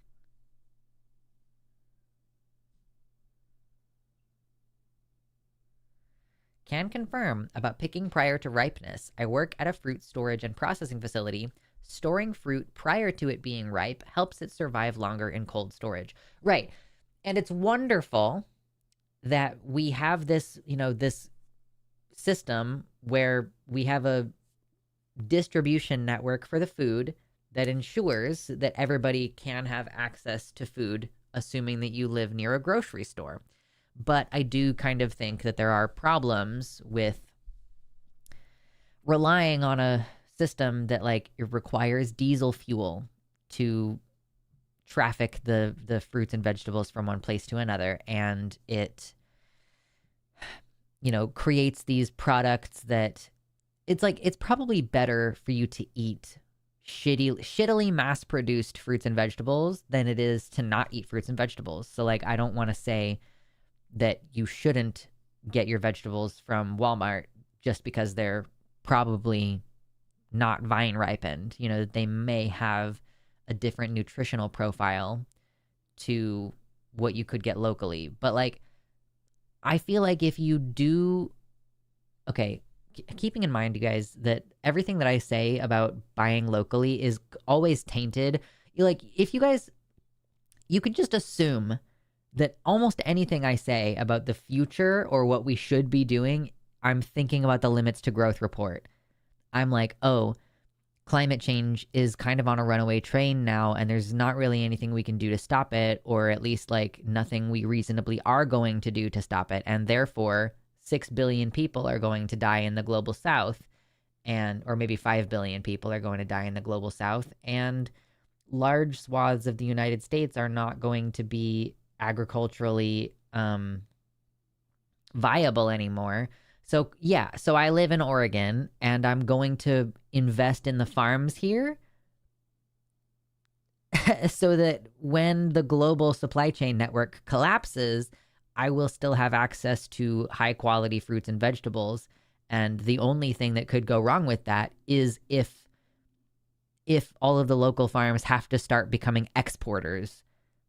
Can confirm about picking prior to ripeness. I work at a fruit storage and processing facility. Storing fruit prior to it being ripe helps it survive longer in cold storage. Right. And it's wonderful that we have this, you know, this system where we have a distribution network for the food that ensures that everybody can have access to food, assuming that you live near a grocery store. But I do kind of think that there are problems with relying on a system that like it requires diesel fuel to traffic the fruits and vegetables from one place to another, and it, you know, creates these products that it's like it's probably better for you to eat shittily mass-produced fruits and vegetables than it is to not eat fruits and vegetables. So like I don't want to say that you shouldn't get your vegetables from Walmart just because they're probably not vine ripened. You know, they may have a different nutritional profile to what you could get locally. But like, I feel like if you do, okay, keeping in mind, you guys, that everything that I say about buying locally is always tainted. Like, if you guys, you could just assume that almost anything I say about the future or what we should be doing, I'm thinking about the Limits to Growth report. I'm like, oh, climate change is kind of on a runaway train now, and there's not really anything we can do to stop it, or at least like nothing we reasonably are going to do to stop it. And therefore, 6 billion people are going to die in the global south, and or maybe 5 billion people are going to die in the global south, and large swaths of the United States are not going to be agriculturally viable anymore. So yeah, so I live in Oregon and I'm going to invest in the farms here so that when the global supply chain network collapses, I will still have access to high quality fruits and vegetables. And the only thing that could go wrong with that is if all of the local farms have to start becoming exporters.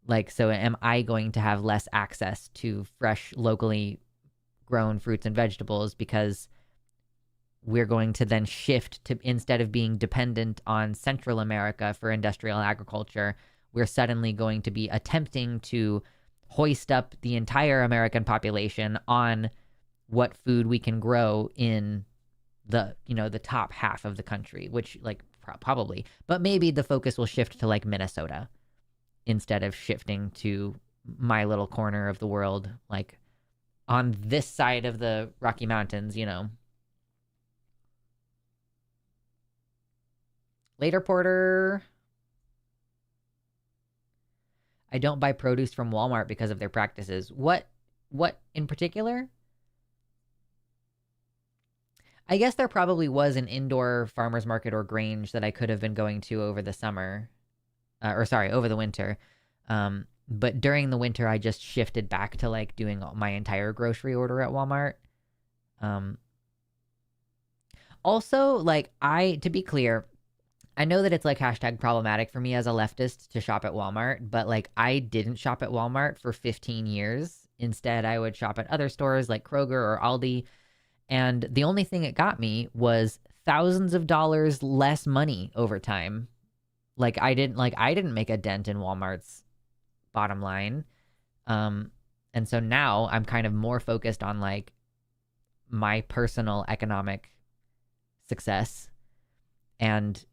Like, so am I going to have less access to fresh, locally grown fruits and vegetables because we're going to then shift to, instead of being dependent on Central America for industrial agriculture, we're suddenly going to be attempting to hoist up the entire American population on what food we can grow in the, you know, the top half of the country, which like probably, but maybe the focus will shift to like Minnesota instead of shifting to my little corner of the world, like on this side of the Rocky Mountains, you know. Later, Porter. I don't buy produce from Walmart because of their practices. What in particular? I guess there probably was an indoor farmer's market or grange that I could have been going to over the summer. Over the winter. But during the winter, I just shifted back to like doing my entire grocery order at Walmart. Also, like, to be clear, I know that it's like hashtag problematic for me as a leftist to shop at Walmart, but like, I didn't shop at Walmart for 15 years. Instead, I would shop at other stores like Kroger or Aldi. And the only thing it got me was thousands of dollars less money over time. Like, I didn't make a dent in Walmart's bottom line. And so now I'm kind of more focused on like my personal economic success. And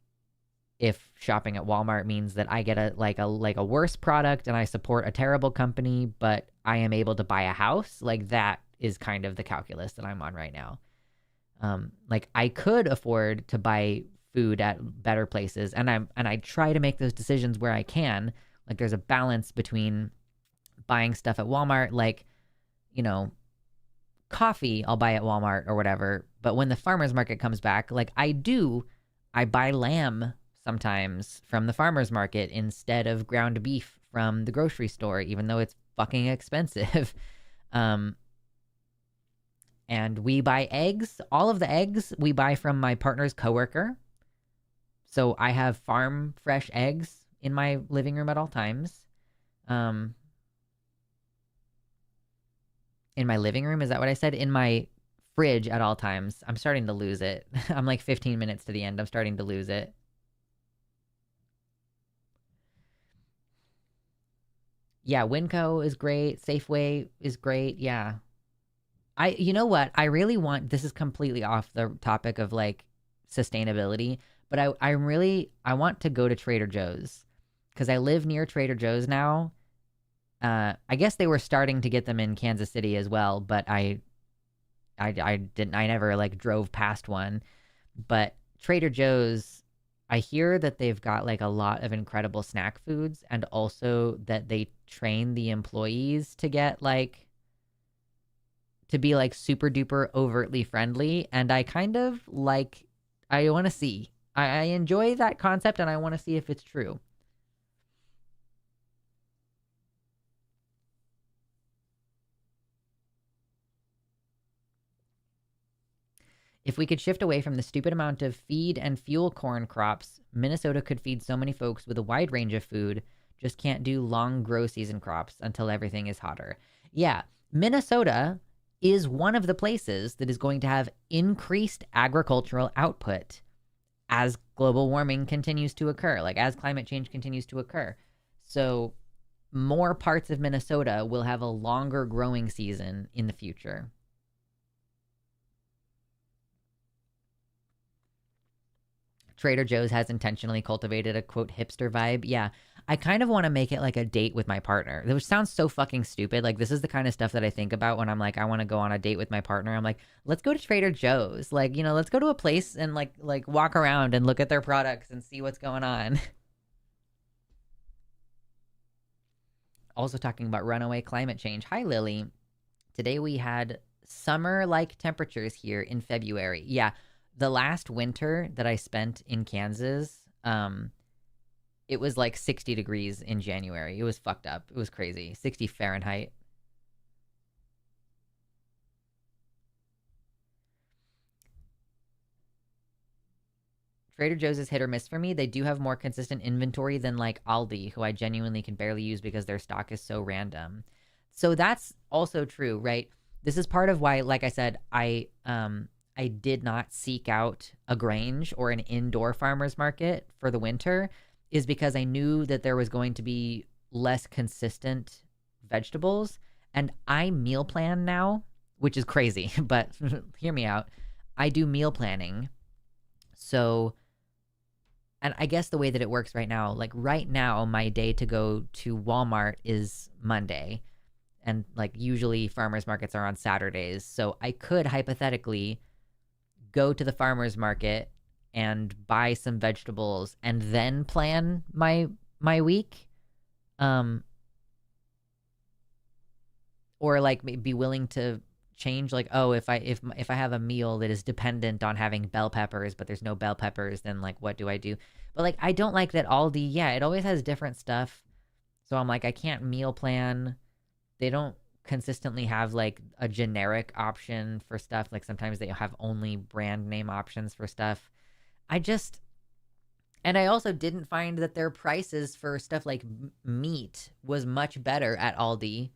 if shopping at Walmart means that I get a worse product and I support a terrible company, but I am able to buy a house, like that is kind of the calculus that I'm on right now. Like I could afford to buy food at better places, and I try to make those decisions where I can. Like there's a balance between buying stuff at Walmart, like, you know, coffee I'll buy at Walmart or whatever. But when the farmer's market comes back, like I buy lamb sometimes from the farmer's market instead of ground beef from the grocery store, even though it's fucking expensive. And we buy eggs. All of the eggs we buy from my partner's coworker. So I have farm fresh eggs in my living room at all times. In my living room, is that what I said? In my fridge at all times. I'm starting to lose it. I'm like 15 minutes to the end. I'm starting to lose it. Yeah, Winco is great. Safeway is great. Yeah. You know what? I really want, this is completely off the topic of like sustainability, but I want to go to Trader Joe's because I live near Trader Joe's now. I guess they were starting to get them in Kansas City as well, but I never like drove past one. But Trader Joe's, I hear that they've got like a lot of incredible snack foods, and also that they train the employees to get like to be like super duper overtly friendly. And I kind of like, I want to see. I enjoy that concept, and I want to see if it's true. If we could shift away from the stupid amount of feed and fuel corn crops, Minnesota could feed so many folks with a wide range of food. Just can't do long grow season crops until everything is hotter. Yeah, Minnesota is one of the places that is going to have increased agricultural output as global warming continues to occur, like as climate change continues to occur. So more parts of Minnesota will have a longer growing season in the future. Trader Joe's has intentionally cultivated a quote hipster vibe. Yeah, I kind of want to make it like a date with my partner, which sounds so fucking stupid. Like this is the kind of stuff that I think about when I'm like, I want to go on a date with my partner. I'm like, let's go to Trader Joe's. Like, you know, let's go to a place and like walk around and look at their products and see what's going on. Also talking about runaway climate change. Hi, Lily. Today we had summer-like temperatures here in February. Yeah, the last winter that I spent in Kansas, it was like 60 degrees in January. It was fucked up. It was crazy. 60 Fahrenheit. Trader Joe's is hit or miss for me. They do have more consistent inventory than like Aldi, who I genuinely can barely use because their stock is so random. So that's also true, right? This is part of why, like I said, I did not seek out a grange or an indoor farmer's market for the winter, is because I knew that there was going to be less consistent vegetables. And I meal plan now, which is crazy, but hear me out. I do meal planning. So, and I guess the way that it works right now, like right now, my day to go to Walmart is Monday. And like usually farmers markets are on Saturdays. So I could hypothetically go to the farmer's market and buy some vegetables and then plan my week. Or like be willing to change, like, oh, if I have a meal that is dependent on having bell peppers, but there's no bell peppers, then like what do I do? But like I don't like that Aldi, yeah, it always has different stuff. So I'm like, I can't meal plan. They don't consistently have like a generic option for stuff. Like sometimes they have only brand name options for stuff. And I also didn't find that their prices for stuff like meat was much better at Aldi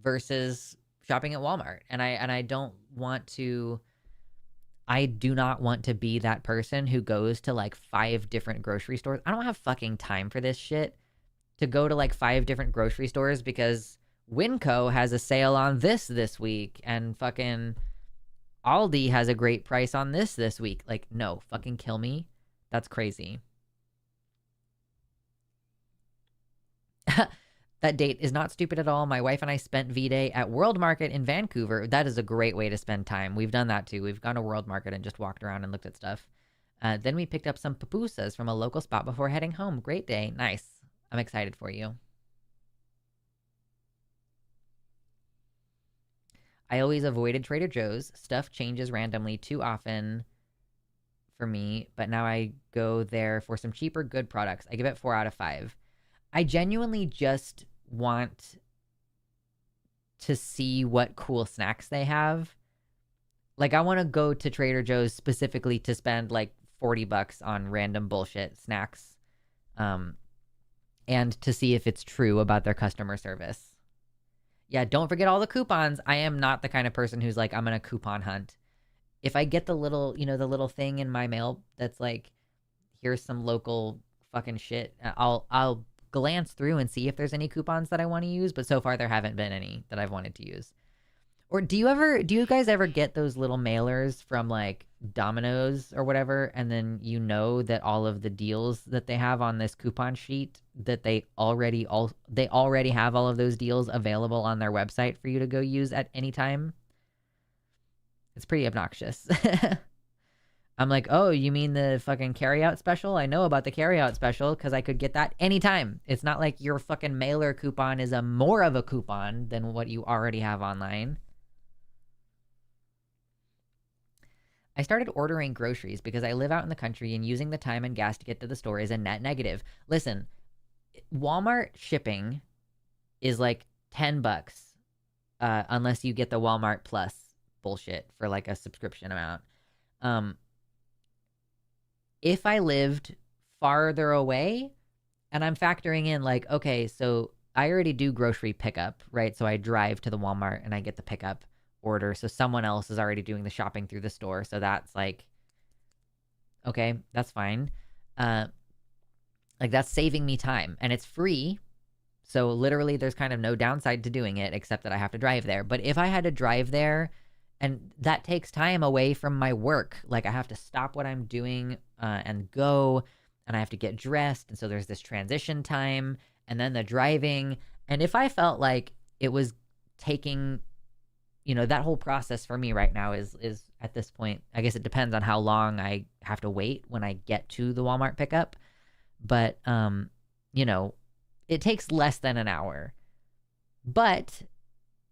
versus shopping at Walmart. And I do not want to be that person who goes to like 5 different grocery stores. I don't have fucking time for this shit to go to like 5 different grocery stores because Winco has a sale on this week and fucking Aldi has a great price on this week. Like, no, fucking kill me. That's crazy. That date is not stupid at all. My wife and I spent V-Day at World Market in Vancouver. That is a great way to spend time. We've done that too. We've gone to World Market and just walked around and looked at stuff. Then we picked up some pupusas from a local spot before heading home. Great day. Nice. I'm excited for you. I always avoided Trader Joe's. Stuff changes randomly too often for me, but now I go there for some cheaper, good products. I give it 4 out of 5. I genuinely just want to see what cool snacks they have. Like, I want to go to Trader Joe's specifically to spend like $40 on random bullshit snacks, and to see if it's true about their customer service. Yeah, don't forget all the coupons. I am not the kind of person who's like, I'm going to coupon hunt. If I get the little, the little thing in my mail that's like, here's some local fucking shit, I'll glance through and see if there's any coupons that I want to use, but so far there haven't been any that I've wanted to use. Or do you guys ever get those little mailers from like Domino's or whatever, and then that all of the deals that they have on this coupon sheet, that they already have all of those deals available on their website for you to go use at any time? It's pretty obnoxious. I'm like, oh, you mean the fucking carryout special? I know about the carryout special because I could get that anytime. It's not like your fucking mailer coupon is a more of a coupon than what you already have online. I started ordering groceries because I live out in the country and using the time and gas to get to the store is a net negative. Listen, Walmart shipping is like $10 unless you get the Walmart Plus bullshit for like a subscription amount. If I lived farther away, and I'm factoring in like, okay, so I already do grocery pickup, right? So I drive to the Walmart and I get the pickup order. So someone else is already doing the shopping through the store. So that's like, okay, that's fine. Like that's saving me time and it's free. So literally there's kind of no downside to doing it except that I have to drive there. But if I had to drive there, and that takes time away from my work. Like I have to stop what I'm doing and go, and I have to get dressed. And so there's this transition time and then the driving. And if I felt like it was taking, that whole process for me right now is at this point, I guess it depends on how long I have to wait when I get to the Walmart pickup. But, it takes less than an hour. But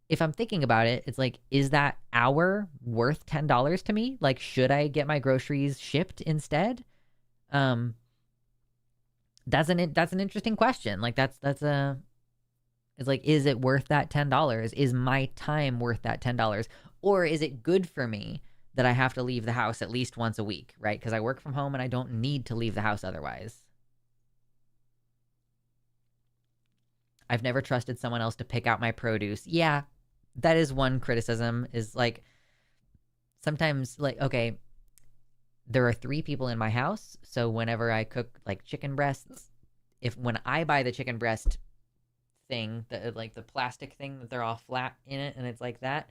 if I'm thinking about it, it's like, is that hour worth $10 to me? Like, should I get my groceries shipped instead? That's an interesting question. Like, it's like, is it worth that $10? Is my time worth that $10? Or is it good for me that I have to leave the house at least once a week, right? Because I work from home and I don't need to leave the house otherwise. I've never trusted someone else to pick out my produce. Yeah. That is one criticism, is like sometimes like, okay, there are 3 people in my house. So whenever I cook like chicken breasts, when I buy the chicken breast thing, the plastic thing that they're all flat in it and it's like that,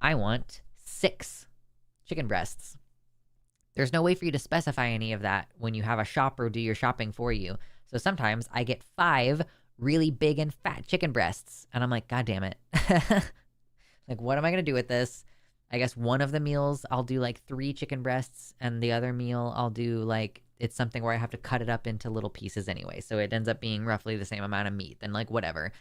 I want 6 chicken breasts. There's no way for you to specify any of that when you have a shopper do your shopping for you. So sometimes I get 5 really big and fat chicken breasts and I'm like, God damn it. Like, what am I going to do with this? I guess one of the meals I'll do like 3 chicken breasts, and the other meal I'll do like it's something where I have to cut it up into little pieces anyway. So it ends up being roughly the same amount of meat. Then like whatever.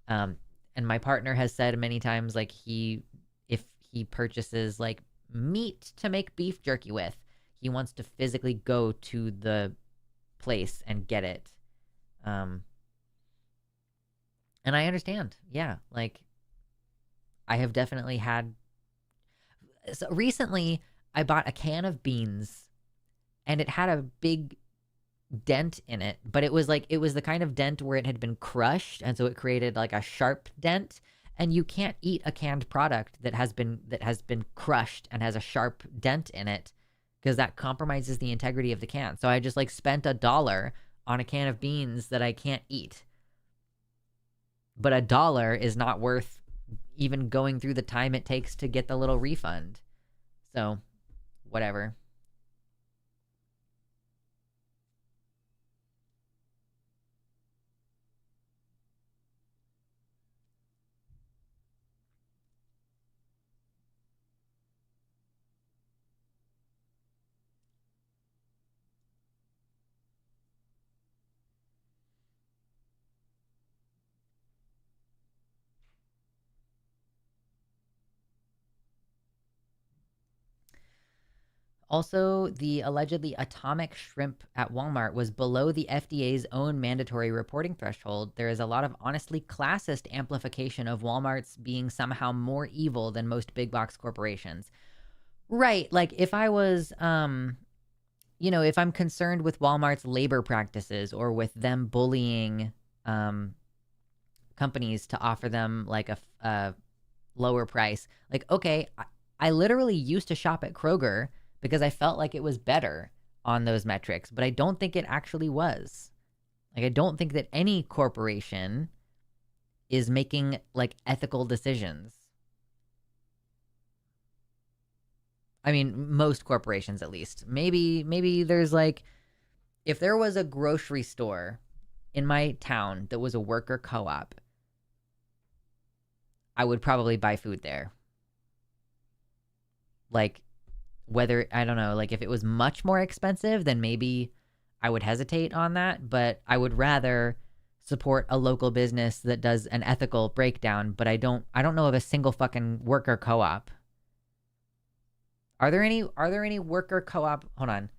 Um, and my partner has said many times like if he purchases like meat to make beef jerky with, he wants to physically go to the place and get it. And I understand. Yeah, like I have definitely had. So recently, I bought a can of beans, and it had a big dent in it, but it was the kind of dent where it had been crushed, and so it created like a sharp dent. And you can't eat a canned product that has been crushed and has a sharp dent in it, because that compromises the integrity of the can. So I just like spent $1 on a can of beans that I can't eat. But $1 is not worth even going through the time it takes to get the little refund. So, whatever. Also, the allegedly atomic shrimp at Walmart was below the FDA's own mandatory reporting threshold. There is a lot of honestly classist amplification of Walmart's being somehow more evil than most big box corporations. Right. Like if I was, if I'm concerned with Walmart's labor practices or with them bullying companies to offer them like a lower price, like, okay, I literally used to shop at Kroger because I felt like it was better on those metrics, but I don't think it actually was. Like, I don't think that any corporation is making like ethical decisions. I mean, most corporations at least. Maybe there's like, if there was a grocery store in my town that was a worker co-op, I would probably buy food there. Like, whether, I don't know, like if it was much more expensive, then maybe I would hesitate on that, but I would rather support a local business that does an ethical breakdown. But I don't know of a single fucking worker co-op. Are there any worker co-op? Hold on.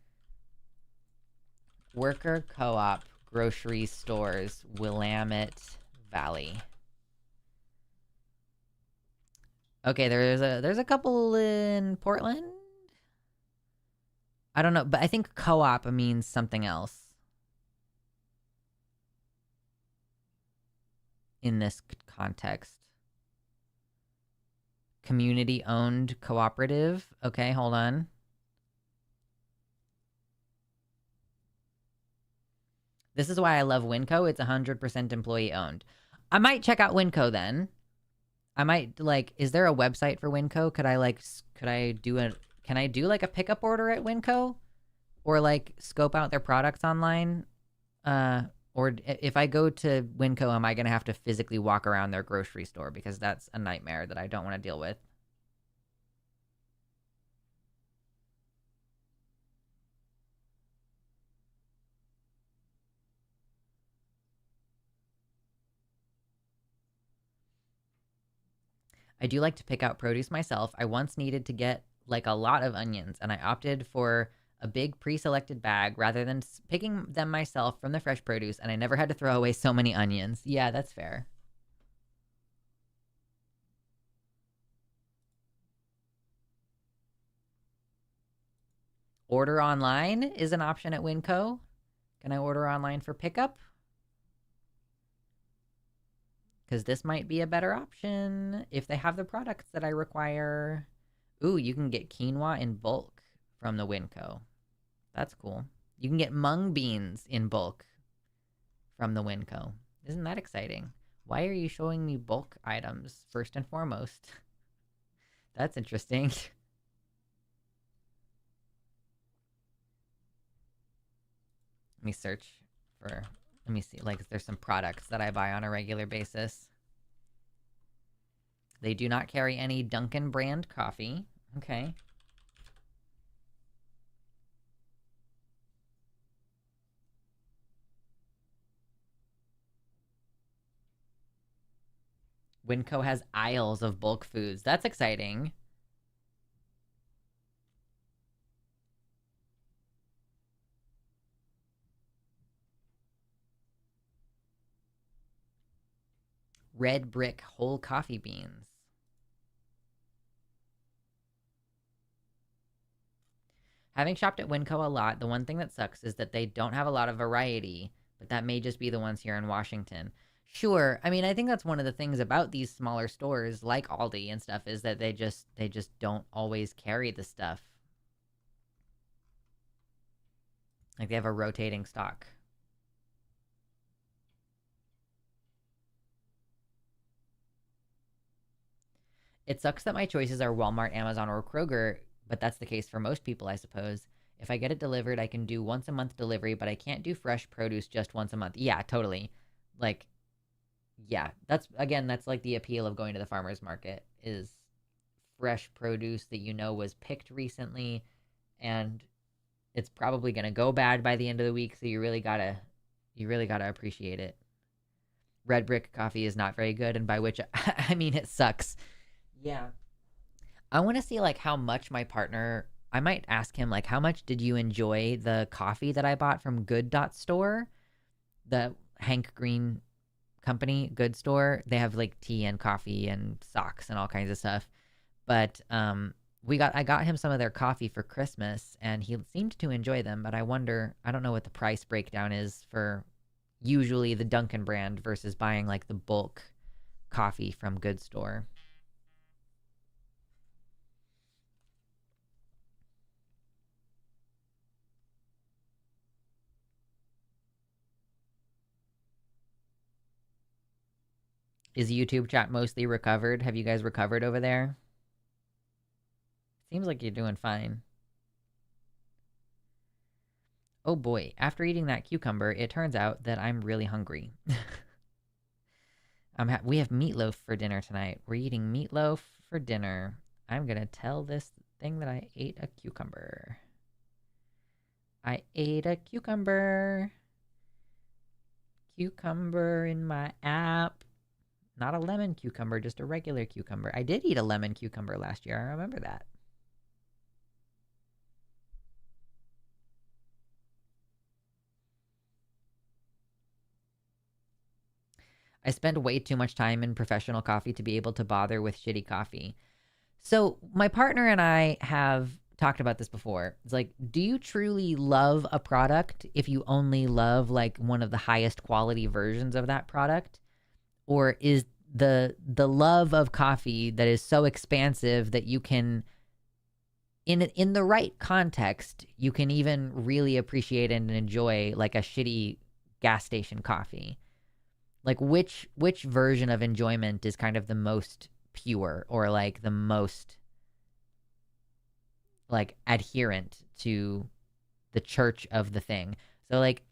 Worker co-op grocery stores, Willamette Valley. Okay, there's a couple in Portland. I don't know, but I think co-op means something else in this context. Community-owned cooperative. Okay, hold on. This is why I love Winco. It's 100% employee-owned. I might check out Winco then. I might, like, is there a website for Winco? Can I do like a pickup order at Winco? Or like scope out their products online? Or if I go to Winco, am I going to have to physically walk around their grocery store? Because that's a nightmare that I don't want to deal with. I do like to pick out produce myself. I once needed to get like a lot of onions, and I opted for a big pre-selected bag rather than picking them myself from the fresh produce, and I never had to throw away so many onions. Yeah, that's fair. Order online is an option at Winco. Can I order online for pickup? Because this might be a better option if they have the products that I require. Ooh, you can get quinoa in bulk from the Winco. That's cool. You can get mung beans in bulk from the Winco. Isn't that exciting? Why are you showing me bulk items first and foremost? That's interesting. Let me search for, let me see, like, there's some products that I buy on a regular basis. They do not carry any Dunkin' brand coffee. Okay. Winco has aisles of bulk foods. That's exciting. Red Brick whole coffee beans. Having shopped at Winco a lot, the one thing that sucks is that they don't have a lot of variety, but that may just be the ones here in Washington. Sure. I mean, I think that's one of the things about these smaller stores like Aldi and stuff is that they just don't always carry the stuff. Like they have a rotating stock. It sucks that my choices are Walmart, Amazon, or Kroger, but that's the case for most people, I suppose. If I get it delivered, I can do once a month delivery, but I can't do fresh produce just once a month. Yeah, totally. Like, yeah, that's like the appeal of going to the farmer's market is fresh produce that you know was picked recently and it's probably going to go bad by the end of the week, so you really got to appreciate it. Red Brick coffee is not very good, and by which I mean it sucks. Yeah. I want to see like how much my partner. I might ask him like how much did you enjoy the coffee that I bought from Good Dot Store, the Hank Green company, Good Store. They have like tea and coffee and socks and all kinds of stuff. But I got him some of their coffee for Christmas and he seemed to enjoy them, but I don't know what the price breakdown is for usually the Dunkin' brand versus buying like the bulk coffee from Good Store. Is YouTube chat mostly recovered? Have you guys recovered over there? Seems like you're doing fine. Oh boy, after eating that cucumber, it turns out that I'm really hungry. We have meatloaf for dinner tonight. We're eating meatloaf for dinner. I'm gonna tell this thing that I ate a cucumber. I ate a cucumber. Cucumber in my app. Not a lemon cucumber, just a regular cucumber. I did eat a lemon cucumber last year. I remember that. I spend way too much time in professional coffee to be able to bother with shitty coffee. So, my partner and I have talked about this before. It's like, do you truly love a product if you only love like one of the highest quality versions of that product? Or is the love of coffee that is so expansive that you can in the right context, you can even really appreciate and enjoy like a shitty gas station coffee? Like which version of enjoyment is kind of the most pure or like the most like adherent to the church of the thing? So like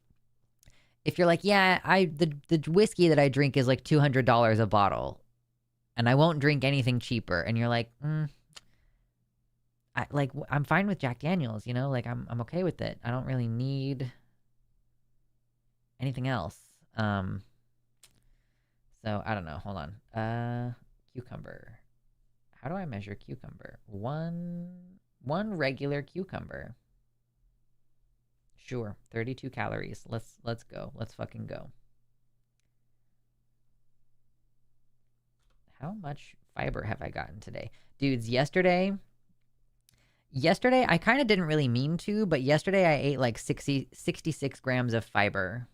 if you're like, yeah, the whiskey that I drink is like $200 a bottle and I won't drink anything cheaper, and you're like, I'm fine with Jack Daniels, like I'm okay with it. I don't really need anything else. So I don't know. Hold on. Cucumber. How do I measure cucumber? One regular cucumber. Sure, 32 calories. Let's go. Let's fucking go. How much fiber have I gotten today? Dudes, yesterday I kind of didn't really mean to, but yesterday I ate like 66 grams of fiber.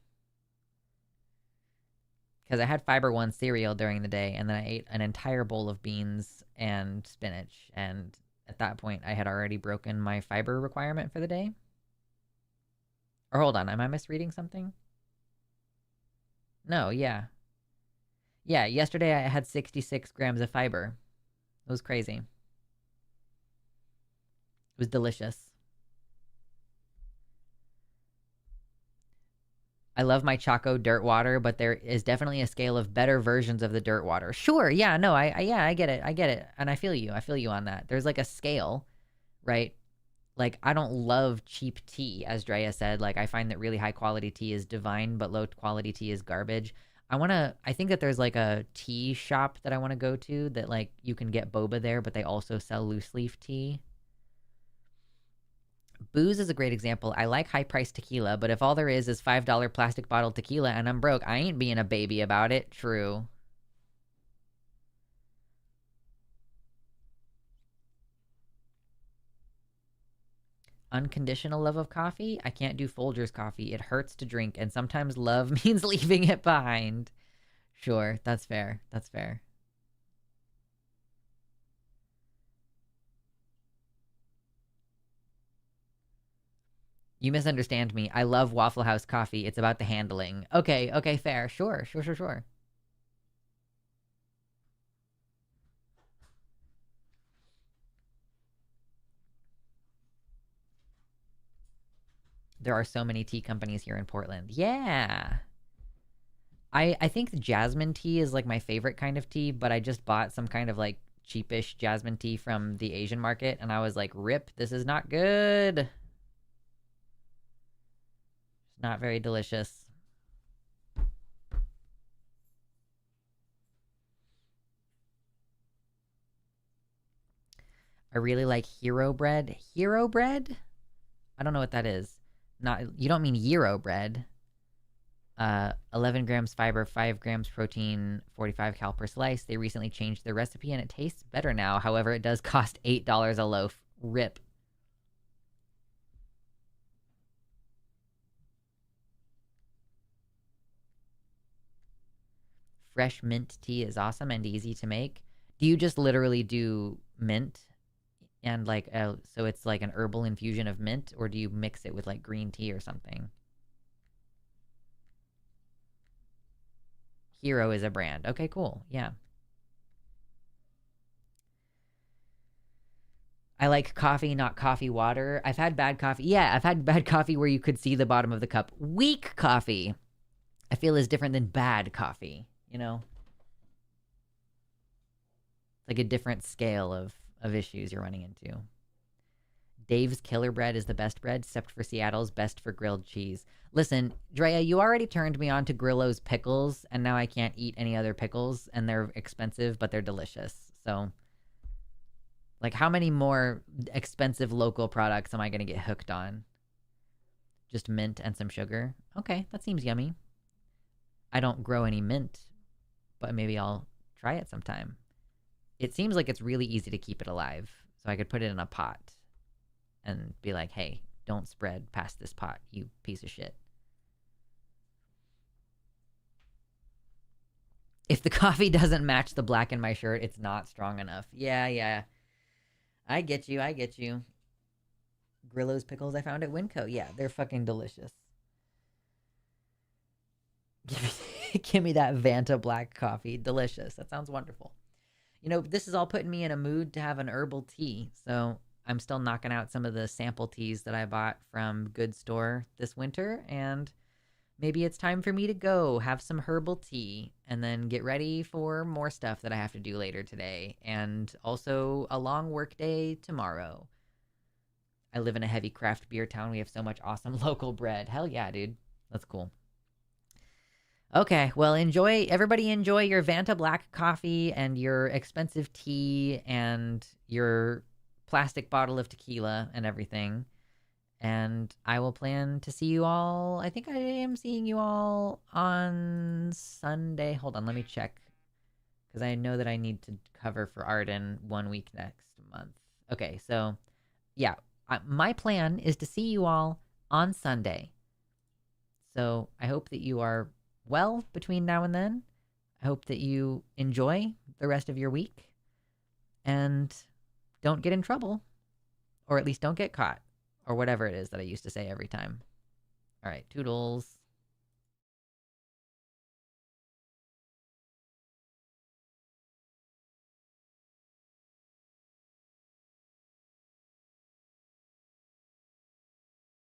Because I had Fiber One cereal during the day, and then I ate an entire bowl of beans and spinach. And at that point, I had already broken my fiber requirement for the day. Or hold on, am I misreading something? No, yeah. Yeah, yesterday I had 66 grams of fiber. It was crazy. It was delicious. I love my Chaco dirt water, but there is definitely a scale of better versions of the dirt water. Sure, yeah, no, yeah, I get it. I get it. And I feel you. I feel you on that. There's like a scale, right? Like I don't love cheap tea, as Drea said. Like I find that really high quality tea is divine, but low quality tea is garbage. I think that there's like a tea shop that I want to go to that like you can get boba there, but they also sell loose leaf tea. Booze is a great example. I like high priced tequila, but if all there is $5 plastic bottle tequila and I'm broke, I ain't being a baby about it. True. Unconditional love of coffee? I can't do Folgers coffee. It hurts to drink, and sometimes love means leaving it behind. Sure, that's fair. That's fair. You misunderstand me. I love Waffle House coffee. It's about the handling. Okay, okay, fair. Sure, sure, sure, sure. There are so many tea companies here in Portland. Yeah. I think the jasmine tea is like my favorite kind of tea, but I just bought some kind of like cheapish jasmine tea from the Asian market and I was like, rip, this is not good. It's not very delicious. I really like Hero bread. Hero bread? I don't know what that is. Not you don't mean Euro bread. 11 grams fiber, 5 grams protein, 45 cal per slice. They recently changed their recipe and it tastes better now. However, it does cost $8 a loaf. Rip. Fresh mint tea is awesome and easy to make. Do you just literally do mint and like so it's like an herbal infusion of mint, or do you mix it with like green tea or something? Hero is a brand. Okay, cool. Yeah. I like coffee, not coffee water. I've had bad coffee. Yeah, I've had bad coffee where you could see the bottom of the cup. Weak coffee, I feel, is different than bad coffee, you know? Like a different scale of issues you're running into. Dave's Killer Bread is the best bread, except for Seattle's best for grilled cheese. Listen, Drea, you already turned me on to Grillo's pickles, and now I can't eat any other pickles, and they're expensive, but they're delicious. So, like, how many more expensive local products am I going to get hooked on? Just mint and some sugar? Okay, that seems yummy. I don't grow any mint, but maybe I'll try it sometime. It seems like it's really easy to keep it alive, so I could put it in a pot and be like, hey, don't spread past this pot, you piece of shit. If the coffee doesn't match the black in my shirt, it's not strong enough. Yeah, yeah. I get you. I get you. Grillo's pickles I found at Winco. Yeah, they're fucking delicious. Give me that Vanta black coffee. Delicious. That sounds wonderful. You know, this is all putting me in a mood to have an herbal tea. So I'm still knocking out some of the sample teas that I bought from Good Store this winter. And maybe it's time for me to go have some herbal tea and then get ready for more stuff that I have to do later today. And also a long work day tomorrow. I live in a heavy craft beer town. We have so much awesome local bread. Hell yeah, dude. That's cool. Okay, well, everybody enjoy your Vanta black coffee and your expensive tea and your plastic bottle of tequila and everything. And I will plan to see you all. I think I am seeing you all on Sunday. Hold on, let me check. Because I know that I need to cover for Arden 1 week next month. Okay, so yeah, my plan is to see you all on Sunday. So I hope that you are well between now and then. I hope that you enjoy the rest of your week and don't get in trouble, or at least don't get caught, or whatever it is that I used to say every time. All right, toodles.